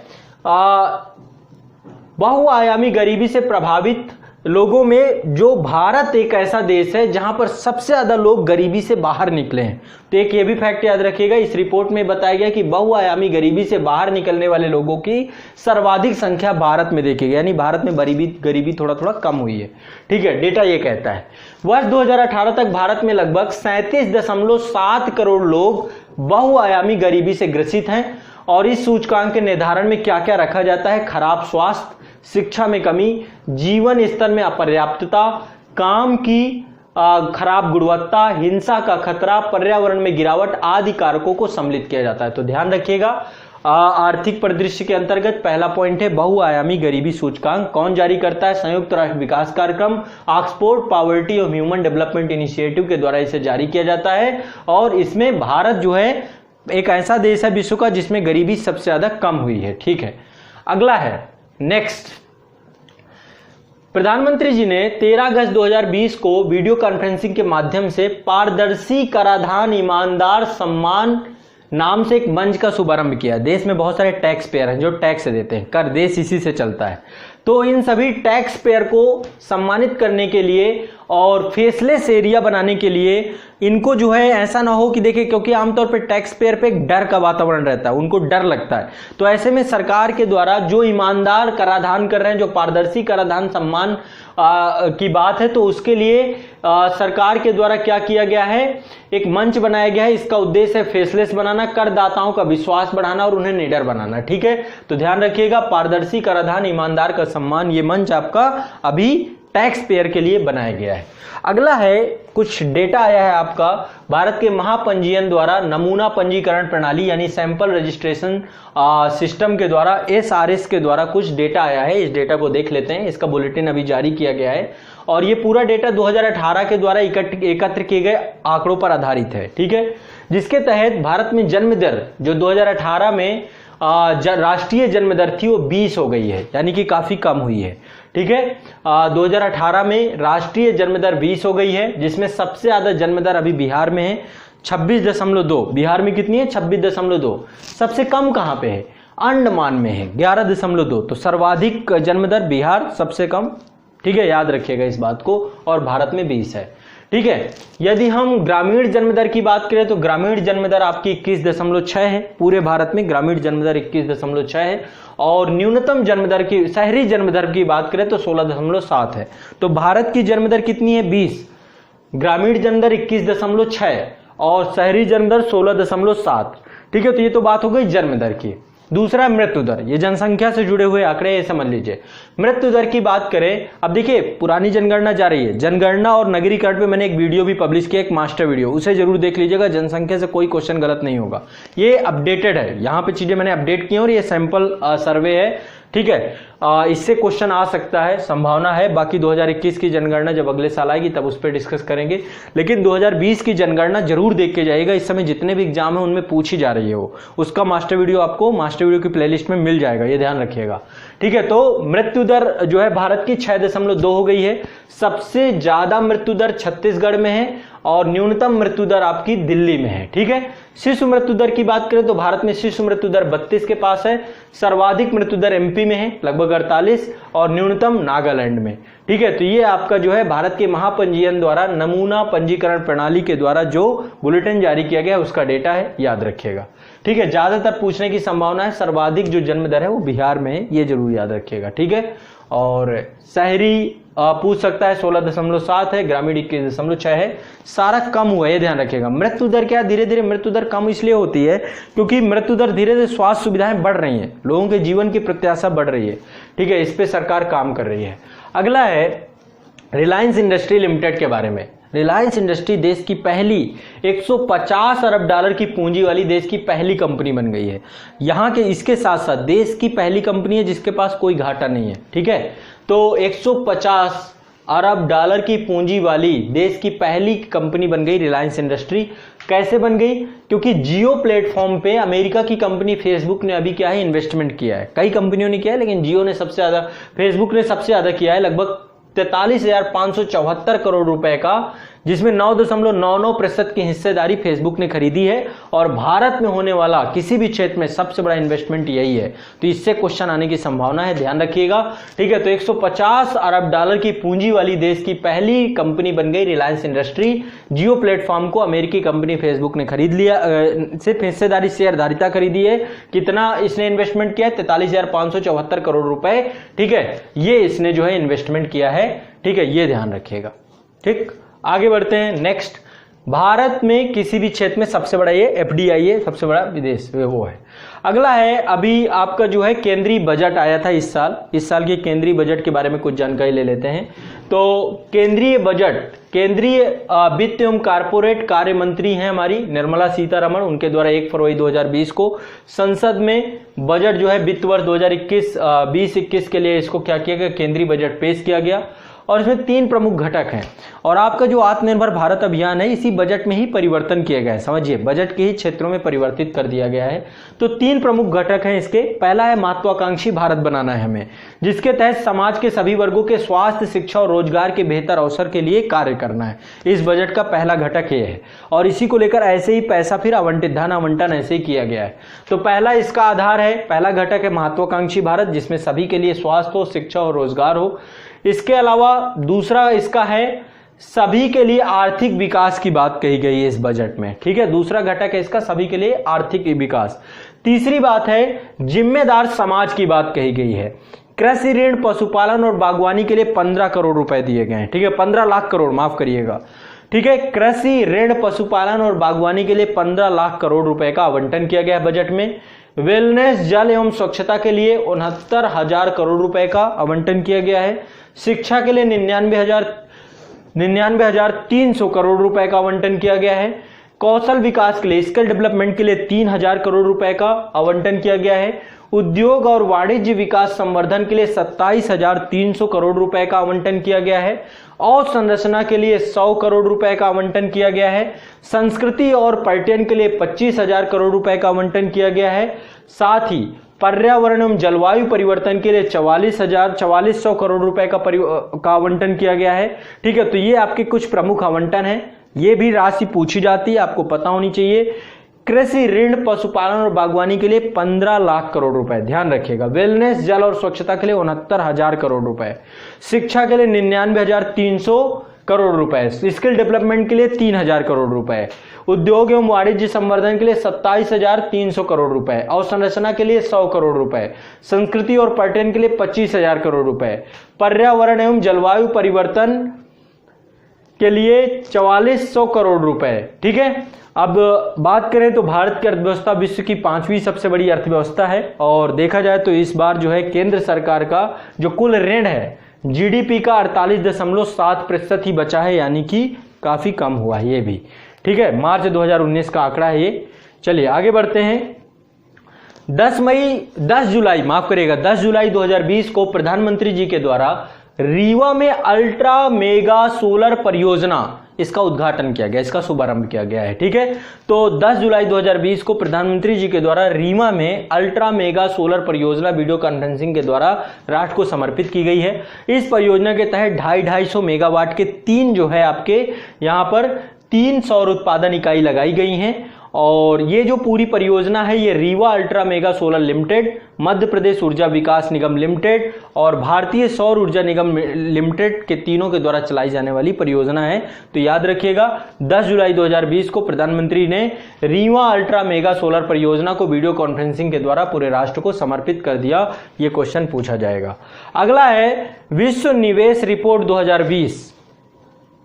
Speaker 1: बहुआयामी गरीबी से प्रभावित लोगों में जो भारत एक ऐसा देश है जहां पर सबसे ज्यादा लोग गरीबी से बाहर निकले हैं। तो एक ये भी फैक्ट याद रखिएगा, इस रिपोर्ट में बताया गया कि बहुआयामी गरीबी से बाहर निकलने वाले लोगों की सर्वाधिक संख्या भारत में देखी गई, यानी भारत में गरीबी थोड़ा थोड़ा कम हुई है। ठीक है, डेटा ये कहता है। वर्ष 2018 तक भारत में लगभग 37.7 करोड़ लोग बहुआयामी गरीबी से ग्रसित हैं। और इस सूचकांक के निर्धारण में क्या क्या रखा जाता है? खराब स्वास्थ्य, शिक्षा में कमी, जीवन स्तर में अपर्याप्तता, काम की खराब गुणवत्ता, हिंसा का खतरा, पर्यावरण में गिरावट आदि कारकों को सम्मिलित किया जाता है। तो ध्यान रखिएगा, आर्थिक परिदृश्य के अंतर्गत पहला पॉइंट है बहुआयामी गरीबी सूचकांक। कौन जारी करता है? संयुक्त राष्ट्र विकास कार्यक्रम, ऑक्सफोर्ड पॉवर्टी और ह्यूमन डेवलपमेंट इनिशिएटिव के द्वारा इसे जारी किया जाता है। और इसमें भारत जो है एक ऐसा देश है विश्व का जिसमें गरीबी सबसे ज्यादा कम हुई है। ठीक है, अगला है नेक्स्ट। प्रधानमंत्री जी ने 13 अगस्त 2020 को वीडियो कॉन्फ्रेंसिंग के माध्यम से पारदर्शी कराधान ईमानदार सम्मान नाम से एक मंच का शुभारंभ किया। देश में बहुत सारे टैक्स पेयर हैं जो टैक्स देते हैं, कर देश इसी से चलता है। तो इन सभी टैक्स पेयर को सम्मानित करने के लिए और फेसलेस एरिया बनाने के लिए इनको जो है ऐसा ना हो कि देखिए, क्योंकि आमतौर पे टैक्स पेयर पे एक डर का वातावरण रहता है, उनको डर लगता है। तो ऐसे में सरकार के द्वारा जो ईमानदार कराधान कर रहे हैं, जो पारदर्शी कराधान सम्मान की बात है, तो उसके लिए सरकार के द्वारा क्या किया गया है, एक मंच बनाया गया है। इसका उद्देश्य है फेसलेस बनाना, करदाताओं का विश्वास बढ़ाना और उन्हें निडर बनाना। ठीक है, तो ध्यान रखिएगा, पारदर्शी कराधान ईमानदार का सम्मान, ये मंच आपका अभी टैक्स पेयर के लिए बनाया गया है। अगला है, कुछ डेटा आया है आपका भारत के महापंजीयन द्वारा नमूना पंजीकरण प्रणाली यानी सैंपल रजिस्ट्रेशन सिस्टम के द्वारा SRS के द्वारा कुछ डेटा आया है। इस डेटा को देख लेते हैं। इसका बुलेटिन अभी जारी किया गया है और ये पूरा डेटा 2018 के द्वारा एकत्र किए गए आंकड़ों पर आधारित है। ठीक है, जिसके तहत भारत में जन्म दर जो 2018 में राष्ट्रीय जन्म दर थी वो 20 हो गई है, यानी कि काफी कम हुई है। ठीक है, 2018 में राष्ट्रीय जन्म दर 20 हो गई है, जिसमें सबसे ज्यादा जन्म दर अभी बिहार में है 26.2। बिहार में कितनी है? 26.2। सबसे कम कहां पे है? अंडमान में है 11.2। तो सर्वाधिक जन्म दर बिहार, सबसे कम। ठीक है, याद रखिएगा इस बात को। और भारत में 20 है। ठीक है, यदि हम ग्रामीण जन्म दर की बात करें तो ग्रामीण जन्म दर आपकी 21.6 है। पूरे भारत में ग्रामीण जन्म दर 21.6 है। और न्यूनतम जन्म दर की, शहरी जन्म दर की बात करें तो 16.7 है। तो भारत की जन्म दर कितनी है? 20, ग्रामीण जन्म दर 21.6 और शहरी जन्म दर 16.7। ठीक है, तो ये तो बात हो गई जन्म दर की। दूसरा मृत्यु दर, ये जनसंख्या से जुड़े हुए आंकड़े, ये समझ लीजिए। मृत्यु दर की बात करें, अब देखिए पुरानी जनगणना जा रही है, जनगणना और नगरीकरण पे मैंने एक वीडियो भी पब्लिश किया, एक मास्टर वीडियो, उसे जरूर देख लीजिएगा। जनसंख्या से कोई क्वेश्चन गलत नहीं होगा, ये अपडेटेड है, यहाँ पे चीजें मैंने अपडेट की हैं और ये सैंपल सर्वे है। ठीक है, इससे क्वेश्चन आ सकता है, संभावना है। बाकी 2021 की जनगणना जब अगले साल आएगी तब उस पर डिस्कस करेंगे, लेकिन 2020 की जनगणना जरूर देख के जाइएगा। इस समय जितने भी एग्जाम है उनमें पूछी जा रही है वो, उसका मास्टर वीडियो आपको मास्टर वीडियो की प्लेलिस्ट में मिल जाएगा, ये ध्यान रखिएगा। ठीक है, तो मृत्यु दर जो है भारत की 6.2 हो गई है। सबसे ज्यादा मृत्यु दर छत्तीसगढ़ में है और न्यूनतम मृत्यु दर आपकी दिल्ली में है। ठीक है, शिशु मृत्यु दर की बात करें तो भारत में शिशु मृत्यु दर 32 के पास है। सर्वाधिक मृत्यु दर एमपी में है लगभग 48 और न्यूनतम नागालैंड में। ठीक है, तो ये आपका जो है भारत के महापंजीयन द्वारा नमूना पंजीकरण प्रणाली के द्वारा जो बुलेटिन जारी किया गया है उसका डेटा है, याद रखिएगा। ठीक है, ज्यादातर पूछने की संभावना है, सर्वाधिक जो जन्म दर है वो बिहार में है, ये जरूर याद रखिएगा। ठीक है, और शहरी पूछ सकता है 16.7 है, ग्रामीण 21.6 है, सारा कम हुआ है, ये ध्यान रखिएगा। मृत्यु दर क्या, धीरे धीरे मृत्यु दर कम इसलिए होती है क्योंकि मृत्यु दर धीरे धीरे स्वास्थ्य सुविधाएं बढ़ रही हैं, लोगों के जीवन की प्रत्याशा बढ़ रही है। ठीक है, इस पे सरकार काम कर रही है। अगला है रिलायंस इंडस्ट्री लिमिटेड के बारे में। रिलायंस इंडस्ट्री देश की पहली 150 अरब डॉलर की पूंजी वाली देश की पहली कंपनी बन गई है। यहां के इसके साथ साथ देश की पहली कंपनी है जिसके पास कोई घाटा नहीं है। ठीक है, तो 150 अरब डॉलर की पूंजी वाली देश की पहली कंपनी बन गई रिलायंस इंडस्ट्री। कैसे बन गई? क्योंकि जियो प्लेटफॉर्म पे अमेरिका की कंपनी फेसबुक ने अभी क्या है, इन्वेस्टमेंट किया है। कई कंपनियों ने किया है लेकिन जियो ने सबसे ज्यादा, फेसबुक ने सबसे ज्यादा किया है, लगभग 43,574 करोड़ रुपए का, जिसमें 9.99% की हिस्सेदारी फेसबुक ने खरीदी है। और भारत में होने वाला किसी भी क्षेत्र में सबसे बड़ा इन्वेस्टमेंट यही है, तो इससे क्वेश्चन आने की संभावना है, ध्यान रखिएगा। ठीक है, तो 150 अरब डॉलर की पूंजी वाली देश की पहली कंपनी बन गई रिलायंस इंडस्ट्री। जियो प्लेटफॉर्म को अमेरिकी कंपनी फेसबुक ने खरीद लिया, सिर्फ हिस्सेदारी शेयरधारिता खरीदी है। कितना इसने इन्वेस्टमेंट किया है? 43,574 करोड़ रुपए। ठीक है, ये इसने जो है इन्वेस्टमेंट किया है। ठीक है, ये ध्यान रखिएगा। ठीक, आगे बढ़ते हैं। नेक्स्ट, भारत में किसी भी क्षेत्र में सबसे बड़ा ये एफडीआई है, सबसे बड़ा विदेश वो है। अगला है, अभी आपका जो है केंद्रीय बजट आया था इस साल। इस साल के केंद्रीय बजट के बारे में कुछ जानकारी ले लेते हैं। तो केंद्रीय बजट, केंद्रीय वित्त एवं कारपोरेट कार्य मंत्री हैं हमारी निर्मला सीतारमण, उनके द्वारा 1 फरवरी 2020 को संसद में बजट जो है वित्त वर्ष 2021 के लिए इसको क्या किया गया, केंद्रीय बजट पेश किया गया। और इसमें 3 प्रमुख घटक हैं। और आपका जो आत्मनिर्भर भारत अभियान है इसी बजट में ही परिवर्तन किया गया है, समझिए बजट के ही क्षेत्रों में परिवर्तित कर दिया गया है। तो 3 प्रमुख घटक हैं इसके। पहला है महत्वाकांक्षी भारत बनाना है हमें, जिसके तहत समाज के सभी वर्गों के स्वास्थ्य, शिक्षा और रोजगार के बेहतर अवसर के लिए कार्य करना है। इस बजट का पहला घटक ये है और इसी को लेकर ऐसे ही पैसा फिर आवंटित, धन आवंटन ऐसे ही किया गया है। तो पहला इसका आधार है, पहला घटक है महत्वाकांक्षी भारत, जिसमें सभी के लिए स्वास्थ्य हो, शिक्षा और रोजगार हो। इसके अलावा दूसरा इसका है सभी के लिए आर्थिक विकास की बात कही गई है इस बजट में। ठीक है, दूसरा घटक है इसका सभी के लिए आर्थिक विकास। तीसरी बात है जिम्मेदार समाज की बात कही गई है। कृषि ऋण, पशुपालन और बागवानी के लिए 15 करोड़ रुपए दिए गए हैं। ठीक है, 15 लाख करोड़, माफ करिएगा। ठीक है, कृषि ऋण, पशुपालन और बागवानी के लिए 15 लाख करोड़ रुपए का आवंटन किया गया है बजट में। वेलनेस, जल एवं स्वच्छता के लिए 69,000 करोड़ रुपए का आवंटन किया गया है। शिक्षा के लिए 99,300 करोड़ रुपए का आवंटन किया गया है। कौशल विकास के लिए, स्किल डेवलपमेंट के लिए 3,000 करोड़ रुपए का आवंटन किया गया है। उद्योग और वाणिज्य विकास संवर्धन के लिए 27,300 करोड़ रुपए का आवंटन किया गया है। अवसंरचना के लिए 100 करोड़ रुपए का आवंटन किया गया है। संस्कृति और पर्यटन के लिए 25,000 करोड़ रुपए का आवंटन किया गया है। साथ ही पर्यावरण एवं जलवायु परिवर्तन के लिए 44,000 करोड़ रुपए का आवंटन किया गया है। ठीक है, तो ये आपके कुछ प्रमुख आवंटन है, ये भी राशि पूछी जाती है, आपको पता होनी चाहिए। कृषि ऋण, पशुपालन और बागवानी के लिए 15 लाख करोड़ रुपए, ध्यान रखिएगा। वेलनेस, जल और स्वच्छता के लिए 69,000 करोड़ रुपए। शिक्षा के लिए 99,300 करोड़ रुपए। स्किल डेवलपमेंट के लिए 3,000 करोड़ रुपए। उद्योग एवं वाणिज्य संवर्धन के लिए 27,300 करोड़ रुपए। अवसंरचना के लिए 100 करोड़ रुपए। संस्कृति और पर्यटन के लिए 25,000 करोड़ रुपए। पर्यावरण एवं जलवायु परिवर्तन के लिए 4400 करोड़ रुपए। ठीक है, अब बात करें तो भारत की अर्थव्यवस्था विश्व की 5वीं सबसे बड़ी अर्थव्यवस्था है और देखा जाए तो इस बार जो है केंद्र सरकार का जो कुल ऋण है जीडीपी का 48.7% ही बचा है, यानी कि काफी कम हुआ है ये भी। ठीक है, मार्च 2019 का आंकड़ा है ये। चलिए आगे बढ़ते हैं। 10 जुलाई 2020 को प्रधानमंत्री जी के द्वारा रीवा में अल्ट्रा मेगा सोलर परियोजना, इसका उद्घाटन किया गया, इसका शुभारंभ किया गया है। ठीक है, तो 10 जुलाई 2020 को प्रधानमंत्री जी के द्वारा रीवा में अल्ट्रा मेगा सोलर परियोजना वीडियो कॉन्फ्रेंसिंग के द्वारा राष्ट्र को समर्पित की गई है। इस परियोजना के तहत 250 मेगावाट के 3 जो है आपके यहां पर 3 सौर उत्पादन इकाई लगाई गई हैं और ये जो पूरी परियोजना है ये Rewa Ultra Mega Solar Limited, Madhya Pradesh Urja Vikas निगम लिमिटेड और भारतीय सौर ऊर्जा निगम लिमिटेड के तीनों के द्वारा चलाई जाने वाली परियोजना है। तो याद रखिएगा 10 जुलाई 2020 को प्रधानमंत्री ने रीवा अल्ट्रा मेगा सोलर परियोजना को वीडियो कॉन्फ्रेंसिंग के द्वारा पूरे राष्ट्र को समर्पित कर दिया। ये क्वेश्चन पूछा जाएगा। अगला है विश्व निवेश रिपोर्ट 2020।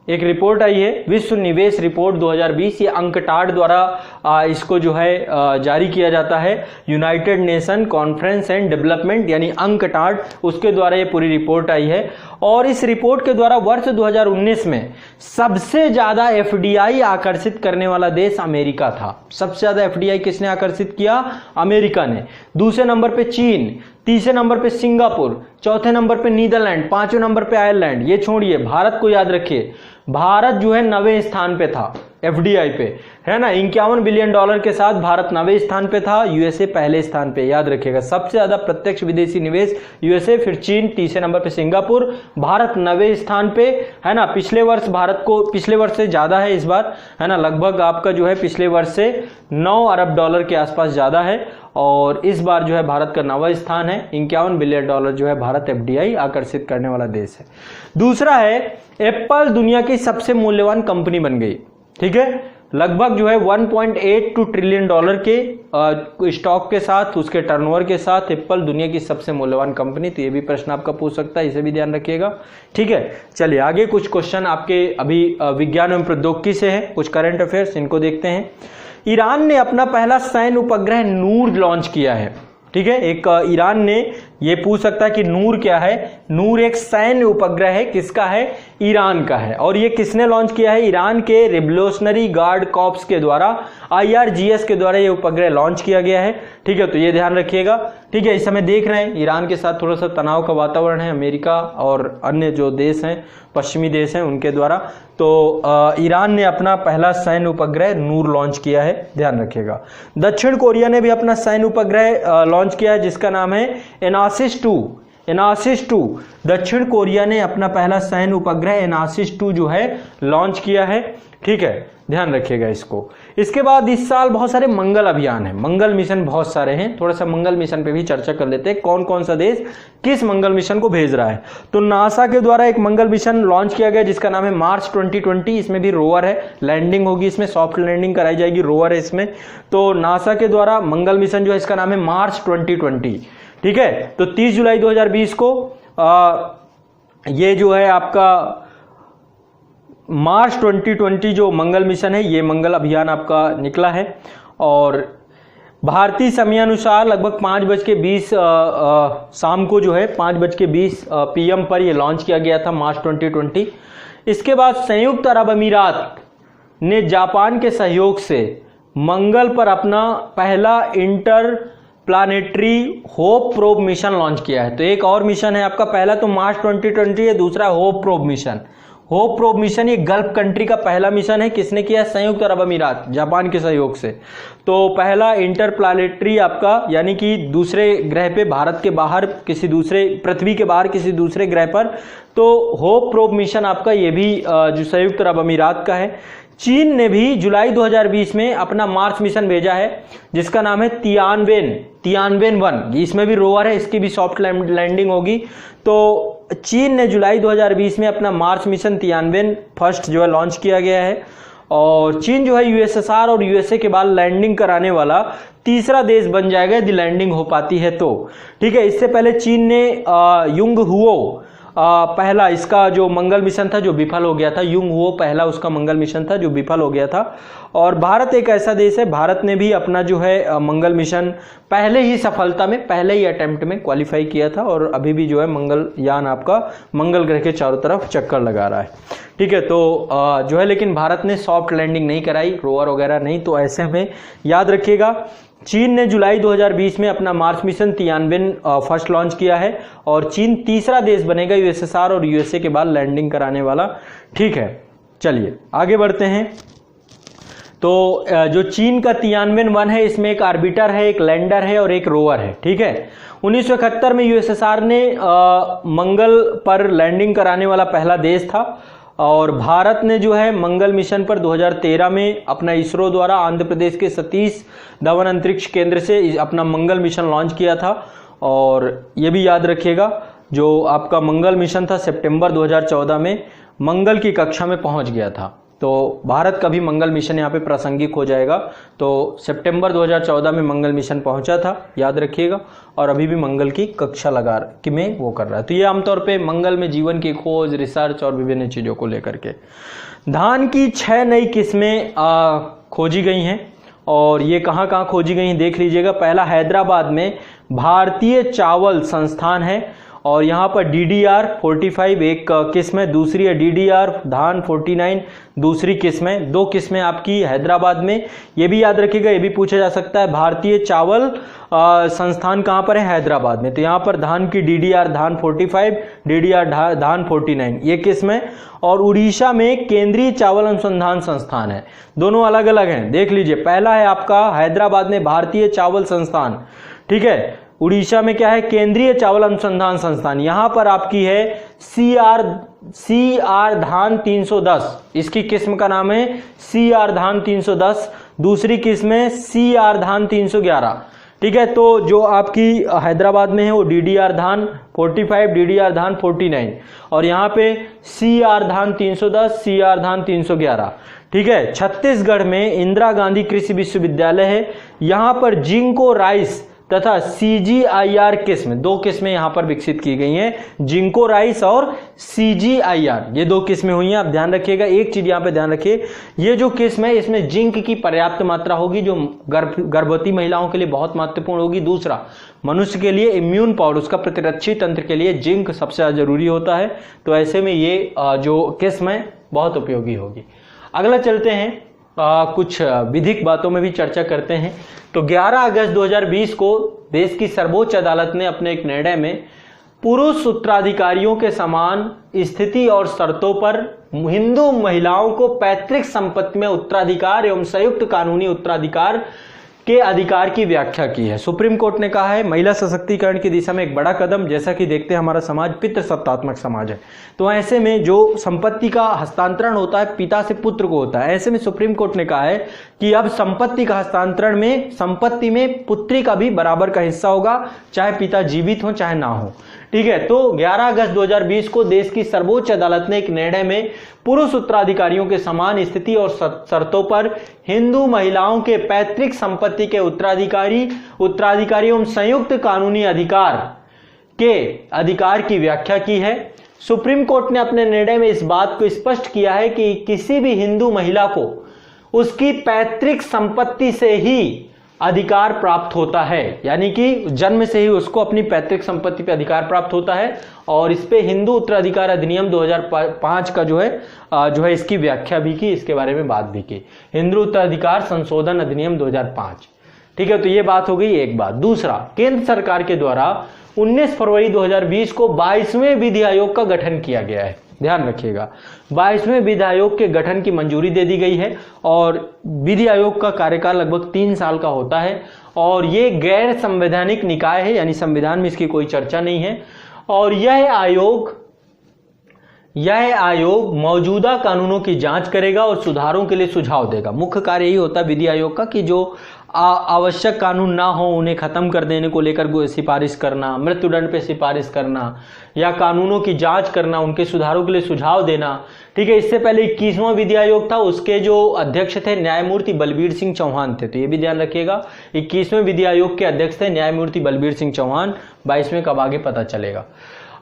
Speaker 1: एक रिपोर्ट आई है विश्व निवेश रिपोर्ट 2020, ये अंकटाड द्वारा इसको जो है जारी किया जाता है। United nation conference and development यानी अंकटाड, उसके द्वारा ये पूरी रिपोर्ट आई है और इस रिपोर्ट के द्वारा वर्ष 2019 में सबसे ज्यादा एफडीआई आकर्षित करने वाला देश अमेरिका था। सबसे ज्यादा एफडीआई किसने आकर्षित किया? अमेरिका ने। दूसरे नंबर पे चीन, तीसरे नंबर पे सिंगापुर, चौथे नंबर पे नीदरलैंड, पांचवें नंबर पे आयरलैंड। ये छोड़िए, भारत को याद रखिए, भारत जो है 9वें स्थान पे था एफडीआई पे, है ना। $51 बिलियन के साथ भारत 9वें स्थान पे था, यूएसए पहले स्थान पे। याद रखिएगा सबसे ज्यादा प्रत्यक्ष विदेशी निवेश यूएसए, फिर चीन, तीसरे नंबर पे सिंगापुर, भारत 9वें स्थान पे, है ना। पिछले वर्ष भारत को, पिछले वर्ष से ज्यादा है इस बार, है ना, लगभग आपका जो है पिछले वर्ष से $9 अरब के आसपास ज्यादा है और इस बार जो है भारत का 9वां स्थान है। $51 बिलियन जो है भारत एफडीआई आकर्षित करने वाला देश है। दूसरा है एप्पल दुनिया की सबसे मूल्यवान कंपनी बन गई। ठीक है, लगभग जो है $1.82 ट्रिलियन के स्टॉक के साथ, उसके टर्नओवर के साथ एप्पल दुनिया की सबसे मूल्यवान कंपनी। तो ये भी प्रश्न आपका पूछ सकता है, इसे भी ध्यान रखिएगा। ठीक है, चलिए आगे कुछ क्वेश्चन आपके अभी विज्ञान एवं प्रौद्योगिकी से है, कुछ करंट अफेयर्स, इनको देखते हैं। ईरान ने अपना पहला सैन्य उपग्रह नूर लॉन्च किया है। ठीक है, एक ईरान ने, ये पूछ सकता है कि नूर क्या है। नूर एक सैन्य उपग्रह है, किसका है? ईरान का है। और ये किसने लॉन्च किया है? ईरान के रिवोल्यूशनरी गार्ड कॉर्प्स के द्वारा, IRGS के द्वारा ये उपग्रह लॉन्च किया गया है। ठीक है, तो ये ध्यान रखिएगा। ठीक है, इस समय देख रहे हैं ईरान के साथ थोड़ा सा तनाव का वातावरण है, अमेरिका और अन्य जो देश हैं, पश्चिमी देश हैं, उनके द्वारा। तो ईरान ने अपना पहला सैन्य उपग्रह नूर लॉन्च किया है, ध्यान रखिएगा। दक्षिण कोरिया ने भी अपना सैन्य उपग्रह लॉन्च किया है जिसका नाम है एनासिस 2। दक्षिण कोरिया ने अपना पहला सैन्य उपग्रह एनासिस 2 जो है लॉन्च किया है। ठीक है, ध्यान रखिएगा इसको। इसके बाद इस साल बहुत सारे मंगल अभियान हैं, मंगल मिशन बहुत सारे हैं। थोड़ा सा मंगल मिशन पे भी चर्चा कर लेते हैं, कौन कौन सा देश किस मंगल मिशन को भेज रहा है। तो नासा के द्वारा एक मंगल मिशन लॉन्च किया गया जिसका नाम है मार्च 2020। इसमें भी रोवर है, लैंडिंग होगी इसमें, सॉफ्ट लैंडिंग कराई जाएगी, रोवर है इसमें। तो नासा के द्वारा मंगल मिशन जो है इसका नाम है मार्च 2020। ठीक है, तो 30 जुलाई 2020 को ये जो है आपका मार्च 2020 जो मंगल मिशन है, ये मंगल अभियान आपका निकला है। और भारतीय समयानुसार लगभग 5:20 शाम को जो है 5:20 PM पर ये लॉन्च किया गया था, मार्च 2020। इसके बाद संयुक्त अरब अमीरात ने जापान के सहयोग से मंगल पर अपना पहला inter planetary hope probe mission launch किया है। तो एक और मिशन है आपका, पहला तो मार्च 2020 है, दूसरा hope probe mission. Hope probe mission ये गल्फ कंट्री का पहला मिशन है। किसने किया? संयुक्त अरब अमीरात, जापान के सहयोग से। तो पहला इंटर प्लानेटरी आपका, यानी कि दूसरे ग्रह पे, भारत के बाहर किसी दूसरे, पृथ्वी के बाहर किसी दूसरे ग्रह पर। तो होप प्रोब मिशन आपका ये भी जो संयुक्त अरब अमीरात का है। चीन ने भी जुलाई 2020 में अपना मार्स मिशन भेजा है, जिसका नाम है तियानवेन 1। इसमें भी रोवर है, इसकी भी सॉफ्ट लैंडिंग होगी। तो चीन ने जुलाई 2020 में अपना मार्स मिशन तियानवेन फर्स्ट जो है लॉन्च किया गया है। और चीन जो है यूएसएसआर और यूएसए के बाद लैंडिंग कराने वाला तीसरा देश बन जाएगा यदि लैंडिंग हो पाती है तो। ठीक है, इससे पहले चीन ने युंग हुओ पहला इसका जो मंगल मिशन था जो विफल हो गया था, युंग हुओ पहला उसका मंगल मिशन था जो विफल हो गया था। और भारत एक ऐसा देश है, भारत ने भी अपना जो है मंगल मिशन पहले ही सफलता में, पहले ही अटेम्प्ट में क्वालिफाई किया था और अभी भी जो है मंगलयान आपका मंगल ग्रह के चारों तरफ चक्कर लगा रहा है। ठीक है, तो जो है लेकिन भारत ने सॉफ्ट लैंडिंग नहीं कराई, रोवर वगैरह नहीं। तो ऐसे में याद रखिएगा, चीन ने जुलाई 2020 में अपना Mars mission Tianwen first launch किया है और चीन तीसरा देश बनेगा यूएसएसआर और यूएसए के बाद लैंडिंग कराने वाला। ठीक है, चलिए आगे बढ़ते हैं। तो जो चीन का तियानवेन 1 है, इसमें एक आर्बिटर है, एक लैंडर है और एक रोवर है। ठीक है, 1971 में यूएसएसआर ने मंगल पर लैंडिंग कराने वाला पहला देश था। और भारत ने जो है मंगल मिशन पर 2013 में अपना इसरो द्वारा आंध्र प्रदेश के सतीश धवन अंतरिक्ष केंद्र से अपना मंगल मिशन लॉन्च किया था। और ये भी याद रखिएगा, जो आपका मंगल मिशन था सितंबर 2014 में मंगल की कक्षा में पहुंच गया था। तो भारत का भी मंगल मिशन यहाँ पे प्रासंगिक हो जाएगा। तो सितंबर 2014 में मंगल मिशन पहुंचा था, याद रखिएगा, और अभी भी मंगल की कक्षा लगा कि में वो कर रहा है। तो ये आमतौर पे मंगल में जीवन की खोज, रिसर्च और विभिन्न चीज़ों को लेकर के। धान की 6 नई किस्में खोजी गई हैं और ये कहाँ कहाँ खोजी गई हैं देख लीजिएगा। पहला हैदराबाद में भारतीय चावल संस्थान है और यहाँ पर DDR 45 एक किस्म है, दूसरी है DDR धान 49 दूसरी किस्म है। 2 किस्में आपकी हैदराबाद में। ये भी याद रखिएगा, ये भी पूछा जा सकता है, भारतीय चावल संस्थान कहाँ पर है? हैदराबाद में। तो यहाँ पर धान की DDR धान 45, DDR धान 49 ये किस्म है। और उड़ीसा में केंद्रीय चावल अनुसंधान संस्थान है। दोनों अलग अलग हैं, देख लीजिए। पहला है आपका हैदराबाद में भारतीय चावल संस्थान, ठीक है। उड़ीसा में क्या है? केंद्रीय चावल अनुसंधान संस्थान। यहां पर आपकी है CR धान 310, इसकी किस्म का नाम है CR धान 310। दूसरी किस्म है CR धान 311, ठीक है। तो जो आपकी हैदराबाद में है वो DDR धान 45, DDR धान 49 और यहाँ पे CR धान 310, CR धान 311, ठीक है। छत्तीसगढ़ में इंदिरा गांधी कृषि विश्वविद्यालय है। यहाँ पर जिंको राइस तथा CGIR किस्म, 2 किस्में यहां पर विकसित की गई हैं, जिंको राइस और CGIR, ये 2 किस्में हुई हैं। आप ध्यान रखिएगा, एक चीज यहां पे ध्यान रखिए, ये जो किस्म है इसमें जिंक की पर्याप्त मात्रा होगी जो गर्भवती महिलाओं के लिए बहुत महत्वपूर्ण होगी। दूसरा, मनुष्य के लिए इम्यून पावर, उसका प्रतिरक्षी तंत्र के लिए जिंक सबसे ज्यादा जरूरी होता है। तो ऐसे में ये जो किस्म है बहुत उपयोगी होगी। अगला चलते हैं, कुछ विधिक बातों में भी चर्चा करते हैं। तो 11 अगस्त 2020 को देश की सर्वोच्च अदालत ने अपने एक निर्णय में पुरुष उत्तराधिकारियों के समान स्थिति और शर्तों पर हिंदू महिलाओं को पैतृक संपत्ति में उत्तराधिकार एवं संयुक्त कानूनी उत्तराधिकार के अधिकार की व्याख्या की है। सुप्रीम कोर्ट ने कहा है महिला सशक्तिकरण की दिशा में एक बड़ा कदम। जैसा कि देखते हैं हमारा समाज पितृसत्तात्मक समाज है, तो ऐसे में जो संपत्ति का हस्तांतरण होता है पिता से पुत्र को होता है। ऐसे में सुप्रीम कोर्ट ने कहा है कि अब संपत्ति का हस्तांतरण में संपत्ति में पुत्री का भी बराबर का हिस्सा होगा, चाहे पिता जीवित हो चाहे ना हो, ठीक है। तो 11 अगस्त 2020 को देश की सर्वोच्च अदालत ने एक निर्णय में पुरुष उत्तराधिकारियों के समान स्थिति और शर्तों पर हिंदू महिलाओं के पैतृक संपत्ति के उत्तराधिकारी एवं संयुक्त कानूनी अधिकार के अधिकार की व्याख्या की है। सुप्रीम कोर्ट ने अपने निर्णय में इस बात को स्पष्ट किया है कि किसी भी हिंदू महिला को उसकी पैतृक संपत्ति से ही अधिकार प्राप्त होता है, यानी कि जन्म से ही उसको अपनी पैतृक संपत्ति पे अधिकार प्राप्त होता है। और इस पे हिंदू उत्तराधिकार अधिनियम 2005 का जो है इसकी व्याख्या भी की, इसके बारे में बात भी की। हिंदू उत्तराधिकार संशोधन अधिनियम 2005, ठीक है, तो ये बात हो गई एक बात। दूसरा, केंद्र सरकार के द्वारा 19 फरवरी 2020 को 22वें विधि आयोग का गठन किया गया है। ध्यान रखिएगा, 22वें विधि आयोग के गठन की मंजूरी दे दी गई है और विधि आयोग का कार्यकाल लगभग 3 साल का होता है और ये गैर संवैधानिक निकाय है, यानी संविधान में इसकी कोई चर्चा नहीं है। और यह आयोग मौजूदा कानूनों की जांच करेगा और सुधारों के लिए सुझाव देगा। मुख्य कार्य यही होता है विधि आयोग का कि जो आवश्यक कानून ना हो उन्हें खत्म कर देने को लेकर सिफारिश करना, मृत्युदंड पे सिफारिश करना या कानूनों की जांच करना, उनके सुधारों के लिए सुझाव देना। ठीक है, इससे पहले 21वां विधि आयोग था, उसके जो अध्यक्ष थे न्यायमूर्ति बलबीर सिंह चौहान थे, तो ये भी ध्यान रखिएगा 21वें विधि आयोग के अध्यक्ष थे न्यायमूर्ति बलबीर सिंह चौहान। 22वें कब आगे पता चलेगा।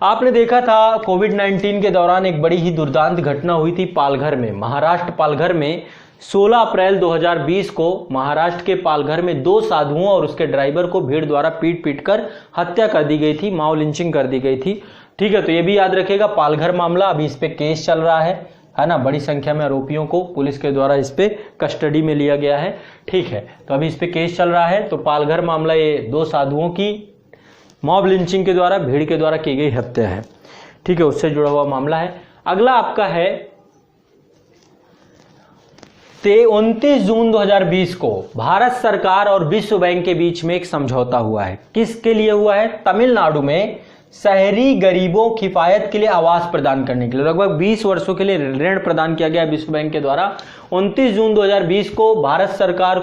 Speaker 1: आपने देखा था कोविड-19 के दौरान एक बड़ी ही दुर्दांत घटना हुई थी पालघर में, महाराष्ट्र पालघर में 16 अप्रैल 2020 को महाराष्ट्र के पालघर में 2 साधुओं और उसके ड्राइवर को भीड़ द्वारा पीट कर हत्या कर दी गई थी, माओ लिंचिंग कर दी गई थी। ठीक है, तो ये भी याद रखिएगा पालघर मामला, अभी इस पे केस चल रहा है ना। बड़ी संख्या में आरोपियों को पुलिस के द्वारा इस पे कस्टडी में लिया गया है। ठीक है, तो अभी इस पे केस चल रहा है। तो पालघर मामला ये 2 साधुओं की मॉब लिंचिंग के द्वारा, भीड़ के द्वारा की गई हत्या है। ठीक है, उससे जुड़ा हुआ मामला है। अगला आपका है 29 जून 2020 को भारत सरकार और विश्व बैंक के बीच में एक समझौता हुआ है। किसके लिए हुआ है? तमिलनाडु में शहरी गरीबों किफायत के लिए आवास प्रदान करने के लिए लगभग 20 वर्षों के लिए ऋण प्रदान किया गया विश्व बैंक के द्वारा। 29 जून 2020 को भारत सरकार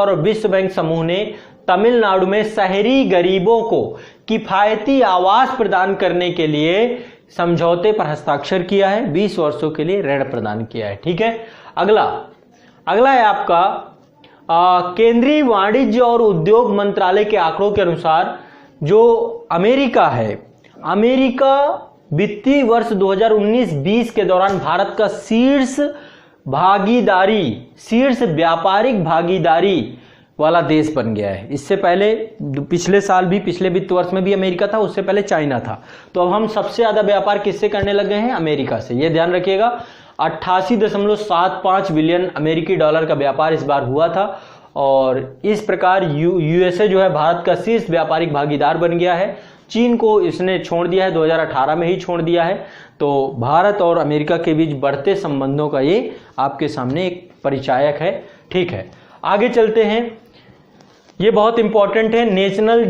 Speaker 1: और विश्व बैंक समूह ने तमिलनाडु में शहरी गरीबों को किफायती आवास प्रदान करने के लिए समझौते पर हस्ताक्षर किया है, 20 वर्षों के लिए ऋण प्रदान किया है। ठीक है, अगला है आपका केंद्रीय वाणिज्य और उद्योग मंत्रालय के आंकड़ों के अनुसार जो अमेरिका है, अमेरिका वित्तीय वर्ष 2019-20 के दौरान भारत का शीर्ष व्यापारिक भागीदारी वाला देश बन गया है। इससे पहले पिछले साल भी, पिछले वित्त वर्ष में भी अमेरिका था, उससे पहले चाइना था। तो अब हम सबसे ज्यादा व्यापार किससे करने लग गए हैं? अमेरिका से। यह ध्यान रखिएगा 88.75 बिलियन अमेरिकी डॉलर का व्यापार इस बार हुआ था और इस प्रकार यूएसए जो है भारत का शीर्ष व्यापारिक भागीदार बन गया है। चीन को इसने छोड़ दिया है, 2018 में ही छोड़ दिया है। तो भारत और अमेरिका के बीच बढ़ते संबंधों का ये आपके सामने एक परिचायक है। ठीक है, आगे चलते हैं। ये बहुत इंपॉर्टेंट है, नेशनल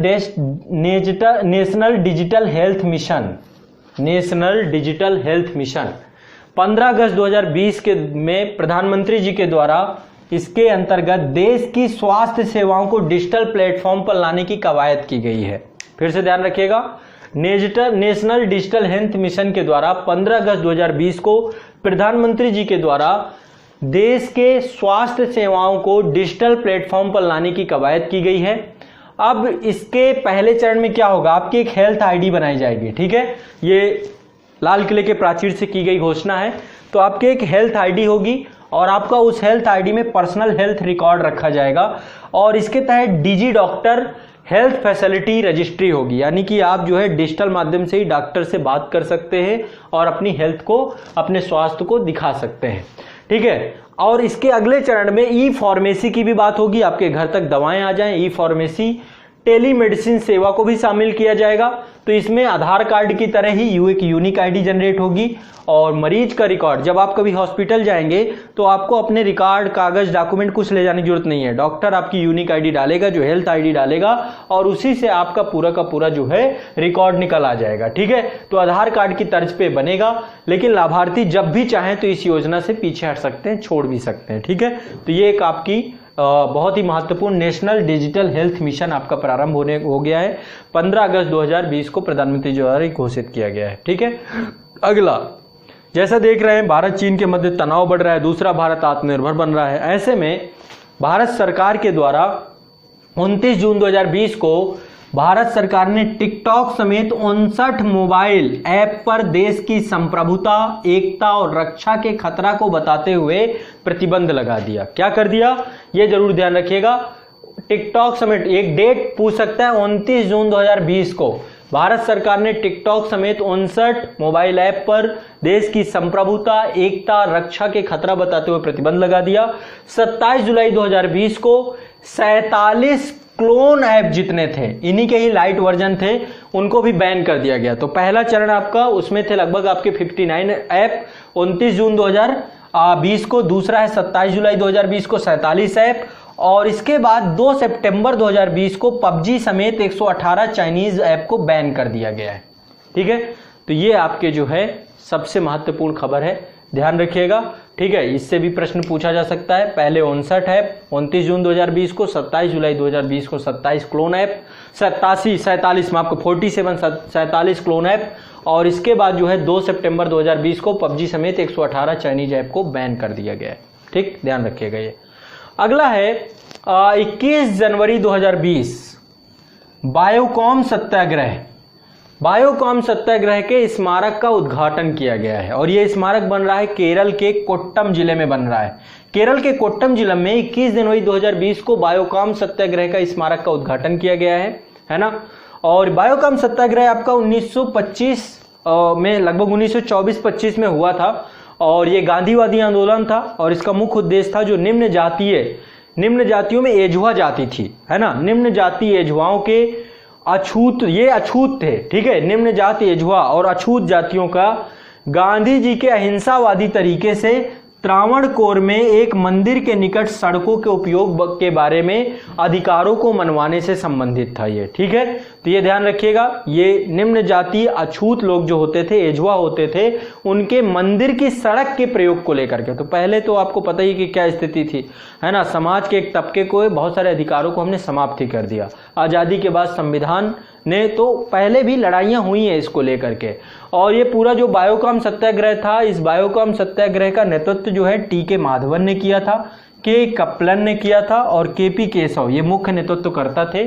Speaker 1: डिजिटल हेल्थ मिशन 15 अगस्त 2020 में प्रधानमंत्री जी के द्वारा इसके अंतर्गत देश की स्वास्थ्य सेवाओं को डिजिटल प्लेटफॉर्म पर लाने की कवायद की गई है। फिर से ध्यान रखिएगा, नेशनल डिजिटल हेल्थ मिशन के द्वारा 15 अगस्त 2020 को प्रधानमंत्री जी के द्वारा देश के स्वास्थ्य सेवाओं को डिजिटल प्लेटफॉर्म पर लाने की कवायद की गई है। अब इसके पहले चरण में क्या होगा? आपकी एक हेल्थ आईडी बनाई जाएगी। ठीक है, ये लाल किले के प्राचीर से की गई घोषणा है। तो आपकी एक हेल्थ आईडी होगी और आपका उस हेल्थ आईडी में पर्सनल हेल्थ रिकॉर्ड रखा जाएगा और इसके तहत डिजी डॉक्टर हेल्थ फैसिलिटी रजिस्ट्री होगी, यानी कि आप जो है डिजिटल माध्यम से ही डॉक्टर से बात कर सकते हैं और अपनी हेल्थ को, अपने स्वास्थ्य को दिखा सकते हैं। ठीक है, और इसके अगले चरण में ई फार्मेसी की भी बात होगी, आपके घर तक दवाएं आ जाएं। ई फार्मेसी, टेलीमेडिसिन सेवा को भी शामिल किया जाएगा। तो इसमें आधार कार्ड की तरह ही एक यूनिक आईडी जनरेट होगी और मरीज का रिकॉर्ड, जब आप कभी हॉस्पिटल जाएंगे तो आपको अपने रिकॉर्ड, कागज, डॉक्यूमेंट कुछ ले जाने की जरूरत नहीं है। डॉक्टर आपकी यूनिक आईडी डालेगा, जो हेल्थ आईडी डालेगा और उसी से आपका पूरा का पूरा जो है रिकॉर्ड निकल आ जाएगा। ठीक है, तो आधार कार्ड की तर्ज पे बनेगा, लेकिन लाभार्थी जब भी चाहें तो इस योजना से पीछे हट सकते हैं, छोड़ भी सकते हैं। ठीक है, तो ये एक आपकी बहुत ही महत्वपूर्ण नेशनल डिजिटल हेल्थ मिशन आपका प्रारंभ हो गया है। 15 अगस्त 2020 को प्रधानमंत्री द्वारा घोषित किया गया है। ठीक है, अगला, जैसा देख रहे हैं भारत चीन के मध्य तनाव बढ़ रहा है, दूसरा भारत आत्मनिर्भर बन रहा है। ऐसे में भारत सरकार के द्वारा 29 जून 2020 को भारत सरकार ने टिकटॉक समेत 59 मोबाइल ऐप पर देश की संप्रभुता, एकता और रक्षा के खतरा को बताते हुए प्रतिबंध लगा दिया। क्या कर दिया? यह जरूर ध्यान रखिएगा। टिकटॉक समेत, एक डेट पूछ सकता है, 29 जून 2020 को भारत सरकार ने टिकटॉक समेत 59 मोबाइल ऐप पर देश की संप्रभुता, एकता, रक्षा के खतरा बताते हुए प्रतिबंध लगा दिया। 27 जुलाई 2020 को 47 क्लोन ऐप जितने थे, इन्हीं के ही लाइट वर्जन थे, उनको भी बैन कर दिया गया। तो पहला चरण आपका उसमें थे लगभग आपके 59 ऐप 29 जून 2020 को, दूसरा है 27 जुलाई 2020 को 47 ऐप, और इसके बाद 2 सितंबर 2020 को पबजी समेत 118 चाइनीज ऐप को बैन कर दिया गया है। ठीक है, तो ये आपके जो है सबसे महत्वपूर्ण खबर है, ध्यान रखिएगा। ठीक है, इससे भी प्रश्न पूछा जा सकता है। पहले 59 ऐप 29 जून 2020 को, 27 जुलाई 2020 को 27 क्लोन ऐप, 47 में आपको 47 क्लोन ऐप, और इसके बाद जो है 2 सितंबर 2020 को पबजी समेत 118 चाइनीज ऐप को बैन कर दिया गया है। ठीक, ध्यान रखिएगा। ये अगला है 21 जनवरी 2020 बायोकॉम सत्याग्रह। बायोकॉम सत्याग्रह के स्मारक का उद्घाटन किया गया है, और यह स्मारक बन रहा है केरल के कोट्टम जिले में बन रहा है। केरल के कोट्टम जिले में 21 जनवरी 2020 को बायोकॉम सत्याग्रह का स्मारक का उद्घाटन किया गया है ना। और बायोकॉम सत्याग्रह आपका 1925 में, लगभग 1924-25 में हुआ था, और ये गांधीवादी आंदोलन था, और इसका मुख्य उद्देश्य था जो निम्न जातियों में एझुआ जाति थी, है ना, निम्न जाति एझुआओं के अछूत थे। ठीक है, निम्न जाति एझुआ और अछूत जातियों का गांधी जी के अहिंसावादी तरीके से त्रावणकोर में एक मंदिर के निकट सड़कों के उपयोग के बारे में अधिकारों को मनवाने से संबंधित था ये। ठीक है, तो ये ध्यान रखिएगा, ये निम्न जाति अछूत लोग जो होते थे, एझुआ होते थे, उनके मंदिर की सड़क के प्रयोग को लेकर के। तो पहले तो आपको पता ही कि क्या स्थिति थी, है ना, समाज के एक तबके को, बहुत सारे अधिकारों को हमने समाप्त ही कर दिया। आजादी के बाद संविधान ने, तो पहले भी लड़ाइयां हुई हैं इसको लेकर के। और ये पूरा जो बायोकॉम सत्याग्रह था, इस बायोकॉम सत्याग्रह का नेतृत्व जो है टी.के. माधवन ने किया था, के कपलन ने किया था, और के.पी. केशव ये मुख्य नेतृत्व करता थे।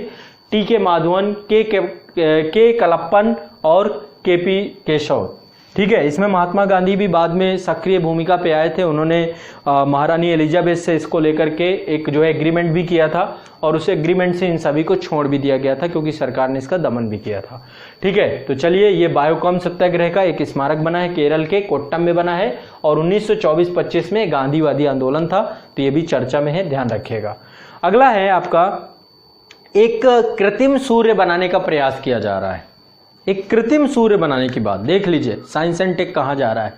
Speaker 1: टी.के. माधवन, के कलप्पन और के.पी. केशव। ठीक है, इसमें महात्मा गांधी भी बाद में सक्रिय भूमिका पे आए थे। उन्होंने महारानी एलिजाबेथ से इसको लेकर के एक जो है एग्रीमेंट भी किया था, और उस एग्रीमेंट से इन सभी को छोड़ भी दिया गया था, क्योंकि सरकार ने इसका दमन भी किया था। ठीक है, तो चलिए, ये बायोकॉम सत्याग्रह का एक स्मारक बना है, केरल के कोट्टम में बना है, और 1924-25 में गांधीवादी आंदोलन था, तो ये भी चर्चा में है, ध्यान रखिएगा। अगला है आपका, एक कृत्रिम सूर्य बनाने का प्रयास किया जा रहा है। एक कृत्रिम सूर्य बनाने की बात देख लीजिए, साइंस एंड टेक कहाँ जा रहा है।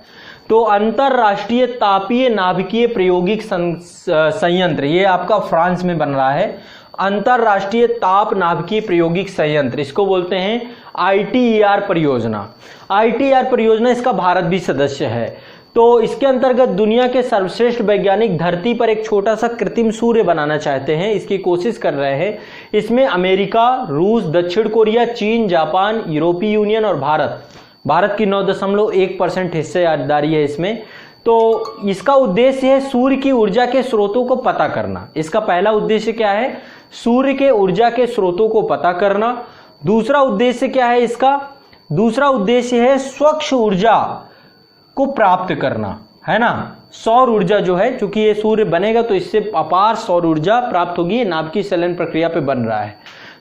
Speaker 1: तो अंतरराष्ट्रीय तापीय नाभिकीय प्रायोगिक संयंत्र, ये आपका फ्रांस में बन रहा है। अंतरराष्ट्रीय ताप नाभिकीय प्रायोगिक संयंत्र, इसको बोलते हैं ITER परियोजना। ITER परियोजना, इसका भारत भी सदस्य है। तो इसके अंतर्गत दुनिया के सर्वश्रेष्ठ वैज्ञानिक धरती पर एक छोटा सा कृत्रिम सूर्य बनाना चाहते हैं, इसकी कोशिश कर रहे हैं। इसमें अमेरिका, रूस, दक्षिण कोरिया, चीन, जापान, यूरोपीय यूनियन और भारत की 9.1% हिस्सेदारी है इसमें। तो इसका उद्देश्य है सूर्य की ऊर्जा के स्रोतों को पता करना। इसका पहला उद्देश्य क्या है? सूर्य के ऊर्जा के स्रोतों को पता करना। दूसरा उद्देश्य क्या है इसका? दूसरा उद्देश्य है स्वच्छ ऊर्जा को प्राप्त करना, है ना। सौर ऊर्जा जो है, चूंकि ये सूर्य बनेगा तो इससे अपार सौर ऊर्जा प्राप्त होगी। नाभिकीय संलयन प्रक्रिया पे बन रहा है।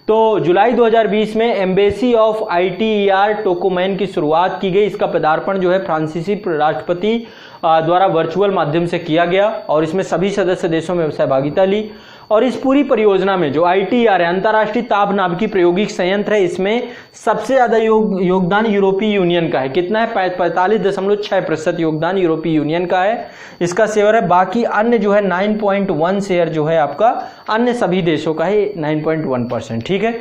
Speaker 1: तो जुलाई 2020 में एम्बेसी ऑफ ITER टोकुमेन की शुरुआत की गई। इसका पदार्पण जो है फ्रांसीसी राष्ट्रपति द्वारा वर्चुअल माध्यम से किया गया, और इसमें सभी सदस्य देशों में सहभागिता ली। और इस पूरी परियोजना में जो ITER है, अंतर्राष्ट्रीय ताप नाभिकीय प्रायोगिक संयंत्र है, इसमें सबसे ज्यादा योगदान यूरोपीय यूनियन का है। कितना है? 45.6% योगदान यूरोपीय यूनियन का है, इसका शेयर है। बाकी अन्य जो है 9.1 शेयर जो है आपका अन्य सभी देशों का है, 9.1%। ठीक है,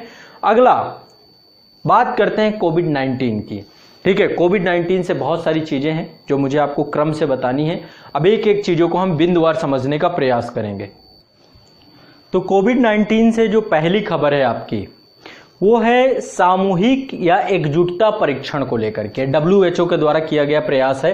Speaker 1: अगला बात करते हैं कोविड-19 की। ठीक है, कोविड-19 से बहुत सारी चीजें हैं जो मुझे आपको क्रम से बतानी है। अब एक एक चीजों को हम बिंदुवार समझने का प्रयास करेंगे। तो कोविड-19 से जो पहली खबर है आपकी, वो है सामूहिक या एकजुटता परीक्षण को लेकर के। WHO के द्वारा किया गया प्रयास है।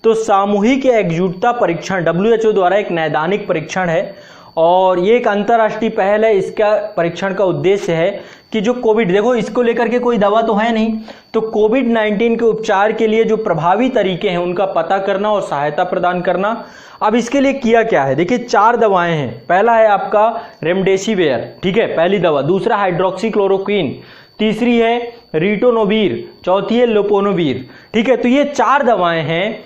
Speaker 1: तो सामूहिक या एकजुटता परीक्षण WHO द्वारा एक नैदानिक परीक्षण है, और ये एक अंतर्राष्ट्रीय पहल है। इसका परीक्षण का उद्देश्य है कि जो कोविड, देखो इसको लेकर के कोई दवा तो है नहीं, तो कोविड-19 के उपचार के लिए जो प्रभावी तरीके हैं उनका पता करना और सहायता प्रदान करना। अब इसके लिए किया क्या है, देखिए 4 दवाएं हैं। पहला है आपका रेमडेसिविर, ठीक है, पहली दवा। दूसरा हाइड्रोक्सीक्लोरोक्विन, तीसरी है रिटोनोवीर, चौथी है लोपोनोवीर। ठीक है, तो ये 4 दवाएं हैं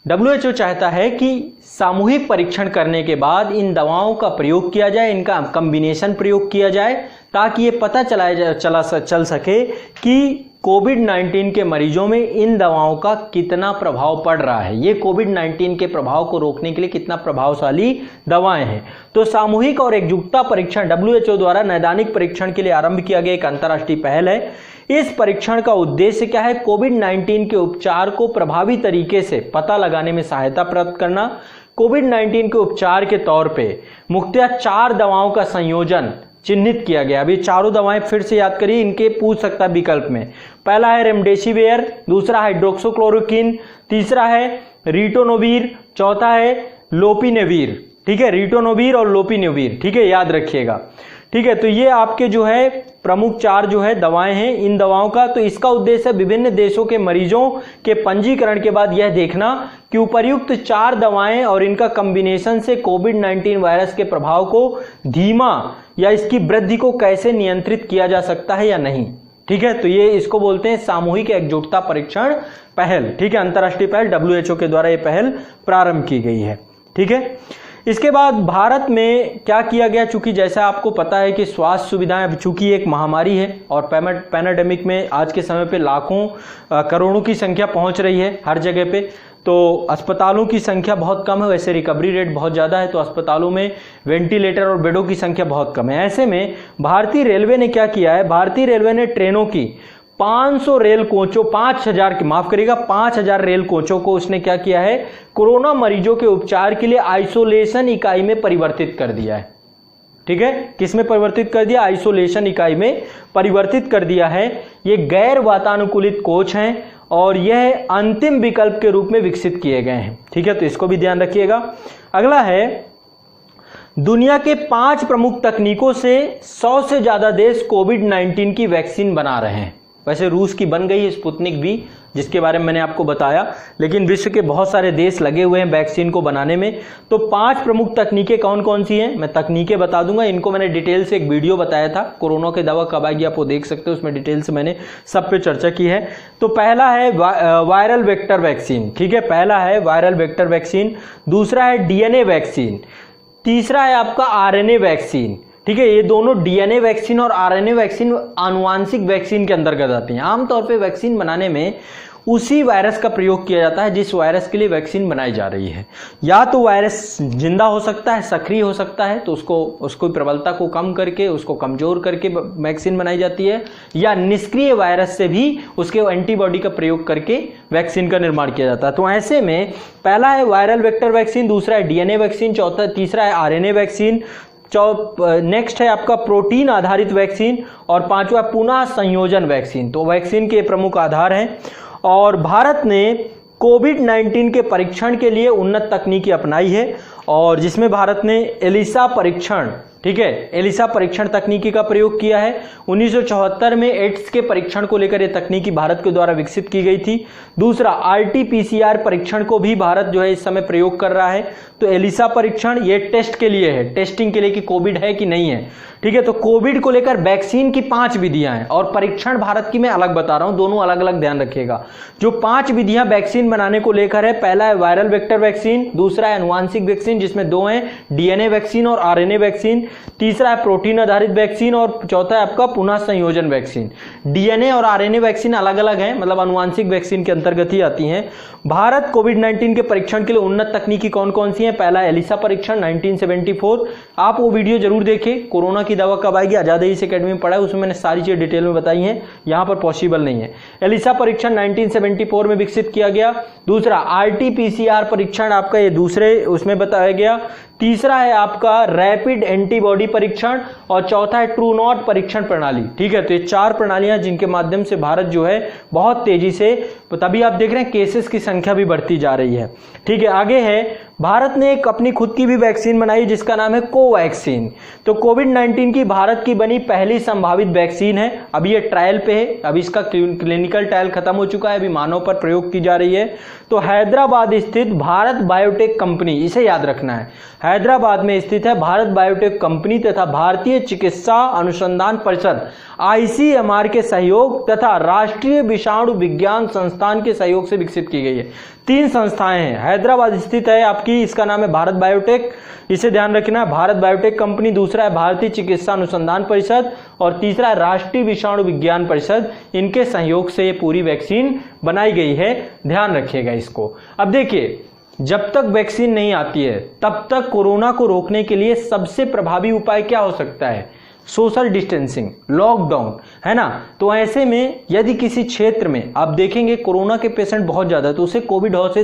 Speaker 1: WHO चाहता है कि सामूहिक परीक्षण करने के बाद इन दवाओं का प्रयोग किया जाए, इनका कॉम्बिनेशन प्रयोग किया जाए, ताकि ये पता चल सके कि कोविड-19 के मरीजों में इन दवाओं का कितना प्रभाव पड़ रहा है, ये कोविड-19 के प्रभाव को रोकने के लिए कितना प्रभावशाली दवाएं हैं। तो सामूहिक और एकजुटता परीक्षण WHO द्वारा नैदानिक परीक्षण के लिए आरंभ किया गया एक अंतर्राष्ट्रीय पहल है। इस परीक्षण का उद्देश्य क्या है? कोविड-19 के उपचार को प्रभावी तरीके से पता लगाने में सहायता प्राप्त करना। कोविड-19 के उपचार के तौर पे मुख्यतः 4 दवाओं का संयोजन चिन्हित किया गया। अभी चारों दवाएं फिर से याद करिए, इनके पूछ सकता है विकल्प में। पहला है रेमडेसिविर, दूसरा हाइड्रोक्सीक्लोरोक्विन, तीसरा है रिटोनोवीर, चौथा है लोपिनेविर। ठीक है, रिटोनोवीर और लोपिनेविर, ठीक है, याद रखिएगा। ठीक है, तो ये आपके जो है प्रमुख 4 जो है दवाएं हैं इन दवाओं का। तो इसका उद्देश्य है विभिन्न देशों के मरीजों के पंजीकरण के बाद यह देखना कि उपर्युक्त 4 दवाएं और इनका कॉम्बिनेशन से कोविड-19 वायरस के प्रभाव को धीमा या इसकी वृद्धि को कैसे नियंत्रित किया जा सकता है या नहीं। ठीक है, तो ये इसको बोलते हैं सामूहिक एकजुटता परीक्षण पहल। ठीक है, अंतर्राष्ट्रीय पहल WHO के द्वारा ये पहल प्रारंभ की गई है। ठीक है, इसके बाद भारत में क्या किया गया, चूंकि जैसा आपको पता है कि स्वास्थ्य सुविधाएं चूंकि एक महामारी है और पैंडेमिक में आज के समय पे लाखों करोड़ों की संख्या पहुंच रही है हर जगह पे, तो अस्पतालों की संख्या बहुत कम है, वैसे रिकवरी रेट बहुत ज़्यादा है, तो अस्पतालों में वेंटिलेटर और बेडों की संख्या बहुत कम है। ऐसे में भारतीय रेलवे ने क्या किया है, भारतीय रेलवे ने ट्रेनों की 500 रेल कोचों 5000 रेल कोचों को उसने क्या किया है, कोरोना मरीजों के उपचार के लिए आइसोलेशन इकाई में परिवर्तित कर दिया है। ठीक है, किसमें परिवर्तित कर दिया? आइसोलेशन इकाई में परिवर्तित कर दिया है। ये गैर वातानुकूलित कोच हैं और यह अंतिम विकल्प के रूप में विकसित किए गए हैं। ठीक है, तो इसको भी ध्यान रखिएगा। अगला है, दुनिया के 5 प्रमुख तकनीकों से 100 से ज्यादा देश कोविड-19 की वैक्सीन बना रहे हैं। वैसे रूस की बन गई है स्पुतनिक भी, जिसके बारे में मैंने आपको बताया, लेकिन विश्व के बहुत सारे देश लगे हुए हैं वैक्सीन को बनाने में। तो 5 प्रमुख तकनीकें कौन कौन सी हैं, मैं तकनीकें बता दूंगा। इनको मैंने डिटेल से एक वीडियो बताया था, कोरोना की दवा कब आएगी, आप वो देख सकते हो, उसमें डिटेल से मैंने सब पे चर्चा की है। तो पहला है वायरल वेक्टर वैक्सीन। ठीक है, पहला है वायरल वेक्टर वैक्सीन, दूसरा है DNA वैक्सीन, तीसरा है आपका RNA वैक्सीन। ठीक है, ये दोनों DNA वैक्सीन और RNA वैक्सीन आनुवांशिक वैक्सीन के अंतर्गत आती हैं। आमतौर पे वैक्सीन बनाने में उसी वायरस का प्रयोग किया जाता है जिस वायरस के लिए वैक्सीन बनाई जा रही है। या तो वायरस जिंदा हो सकता है, सक्रिय हो सकता है, तो उसको प्रबलता को कम करके, उसको कमजोर करके वैक्सीन बनाई जाती है, या निष्क्रिय वायरस से भी उसके एंटीबॉडी का प्रयोग करके वैक्सीन का निर्माण किया जाता है। तो ऐसे में पहला है वायरल वेक्टर वैक्सीन, दूसरा है DNA वैक्सीन, तीसरा है RNA वैक्सीन, नेक्स्ट है आपका प्रोटीन आधारित वैक्सीन, और पांचवा पुनः संयोजन वैक्सीन। तो वैक्सीन के प्रमुख आधार हैं। और भारत ने कोविड-19 के परीक्षण के लिए उन्नत तकनीकी अपनाई है, और जिसमें भारत ने एलिसा परीक्षण, ठीक है, एलिसा परीक्षण तकनीकी का प्रयोग किया है। 1974 में एड्स के परीक्षण को लेकर यह तकनीकी भारत के द्वारा विकसित की गई थी। दूसरा RT-PCR परीक्षण को भी भारत जो है इस समय प्रयोग कर रहा है। तो एलिसा परीक्षण ये टेस्ट के लिए है, टेस्टिंग के लिए कि कोविड है कि नहीं है। ठीक है, तो कोविड को लेकर वैक्सीन की 5 विधियां हैं, और परीक्षण भारत की मैं अलग बता रहा हूं, दोनों अलग अलग ध्यान रखिएगा। जो 5 विधियां वैक्सीन बनाने को लेकर है, पहला है वायरल वेक्टर वैक्सीन, दूसरा है अनुवांशिक वैक्सीन जिसमें 2 हैं, DNA वैक्सीन और RNA वैक्सीन, तीसरा है प्रोटीन आधारित वैक्सीन, और चौथा है आपका पुनः संयोजन वैक्सीन। DNA और RNA वैक्सीन अलग अलग हैं, मतलब अनुवांशिक वैक्सीन के अंतर्गत ही आती हैं। भारत कोविड-19 के परीक्षण के लिए उन्नत तकनीकी कौन कौन सी है? पहला एलिसा परीक्षण 1974, आप वो वीडियो जरूर देखें, कोरोना की दवा कब आएगी, आजाद इस एकेडमी में पढ़ा है, उसमें मैंने सारी चीजें डिटेल में बताई हैं, यहां पर पॉसिबल नहीं है। एलिसा परीक्षण 1974 में विकसित किया गया। दूसरा RT-PCR परीक्षण आपका ये दूसरे उसमें बताया गया। तीसरा है आपका रैपिड एंटीबॉडी परीक्षण, और चौथा है ट्रू नॉट परीक्षण प्रणाली। ठीक है, तो ये 4 प्रणालियां जिनके माध्यम से भारत जो है बहुत तेजी से, तभी आप देख रहे हैं केसेस की संख्या भी बढ़ती जा रही है। ठीक है, आगे है भारत ने एक अपनी खुद की भी वैक्सीन बनाई जिसका नाम है कोवैक्सीन। तो कोविड-19 की भारत की बनी पहली संभावित वैक्सीन है। अभी ये ट्रायल पे है, अभी इसका क्लिनिकल ट्रायल खत्म हो चुका है, अभी मानव पर प्रयोग की जा रही है। तो हैदराबाद स्थित भारत बायोटेक कंपनी, इसे याद रखना है, हैदराबाद में स्थित है भारत बायोटेक कंपनी तथा भारतीय चिकित्सा अनुसंधान परिषद ICMR के सहयोग तथा राष्ट्रीय विषाणु विज्ञान संस्थान के सहयोग से विकसित की गई है। 3 संस्थाएं हैं, हैदराबाद स्थित है आपकी, इसका नाम है भारत बायोटेक, इसे ध्यान रखना है, भारत बायोटेक कंपनी। दूसरा है भारतीय चिकित्सा अनुसंधान परिषद और तीसरा है राष्ट्रीय विषाणु विज्ञान परिषद। इनके सहयोग से ये पूरी वैक्सीन बनाई गई है, ध्यान रखिएगा इसको। अब देखिए, जब तक वैक्सीन नहीं आती है तब तक कोरोना को रोकने के लिए सबसे प्रभावी उपाय क्या हो सकता है? सोशल डिस्टेंसिंग, लॉकडाउन, है ना। तो ऐसे में यदि किसी क्षेत्र में आप देखेंगे कोरोना के पेशेंट बहुत ज्यादा है तो उसे कोविड हॉट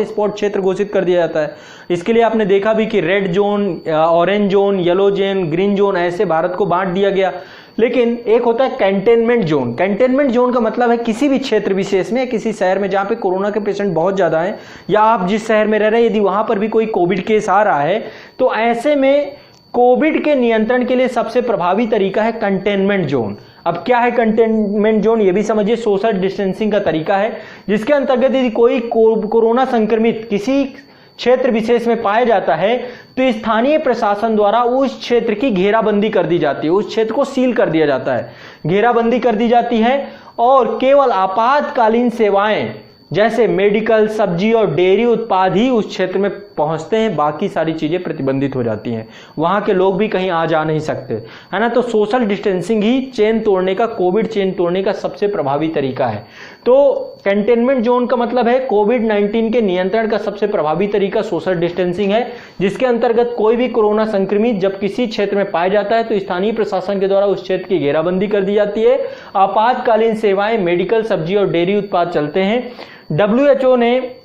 Speaker 1: स्पॉट क्षेत्र घोषित कर दिया जाता है। इसके लिए आपने देखा भी कि red zone, orange zone, yellow zone, green zone, ऐसे भारत को बांट दिया गया। लेकिन एक होता है कंटेनमेंट जोन। कंटेनमेंट जोन का मतलब है किसी भी क्षेत्र विशेष में, किसी शहर में जहां पे कोरोना के पेशेंट बहुत ज्यादा है, या आप जिस शहर में रह रहे हैं यदि वहां पर भी कोई कोविड केस आ रहा है, तो ऐसे में कोविड के नियंत्रण के लिए सबसे प्रभावी तरीका है कंटेनमेंट जोन। अब क्या है कंटेनमेंट जोन, ये भी समझिए, सोशल डिस्टेंसिंग का तरीका है, जिसके अंतर्गत यदि कोई कोरोना संक्रमित किसी क्षेत्र विशेष में पाया जाता है तो स्थानीय प्रशासन द्वारा उस क्षेत्र की घेराबंदी कर दी जाती है, उस क्षेत्र को सील कर दिया जाता है, घेराबंदी कर दी जाती है, और केवल आपातकालीन सेवाएं जैसे मेडिकल, सब्जी और डेयरी उत्पाद ही उस क्षेत्र में पहुंचते हैं, बाकी सारी चीजें प्रतिबंधित हो जाती हैं, वहां के लोग भी कहीं आ जा नहीं सकते, है ना। तो सोशल डिस्टेंसिंग ही चेन तोड़ने का, कोविड चेन तोड़ने का सबसे प्रभावी तरीका है। तो कंटेनमेंट जोन का मतलब है कोविड-19 के नियंत्रण का सबसे प्रभावी तरीका सोशल डिस्टेंसिंग है, जिसके अंतर्गत कोई भी कोरोना संक्रमित जब किसी क्षेत्र में पाया जाता है तो स्थानीय प्रशासन के द्वारा उस क्षेत्र की घेराबंदी कर दी जाती है, आपातकालीन सेवाएं, मेडिकल, सब्जी और डेयरी उत्पाद चलते हैं। WHO ने,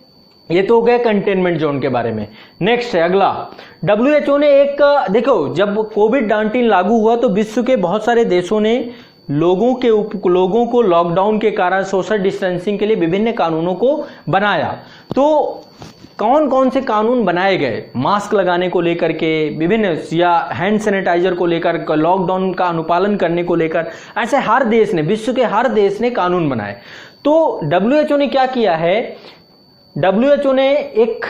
Speaker 1: ये तो हो गया कंटेनमेंट जोन के बारे में। नेक्स्ट है अगला, WHO ने एक, देखो जब कोविड-19 लागू हुआ तो विश्व के बहुत सारे देशों ने लोगों को लॉकडाउन के कारण सोशल डिस्टेंसिंग के लिए विभिन्न कानूनों को बनाया। तो कौन कौन से कानून बनाए गए? मास्क लगाने को लेकर के विभिन्न, या हैंड सैनिटाइजर को लेकर, लॉकडाउन का अनुपालन करने को लेकर, ऐसे हर देश ने, विश्व के हर देश ने कानून बनाए। तो WHO ने क्या किया है, WHO ने एक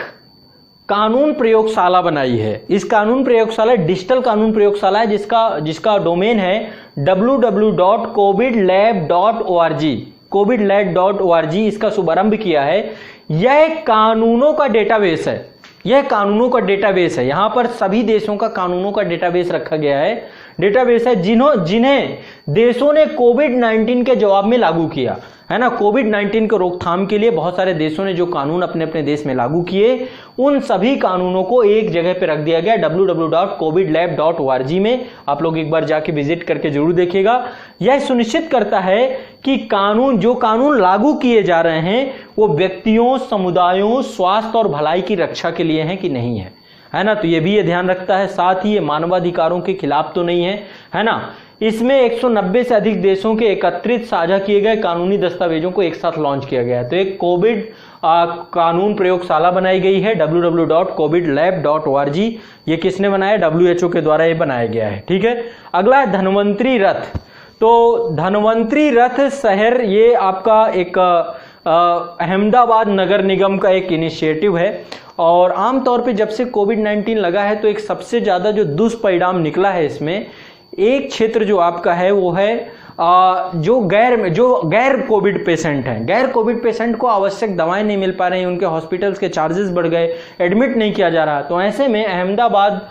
Speaker 1: कानून प्रयोगशाला बनाई है। इस कानून प्रयोगशाला डिजिटल कानून प्रयोगशाला है, जिसका डोमेन है www.covidlab.org। covidlab.org इसका शुभारंभ किया है। यह कानूनों का डेटाबेस है, यह कानूनों का डेटाबेस है। यहां पर सभी देशों का कानूनों का डेटाबेस रखा गया है, डेटाबेस है जिन्हें देशों ने कोविड-19 के जवाब में लागू किया, है ना। कोविड-19 को रोकथाम के लिए बहुत सारे देशों ने जो कानून अपने अपने देश में लागू किए, उन सभी कानूनों को एक जगह पे रख दिया गया www.covidlab.org में। आप लोग एक बार जाके विजिट करके जरूर देखिएगा। यह सुनिश्चित करता है कि जो कानून लागू किए जा रहे हैं वो व्यक्तियों, समुदायों, स्वास्थ्य और भलाई की रक्षा के लिए हैं कि नहीं है ना। तो ये भी ध्यान रखता है। साथ ही ये मानवाधिकारों के खिलाफ तो नहीं है ना। इसमें 190 से अधिक देशों के एकत्रित साझा किए गए कानूनी दस्तावेजों को एक साथ लॉन्च किया गया है। तो एक कोविड कानून प्रयोगशाला बनाई गई है www.covidlab.org। ये किसने बनाया? WHO के द्वारा ये बनाया गया है, ठीक है। अगला है धन्वंतरी रथ। तो धन्वंतरी रथ शहर, ये आपका एक अहमदाबाद नगर निगम का एक इनिशिएटिव है। और आमतौर पे जब से कोविड-19 लगा है तो एक सबसे ज्यादा जो दुष्परिणाम निकला है इसमें, एक क्षेत्र जो आपका है वो है जो गैर कोविड पेशेंट हैं। गैर कोविड पेशेंट को आवश्यक दवाएं नहीं मिल पा रही, उनके हॉस्पिटल्स के चार्जेस बढ़ गए, एडमिट नहीं किया जा रहा। तो ऐसे में अहमदाबाद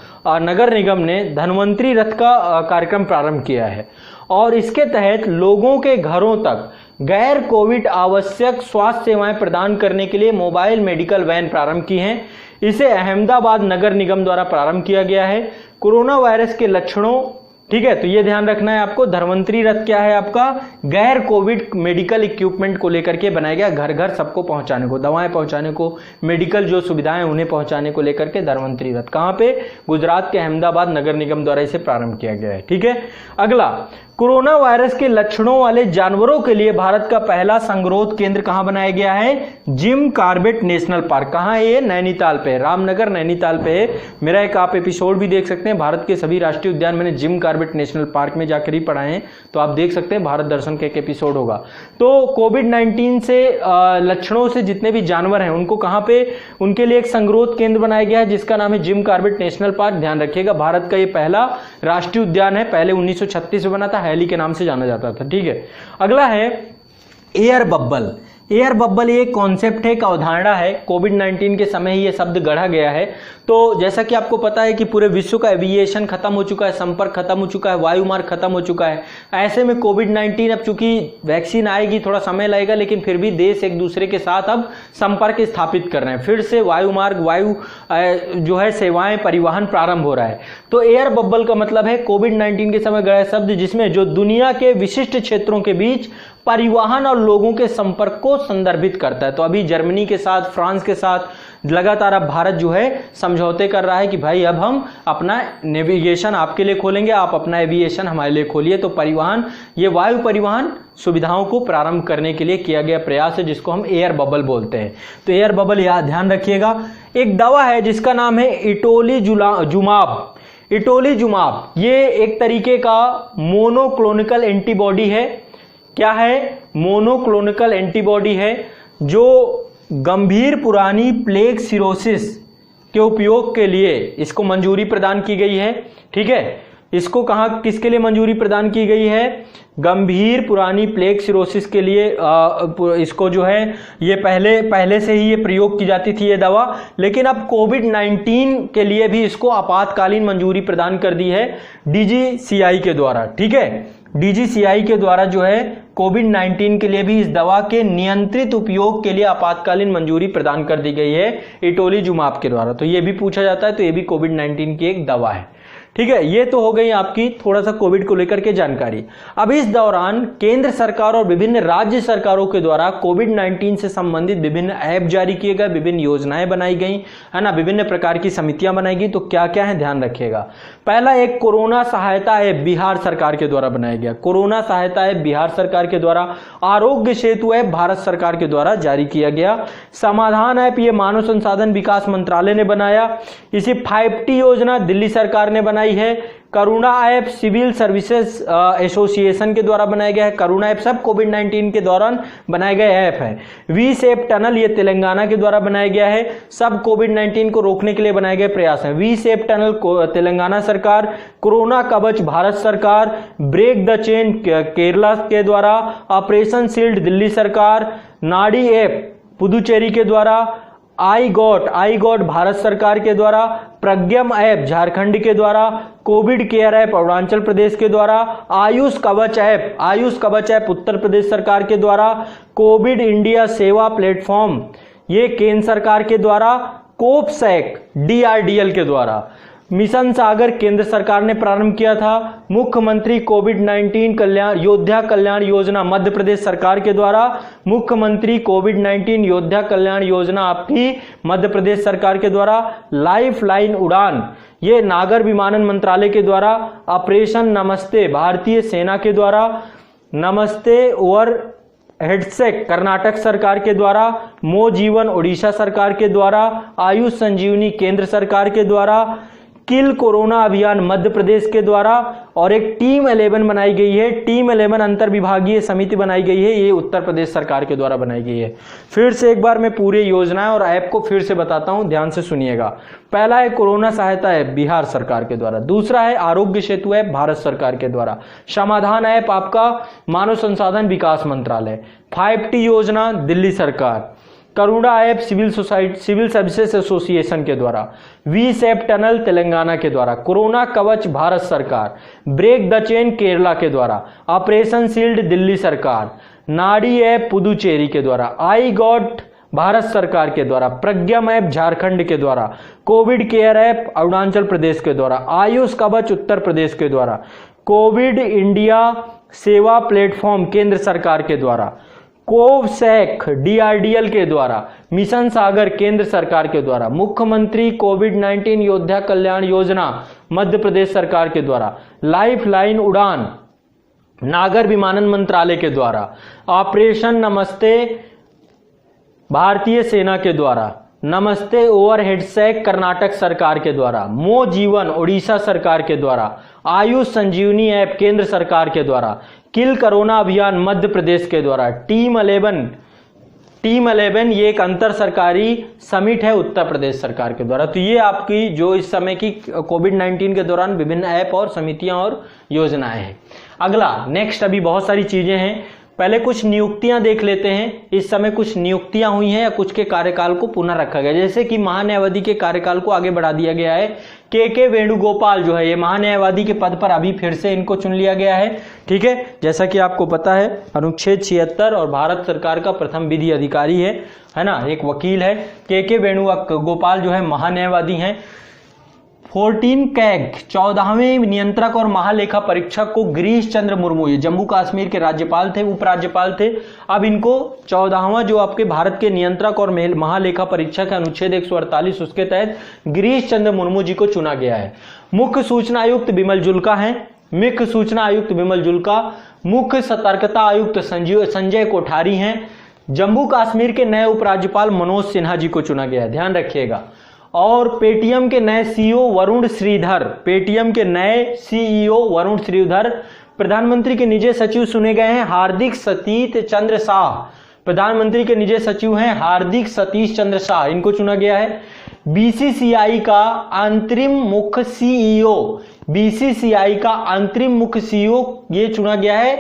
Speaker 1: नगर निगम ने धन्वंतरी रथ का कार्यक्रम प्रारंभ किया है और इसके तहत लोगों के घरों तक गैर कोविड आवश्यक स्वास्थ्य सेवाएं प्रदान करने के लिए मोबाइल मेडिकल वैन प्रारंभ की हैं। इसे अहमदाबाद नगर निगम द्वारा प्रारंभ किया गया है। कोरोना वायरस के लक्षणों, ठीक है, तो ये ध्यान रखना है आपको। धन्वंतरी रथ क्या है आपका? गैर कोविड मेडिकल इक्विपमेंट को लेकर के बनाया गया, घर घर सबको पहुंचाने को, दवाएं पहुंचाने को, मेडिकल जो सुविधाएं उन्हें पहुंचाने को लेकर के धन्वंतरी रथ। कहां पे? गुजरात के अहमदाबाद नगर निगम द्वारा इसे प्रारंभ किया गया है, ठीक है। अगला, कोरोना वायरस के लक्षणों वाले जानवरों के लिए भारत का पहला संगरोध केंद्र कहां बनाया गया है? Jim Corbett national park. कहां है ये? नैनीताल पे, रामनगर नैनीताल पे है। मेरा एक आप एपिसोड भी देख सकते हैं, भारत के सभी राष्ट्रीय उद्यान मैंने जिम कॉर्बेट नेशनल पार्क में जाकर ही पढ़ाए हैं, तो आप देख सकते हैं, भारत दर्शन का एक एपिसोड होगा। तो कोविड-19 से लक्षणों से जितने भी जानवर हैं उनको कहां पे, उनके लिए एक संगरोध केंद्र बनाया गया है जिसका नाम है जिम कॉर्बेट नेशनल पार्क। ध्यान रखिएगा, भारत का ये पहला राष्ट्रीय उद्यान है, पहले 1936 में बना था, हेली के नाम से जाना जाता था। ठीक है, अगला है एयर बब्बल। एयर बब्बल ये कॉन्सेप्ट है, एक अवधारणा है, कोविड-19 के समय ही ये शब्द गढ़ा गया है। तो जैसा कि आपको पता है कि पूरे विश्व का एविएशन खत्म हो चुका है, संपर्क खत्म हो चुका है, वायु मार्ग खत्म हो चुका है। ऐसे में कोविड-19 अब चूंकि वैक्सीन आएगी, थोड़ा समय लगेगा, लेकिन फिर भी देश एक दूसरे के साथ अब संपर्क स्थापित कर रहे हैं। फिर से वायु मार्ग, वायु जो है सेवाएं, परिवहन प्रारंभ हो रहा है। तो एयर बब्बल का मतलब है कोविड-19 के समय गढ़ा शब्द, जिसमें जो दुनिया के विशिष्ट क्षेत्रों के बीच परिवहन और लोगों के संपर्क को संदर्भित करता है। तो अभी जर्मनी के साथ, फ्रांस के साथ लगातार अब भारत जो है समझौते कर रहा है कि भाई अब हम अपना नेविगेशन आपके लिए खोलेंगे, आप अपना एविएशन हमारे लिए खोलिए। तो परिवहन, ये वायु परिवहन सुविधाओं को प्रारंभ करने के लिए किया गया प्रयास है, जिसको हम एयर बबल बोलते हैं। तो एयर बबल यह ध्यान रखिएगा। एक दवा है जिसका नाम है इटोलीजुमाब। इटोलीजुमाब ये एक तरीके का मोनोक्लोनिकल एंटीबॉडी है। क्या है? मोनोक्लोनिकल एंटीबॉडी है, जो गंभीर पुरानी प्लेग सिरोसिस के उपयोग के लिए इसको मंजूरी प्रदान की गई है। ठीक है, इसको कहाँ, किसके लिए मंजूरी प्रदान की गई है? गंभीर पुरानी प्लेग सिरोसिस के लिए। इसको जो है ये पहले से ही ये प्रयोग की जाती थी ये दवा, लेकिन अब कोविड-19 के लिए भी इसको आपातकालीन मंजूरी प्रदान कर दी है डीजीसीआई के द्वारा। ठीक है, डीजीसीआई के द्वारा जो है कोविड-19 के लिए भी इस दवा के नियंत्रित उपयोग के लिए आपातकालीन मंजूरी प्रदान कर दी गई है इटोलीजुमाब के द्वारा। तो ये भी पूछा जाता है, तो ये भी कोविड-19 की एक दवा है। ठीक है, ये तो हो गई आपकी थोड़ा सा कोविड को लेकर के जानकारी। अब इस दौरान केंद्र सरकार और विभिन्न राज्य सरकारों के द्वारा कोविड-19 से संबंधित विभिन्न ऐप जारी किए गए, विभिन्न योजनाएं बनाई गई है ना, विभिन्न प्रकार की समितियां बनाई गई। तो क्या क्या है ध्यान रखिएगा। पहला एक कोरोना सहायता ऐप बिहार सरकार के द्वारा बनाया गया। कोरोना सहायता ऐप बिहार सरकार के द्वारा। आरोग्य सेतु ऐप भारत सरकार के द्वारा जारी किया गया। समाधान ऐप ये मानव संसाधन विकास मंत्रालय ने बनाया। इसी 5T योजना दिल्ली सरकार ने बनाई है। करुणा ऐप सिविल सर्विसेज एसोसिएशन के द्वारा बनाया गया है। करुणा ऐप सब कोविड-19 के दौरान बनाए गए ऐप है। वी सेफ टनल ये तेलंगाना के द्वारा बनाया गया है। सब कोविड-19 को रोकने के लिए बनाए गए प्रयास हैं। वी सेफ टनल तेलंगाना सरकार, कोरोना कवच भारत सरकार, ब्रेक द चेन केरला के द्वारा, ऑपरेशन शील्ड दिल्ली सरकार, नाडी ऐप पुदुचेरी के द्वारा, आई गॉट भारत सरकार के द्वारा, प्रज्ञम ऐप झारखंड के द्वारा, Covid care app Arunachal Pradesh के द्वारा, आयुष कवच ऐप उत्तर प्रदेश सरकार के द्वारा, कोविड इंडिया सेवा प्लेटफॉर्म ये केंद्र सरकार के द्वारा, कोपसैक DRDL के द्वारा, मिशन सागर केंद्र सरकार ने प्रारंभ किया था। मुख्यमंत्री कोविड-19 योद्धा कल्याण योजना मध्य प्रदेश सरकार के द्वारा। मुख्यमंत्री कोविड-19 योद्धा कल्याण योजना आपकी मध्य प्रदेश सरकार के द्वारा। लाइफ लाइन उड़ान ये नागर विमानन मंत्रालय के द्वारा। ऑपरेशन नमस्ते भारतीय सेना के द्वारा। नमस्ते ओवर हेडसेक कर्नाटक सरकार के द्वारा। मो जीवन ओडिशा सरकार के द्वारा। आयुष संजीवनी केंद्र सरकार के द्वारा। किल कोरोना अभियान मध्य प्रदेश के द्वारा। और एक टीम 11 बनाई गई है। टीम 11 अंतर विभागीय समिति बनाई गई है, ये उत्तर प्रदेश सरकार के द्वारा बनाई गई है। फिर से एक बार मैं पूरे योजनाएं और ऐप को फिर से बताता हूं, ध्यान से सुनिएगा। पहला है कोरोना सहायता ऐप बिहार सरकार के द्वारा। दूसरा है आरोग्य सेतु ऐप भारत सरकार के द्वारा। समाधान ऐप आपका मानव संसाधन विकास मंत्रालय। 5T योजना दिल्ली सरकार। करुणा ऐप सिविल सर्विसेज एसोसिएशन के द्वारा। वी सेफ टनल तेलंगाना के द्वारा। कोरोना कवच भारत सरकार। ब्रेक द चेन केरला के द्वारा। ऑपरेशन शील्ड दिल्ली सरकार। नाडी ऐप पुदुचेरी के द्वारा। आई गॉट भारत सरकार के द्वारा। प्रज्ञम ऐप झारखंड के द्वारा। Covid care app Arunachal Pradesh के द्वारा। आयुष कवच उत्तर प्रदेश के द्वारा। कोविड इंडिया सेवा प्लेटफॉर्म केंद्र सरकार के द्वारा। कोवसैक DRDL के द्वारा। मिशन सागर केंद्र सरकार के द्वारा। मुख्यमंत्री कोविड-19 योद्धा कल्याण योजना मध्य प्रदेश सरकार के द्वारा। लाइफ लाइन उड़ान नागर विमानन मंत्रालय के द्वारा। ऑपरेशन नमस्ते भारतीय सेना के द्वारा। नमस्ते ओवर हेडसेक कर्नाटक सरकार के द्वारा। मो जीवन ओडिशा सरकार के द्वारा। आयुष संजीवनी ऐप केंद्र सरकार के द्वारा। किल कोरोना अभियान मध्य प्रदेश के द्वारा। टीम 11 टीम 11 ये एक अंतर सरकारी समिट है उत्तर प्रदेश सरकार के द्वारा। तो ये आपकी जो इस समय की कोविड-19 के दौरान विभिन्न ऐप और समितियां और योजनाएं हैं। अगला नेक्स्ट, अभी बहुत सारी चीजें हैं, पहले कुछ नियुक्तियां देख लेते हैं। इस समय कुछ नियुक्तियां हुई हैं या कुछ के कार्यकाल को पुनः रखा गया, जैसे कि महान्यायवादी के कार्यकाल को आगे बढ़ा दिया गया है। के वेणुगोपाल जो है ये महान्यायवादी के पद पर अभी फिर से इनको चुन लिया गया है। ठीक है, जैसा कि आपको पता है अनुच्छेद 76 और भारत सरकार का प्रथम विधि अधिकारी है ना, एक वकील है। के वेणुगोपाल जो है महान्यायवादी हैं। 14 कैग 14वें नियंत्रक और महालेखा परीक्षक को गिरीश चंद्र मुर्मू, ये जम्मू कश्मीर के राज्यपाल थे, उपराज्यपाल थे। अब इनको 14वां जो आपके भारत के नियंत्रक और महालेखा परीक्षक है अनुच्छेद 148 उसके तहत गिरीश चंद्र मुर्मू जी को चुना गया है। मुख्य सूचना आयुक्त बिमल जुल्का हैं, मुख्य सूचना आयुक्त बिमल जुल्का। मुख्य सतर्कता आयुक्त संजय कोठारी हैं। जम्मू कश्मीर के नए उपराज्यपाल मनोज सिन्हा जी को चुना गया है, ध्यान रखिएगा। और पेटीएम के नए सीईओ वरुण श्रीधर, पेटीएम के नए सीईओ वरुण श्रीधर। प्रधानमंत्री के निजी सचिव चुने गए हैं हार्दिक सतीश चंद्र शाह, प्रधानमंत्री के निजी सचिव हैं हार्दिक सतीश चंद्र शाह, इनको चुना गया है। बीसीसीआई का अंतरिम मुख्य सीईओ, बीसीसीआई का अंतरिम मुख्य सीईओ ये चुना गया है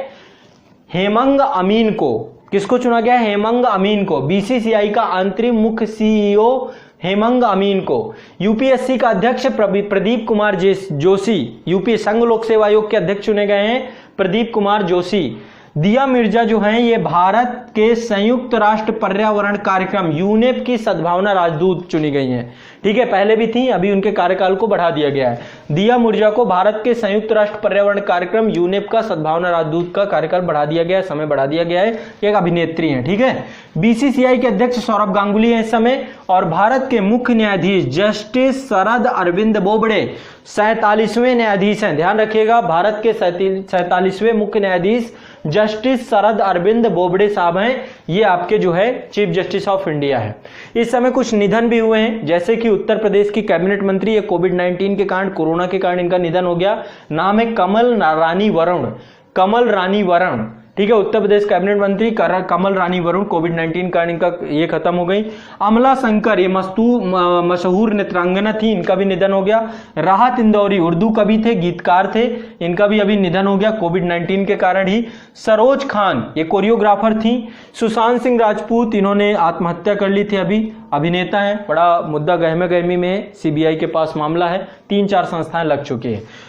Speaker 1: हेमंग अमीन को। किसको चुना गया है? हेमंग अमीन को। बीसीसीआई का अंतरिम मुख्य सीईओ हेमंग अमीन को। यूपीएससी का अध्यक्ष प्रदीप कुमार जोशी, यूपी संघ लोक सेवा आयोग के अध्यक्ष चुने गए हैं प्रदीप कुमार जोशी। दिया मिर्जा जो हैं ये भारत के संयुक्त राष्ट्र पर्यावरण कार्यक्रम यूनेप की सद्भावना राजदूत चुनी गई हैं। ठीक है, पहले भी थी, अभी उनके कार्यकाल को बढ़ा दिया गया है। दिया मिर्जा को भारत के संयुक्त राष्ट्र पर्यावरण कार्यक्रम यूनेप का सद्भावना राजदूत का कार्यकाल बढ़ा दिया गया है, समय बढ़ा दिया गया है। एक अभिनेत्री हैं। ठीक है, बीसीसीआई के अध्यक्ष सौरभ गांगुली हैं इस समय। और भारत के मुख्य न्यायाधीश जस्टिस शरद अरविंद बोबड़े 47वें न्यायाधीश हैं, ध्यान रखिएगा। भारत के 47वें मुख्य न्यायाधीश जस्टिस शरद अरविंद बोबड़े साहब हैं, ये आपके जो है चीफ जस्टिस ऑफ इंडिया है। इस समय कुछ निधन भी हुए हैं, जैसे कि उत्तर प्रदेश की कैबिनेट मंत्री ये कोविड-19 के कारण, कोरोना के कारण इनका निधन हो गया। नाम है कमल रानी वरुण, कमल रानी वरुण। ठीक है, उत्तर प्रदेश कैबिनेट मंत्री कमल रानी वरुण, कोविड-19 कारण इनका ये खत्म हो गई। अमला शंकर ये मशहूर नेत्रांगना थी, इनका भी निधन हो गया। राहत इंदौरी उर्दू कवि थे, गीतकार थे, इनका भी अभी निधन हो गया कोविड-19 के कारण ही। सरोज खान ये कोरियोग्राफर थी। सुशांत सिंह राजपूत इन्होंने आत्महत्या कर ली थी, अभी अभिनेता हैं, बड़ा मुद्दा गहमे गहमी में सीबीआई के पास मामला है, 3-4 संस्थाएं लग चुकी है।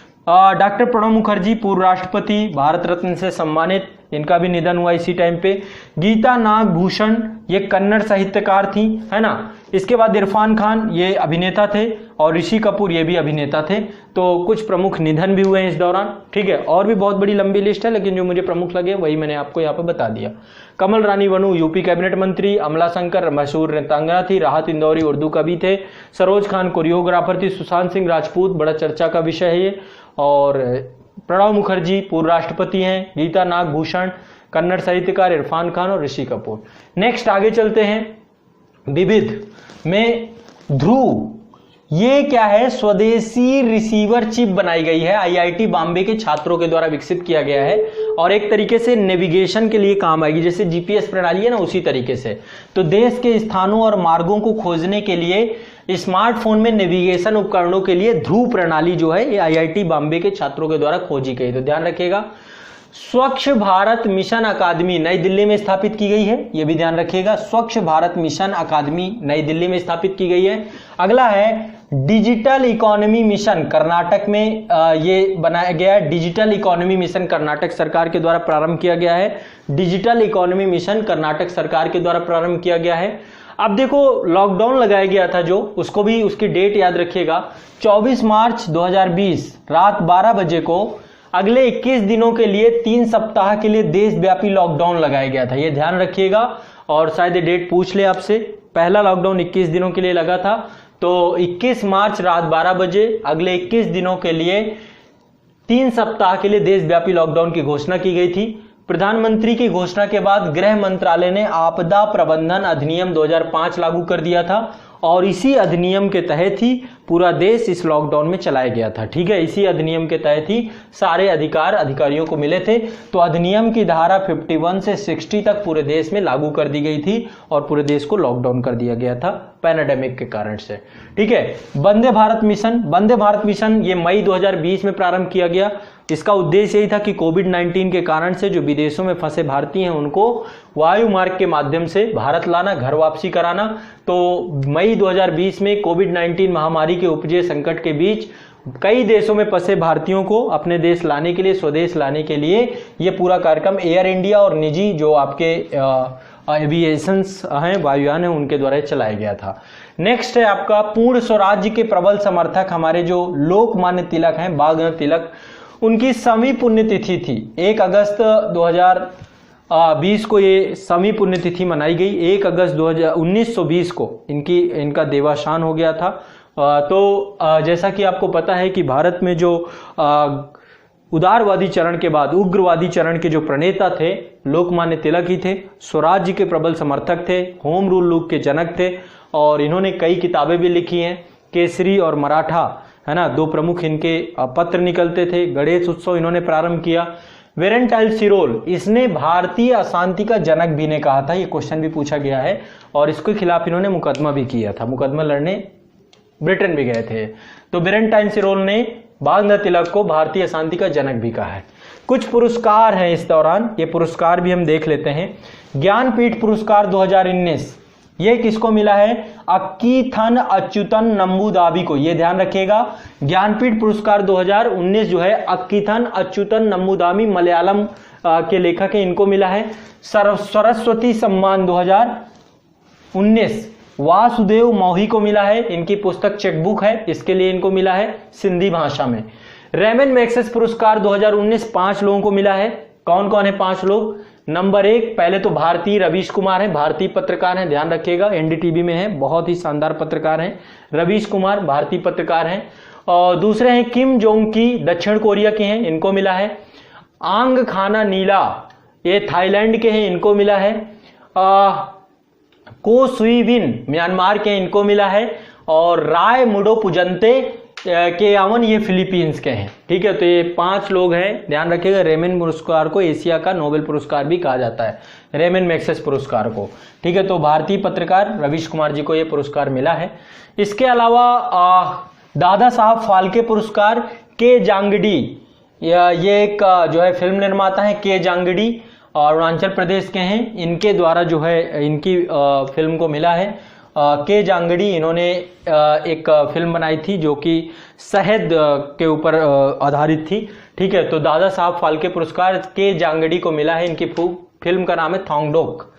Speaker 1: डॉक्टर प्रणब मुखर्जी पूर्व राष्ट्रपति, भारत रत्न से सम्मानित, इनका भी निधन हुआ इसी टाइम पे। गीता नागभूषण ये कन्नड़ साहित्यकार थी, है ना। इसके बाद इरफान खान ये अभिनेता थे और ऋषि कपूर ये भी अभिनेता थे। तो कुछ प्रमुख निधन भी हुए हैं इस दौरान। ठीक है, और भी बहुत बड़ी लंबी लिस्ट है, लेकिन जो मुझे प्रमुख लगे वही मैंने आपको यहाँ पे बता दिया। कमल रानी वरुण यूपी कैबिनेट मंत्री, अमला शंकर मशहूर नृत्यांगना थी, राहत इंदौरी उर्दू कवि थे, सरोज खान कोरियोग्राफर थी, सुशांत सिंह राजपूत बड़ा चर्चा का विषय है ये, और प्रणब मुखर्जी पूर्व राष्ट्रपति हैं, गीता नागभूषण कन्नड़ साहित्यकार, इरफान खान और ऋषि कपूर। नेक्स्ट आगे चलते हैं। विविध में ध्रुव ये क्या है? स्वदेशी रिसीवर चिप बनाई गई है, आईआईटी बॉम्बे के छात्रों के द्वारा विकसित किया गया है और एक तरीके से नेविगेशन के लिए काम आएगी, जैसे जीपीएस प्रणाली है ना, उसी तरीके से। तो देश के स्थानों और मार्गों को खोजने के लिए स्मार्टफोन में नेविगेशन उपकरणों के लिए ध्रुव प्रणाली जो है ये आईआईटी बॉम्बे के छात्रों के द्वारा खोजी गई। तो ध्यान रखिएगा। स्वच्छ भारत मिशन अकादमी नई दिल्ली में स्थापित की गई है, यह भी ध्यान रखिएगा। स्वच्छ भारत मिशन अकादमी नई दिल्ली में स्थापित की गई है। अगला है डिजिटल इकोनॉमी मिशन, कर्नाटक में ये बनाया गया है। डिजिटल इकोनॉमी मिशन कर्नाटक सरकार के द्वारा प्रारंभ किया गया है। डिजिटल इकोनॉमी मिशन कर्नाटक सरकार के द्वारा प्रारंभ किया गया है। अब देखो लॉकडाउन लगाया गया था जो, उसको भी उसकी डेट याद रखिएगा, 24 मार्च 2020 रात 12 बजे को अगले 21 दिनों के लिए 3 सप्ताह के लिए देशव्यापी लॉकडाउन लगाया गया था, ये ध्यान रखिएगा। और शायद ये डेट पूछ ले आपसे, पहला लॉकडाउन 21 दिनों के लिए लगा था, तो 21 मार्च रात 12 बजे अगले 21 दिनों के लिए 3 सप्ताह के लिए देशव्यापी लॉकडाउन की घोषणा की गई थी। प्रधानमंत्री की घोषणा के बाद गृह मंत्रालय ने आपदा प्रबंधन अधिनियम 2005 लागू कर दिया था और इसी अधिनियम के तहत ही पूरा देश इस लॉकडाउन में चलाया गया था। ठीक है, इसी अधिनियम के तहत ही सारे अधिकार अधिकारियों को मिले थे। तो अधिनियम की धारा 51 से 60 तक पूरे देश में लागू कर दी गई थी और पूरे देश को लॉकडाउन कर दिया गया था पैंडेमिक के कारण से। ठीक है, वंदे भारत मिशन ये मई 2020 में प्रारंभ किया गया। इसका उद्देश्य यही था कि कोविड-19 के कारण से जो विदेशों में फंसे भारतीय हैं उनको वायु मार्ग के माध्यम से भारत लाना, घर वापसी कराना। तो मई 2020 में कोविड-19 महामारी के उपजे संकट के बीच कई देशों में फंसे भारतीयों को अपने देश लाने के लिए, स्वदेश लाने के लिए ये पूरा कार्यक्रम एयर इंडिया और निजी जो आपके एविएशंस हैं, वायुयान हैं, उनके द्वारा चलाया गया था। नेक्स्ट है आपका पूर्ण स्वराज्य के प्रबल समर्थक हमारे जो लोकमान्य तिलक हैं, बाल तिलक, उनकी 100वीं पुण्यतिथि थी। 1 अगस्त 2020 को ये 100वीं पुण्यतिथि मनाई गई। 1 अगस्त 1920 को इनका देवासान हो गया था। तो जैसा कि आपको पता है कि भारत में जो उदारवादी चरण के बाद उग्रवादी चरण के जो प्रणेता थे लोकमान्य तिलक ही थे। स्वराज्य के प्रबल समर्थक थे, होम रूल लूप के जनक थे और इन्होंने कई किताबें भी लिखी हैं। केसरी और मराठा, है ना, 2 प्रमुख इनके पत्र निकलते थे। गणेश उत्सव इन्होंने प्रारंभ किया। वेरेंटाइल सिरोल, इसने भारतीय अशांति का जनक भी ने कहा था, ये क्वेश्चन भी पूछा गया है और इसके खिलाफ इन्होंने मुकदमा भी किया था, मुकदमा लड़ने ब्रिटेन भी गए थे। तो वेरेंटाइन सिरोल ने बाल तिलक को भारतीय अशांति का जनक भी कहा है। कुछ पुरस्कार हैं इस दौरान, ये पुरस्कार भी हम देख लेते हैं। ज्ञानपीठ पुरस्कार 2019 ये किसको मिला है? अक्कीथन अच्युतन नंबूदाबी को, ये ध्यान रखिएगा। ज्ञानपीठ पुरस्कार 2019 जो है अक्कीथन अच्युतन नंबूदाबी मलयालम के लेखक हैं, इनको मिला है। सरस्वती सम्मान 2019 वासुदेव मौही को मिला है, इनकी पुस्तक चेकबुक है, इसके लिए इनको मिला है सिंधी भाषा में। रेमन मैग्सेस पुरस्कार 2019 5 लोगों को मिला है। कौन कौन है 5 लोग? नंबर 1 पहले तो भारतीय रवीश कुमार हैं, भारतीय पत्रकार हैं, ध्यान रखिएगा, एनडीटीवी में हैं, बहुत ही शानदार पत्रकार हैं रवीश कुमार, भारतीय पत्रकार हैं। और दूसरे हैं किम जोंग की, दक्षिण कोरिया के हैं, इनको मिला है। आंग खाना नीला, ये थाईलैंड के हैं, इनको मिला है। को सुईविन म्यांमार के, इनको मिला है। और राय मुडो पुजंते के अवन, ये फिलीपींस के हैं। ठीक है, तो ये 5 लोग हैं, ध्यान रखिएगा। रेमन पुरस्कार को एशिया का नोबेल पुरस्कार भी कहा जाता है, रेमन मैग्सेस पुरस्कार को। ठीक है, तो भारतीय पत्रकार रवीश कुमार जी को ये पुरस्कार मिला है। इसके अलावा दादा साहब फाल्के पुरस्कार के जांगडी, ये एक जो है फिल्म निर्माता है के जांगडी, अरुणाचल प्रदेश के हैं, इनके द्वारा जो है इनकी फिल्म को मिला है। के जांगड़ी, इन्होंने एक फिल्म बनाई थी जो कि शहद के ऊपर आधारित थी। ठीक है, तो दादा साहब फाल्के पुरस्कार के जांगड़ी को मिला है, इनकी फिल्म का नाम है थोंगडोक।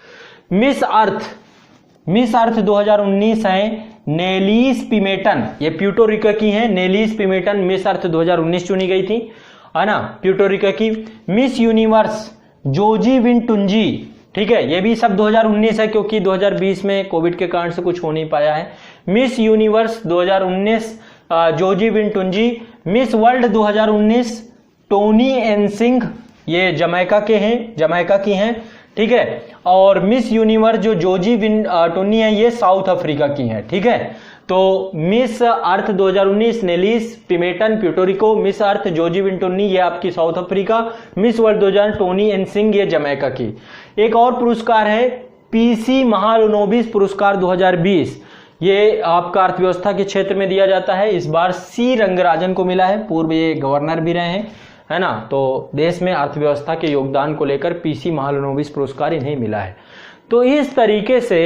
Speaker 1: मिस अर्थ 2019 है नेलीस पिमेटन, ये प्यूर्टोरिको की हैं, नेलीस पिमेटन मिस अर्थ 2019 चुनी गई थी, है ना, प्यूर्टोरिको की। मिस यूनिवर्स जोजी विन टुंजी, ठीक है, ये भी सब 2019 है क्योंकि 2020 में कोविड के कारण से कुछ हो नहीं पाया है। Miss Universe 2019 Zozibini Tunzi. Miss World 2019 Toni Ann Singh, ये जमैका की हैं। ठीक है, और मिस यूनिवर्स जो जोजी विन टोनी है, ये साउथ अफ्रीका की हैं। ठीक है, तो Miss Earth 2019 Nellys Pimentel Puerto Rico, Miss Earth Zozibini Toni ये आपकी South Africa, Miss World 2000 Toni Ann Singh ये जमैका की। एक और पुरस्कार है पीसी महालनोबिस पुरस्कार 2020, ये आपका अर्थव्यवस्था के क्षेत्र में दिया जाता है। इस बार सी रंगराजन को मिला है, पूर्व ये गवर्नर भी रहे हैं, है ना, तो देश में अर्थव्यवस्था के योगदान को लेकर पीसी महालनोबिस पुरस्कार इन्हें मिला है। तो इस तरीके से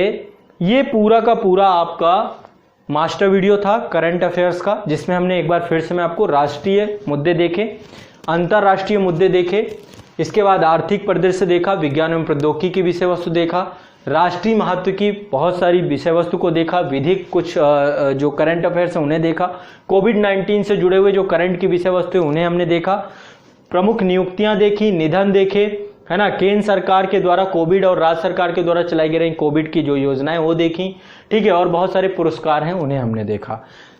Speaker 1: ये पूरा का पूरा आपका मास्टर वीडियो था करंट अफेयर्स का, जिसमें हमने एक बार फिर से मैं आपको राष्ट्रीय मुद्दे देखे, अंतर्राष्ट्रीय मुद्दे देखे, इसके बाद आर्थिक परिदृश्य देखा, विज्ञान एवं प्रौद्योगिकी की विषय वस्तु देखा, राष्ट्रीय महत्व की बहुत सारी विषय वस्तु को देखा, विधिक कुछ जो करंट अफेयर्स है उन्हें देखा, कोविड-19 से जुड़े हुए जो करंट की विषय वस्तु है उन्हें हमने देखा, प्रमुख नियुक्तियां देखी, निधन देखे, है ना, केंद्र सरकार के द्वारा कोविड और राज्य सरकार के द्वारा चलाई गई रही कोविड की जो योजनाएं वो देखी। ठीक है, और बहुत सारे पुरस्कार हैं उन्हें हमने देखा।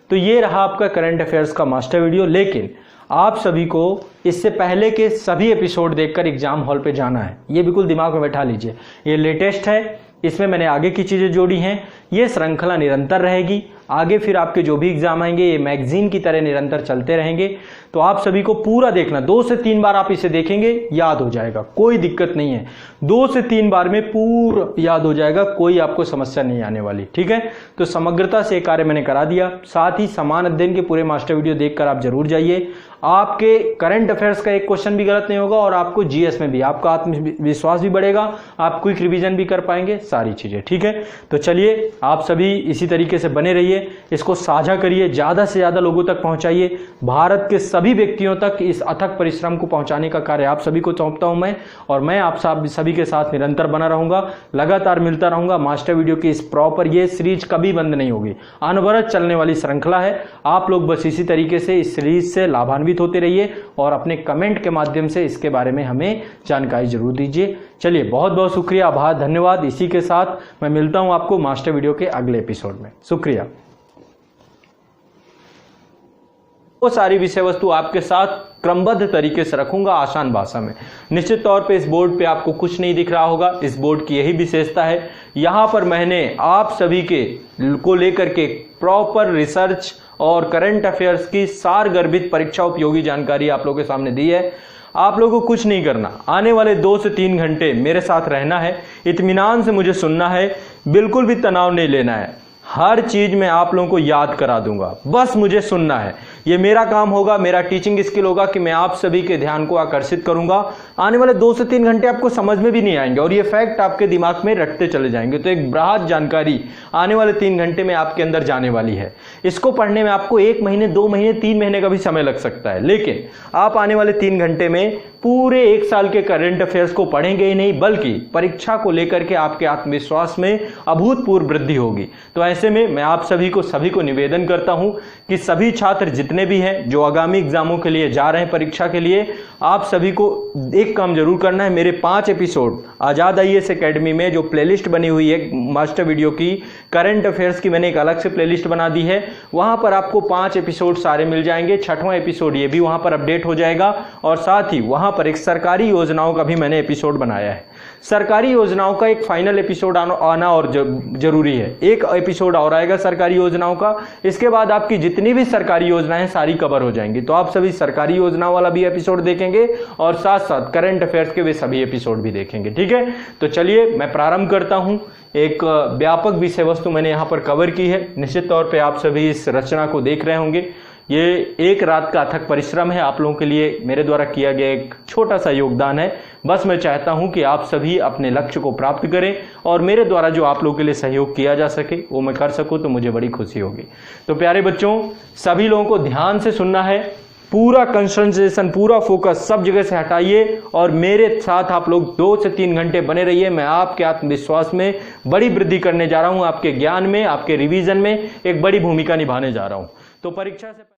Speaker 1: तो ये रहा आपका करंट अफेयर्स का मास्टर वीडियो। लेकिन आप सभी को इससे पहले के सभी एपिसोड देखकर एग्जाम हॉल पे जाना है, ये बिल्कुल दिमाग में बैठा लीजिए। ये लेटेस्ट है, इसमें मैंने आगे की चीज़ें जोड़ी हैं। ये श्रृंखला निरंतर रहेगी, आगे फिर आपके जो भी एग्जाम आएंगे ये मैगजीन की तरह निरंतर चलते रहेंगे। तो आप सभी को पूरा देखना, 2 से 3 बार आप इसे देखेंगे, याद हो जाएगा, कोई दिक्कत नहीं है। 2 से 3 बार में पूरा याद हो जाएगा, कोई आपको समस्या नहीं आने वाली, ठीक है। तो समग्रता से कार्य मैंने करा दिया। साथ ही समान अध्ययन के पूरे मास्टर वीडियो देखकर आप जरूर जाइए। आपके करंट अफेयर्स का एक क्वेश्चन भी गलत नहीं होगा और आपको जीएस में भी आपका आत्मविश्वास भी बढ़ेगा, आप क्विक रिवीजन भी कर पाएंगे, सारी चीजें, ठीक है। तो चलिए आप सभी इसी तरीके से बने रहिए, इसको साझा करिए, ज्यादा से ज्यादा लोगों तक पहुंचाइए। भारत के सभी व्यक्तियों तक इस अथक परिश्रम को पहुंचाने का कार्य आप सभी को सौंपता हूं मैं, और मैं आप सभी के साथ निरंतर बना रहूंगा, लगातार मिलता रहूंगा। मास्टर वीडियो की इस प्रॉपर ये सीरीज कभी बंद नहीं होगी, अनवरत चलने वाली श्रृंखला है। आप लोग बस इसी तरीके से इस सीरीज से लाभान्वित होते रहिए और अपने कमेंट के माध्यम से इसके बारे में हमें जानकारी जरूर दीजिए। चलिए, बहुत बहुत शुक्रिया, आभार, धन्यवाद। इसी के साथ मैं मिलता हूं आपको मास्टर वीडियो के अगले एपिसोड में। शुक्रिया। वो सारी विषय वस्तु आपके साथ क्रमबद्ध तरीके से रखूंगा, आसान भाषा में। निश्चित तौर पे इस बोर्ड पे आपको कुछ नहीं दिख रहा होगा, इस बोर्ड की यही विशेषता है। यहां पर मैंने आप सभी को लेकर के प्रॉपर रिसर्च और करंट अफेयर्स की सारगर्भित परीक्षा उपयोगी जानकारी आप लोगों के सामने दी है। आप लोगों को कुछ नहीं करना, आने वाले 2 से 3 घंटे मेरे साथ रहना है, इत्मीनान से मुझे सुनना है, बिल्कुल भी तनाव नहीं लेना है। हर चीज मैं आप लोगों को याद करा दूंगा, बस मुझे सुनना है। ये मेरा काम होगा, मेरा टीचिंग स्किल होगा कि मैं आप सभी के ध्यान को आकर्षित करूंगा। आने वाले 2 से 3 घंटे आपको समझ में भी नहीं आएंगे और ये फैक्ट आपके दिमाग में रटते चले जाएंगे। तो एक बृहद जानकारी आने वाले 3 घंटे में आपके अंदर जाने वाली है। इसको पढ़ने में आपको 1 महीने, 2 महीने, 3 महीने का भी समय लग सकता है, लेकिन आप आने वाले 3 घंटे में पूरे 1 साल के करंट अफेयर्स को पढ़ेंगे ही नहीं, बल्कि परीक्षा को लेकर के आपके आत्मविश्वास में अभूतपूर्व वृद्धि होगी। तो ऐसे में मैं आप सभी को निवेदन करता हूं कि सभी छात्र जितने भी हैं जो आगामी एग्जामों के लिए जा रहे हैं, परीक्षा के लिए, आप सभी को एक काम जरूर करना है। मेरे 5 एपिसोड आजाद आईएएस एकेडमी में जो प्लेलिस्ट बनी हुई है मास्टर वीडियो की, करंट अफेयर्स की मैंने एक अलग से प्लेलिस्ट बना दी है, वहां पर आपको 5 एपिसोड सारे मिल जाएंगे। 6वां एपिसोड ये भी वहां पर अपडेट हो जाएगा और साथ ही वहां पर एक सरकारी योजनाओं का भी मैंने एपिसोड बनाया है। सरकारी योजनाओं का एक फाइनल एपिसोड आना और जरूरी है। एक एपिसोड और आएगा सरकारी योजनाओं का, इसके बाद आपकी जितनी भी सरकारी योजनाएं सारी कवर हो जाएंगी। तो आप सभी सरकारी योजनाओं वाला भी एपिसोड देखेंगे और साथ साथ करंट अफेयर्स के वे सभी एपिसोड भी देखेंगे, ठीक है। तो चलिए मैं प्रारंभ करता हूं। एक व्यापक विषय वस्तु मैंने यहां पर कवर की है। निश्चित तौर पे आप सभी इस रचना को देख रहे होंगे। ये एक रात का अथक परिश्रम है, आप लोगों के लिए मेरे द्वारा किया गया एक छोटा सा योगदान है। बस मैं चाहता हूं कि आप सभी अपने लक्ष्य को प्राप्त करें और मेरे द्वारा जो आप लोगों के लिए सहयोग किया जा सके वो मैं कर सकूं तो मुझे बड़ी खुशी होगी। तो प्यारे बच्चों, सभी लोगों को ध्यान से सुनना है, पूरा कंसंट्रेशन, पूरा फोकस सब जगह से हटाइए और मेरे साथ आप लोग 2 से 3 घंटे बने रहिए। मैं आपके आत्मविश्वास में बड़ी वृद्धि करने जा रहा हूं, आपके ज्ञान में, आपके रिवीजन में एक बड़ी भूमिका निभाने जा रहा हूं। तो परीक्षा से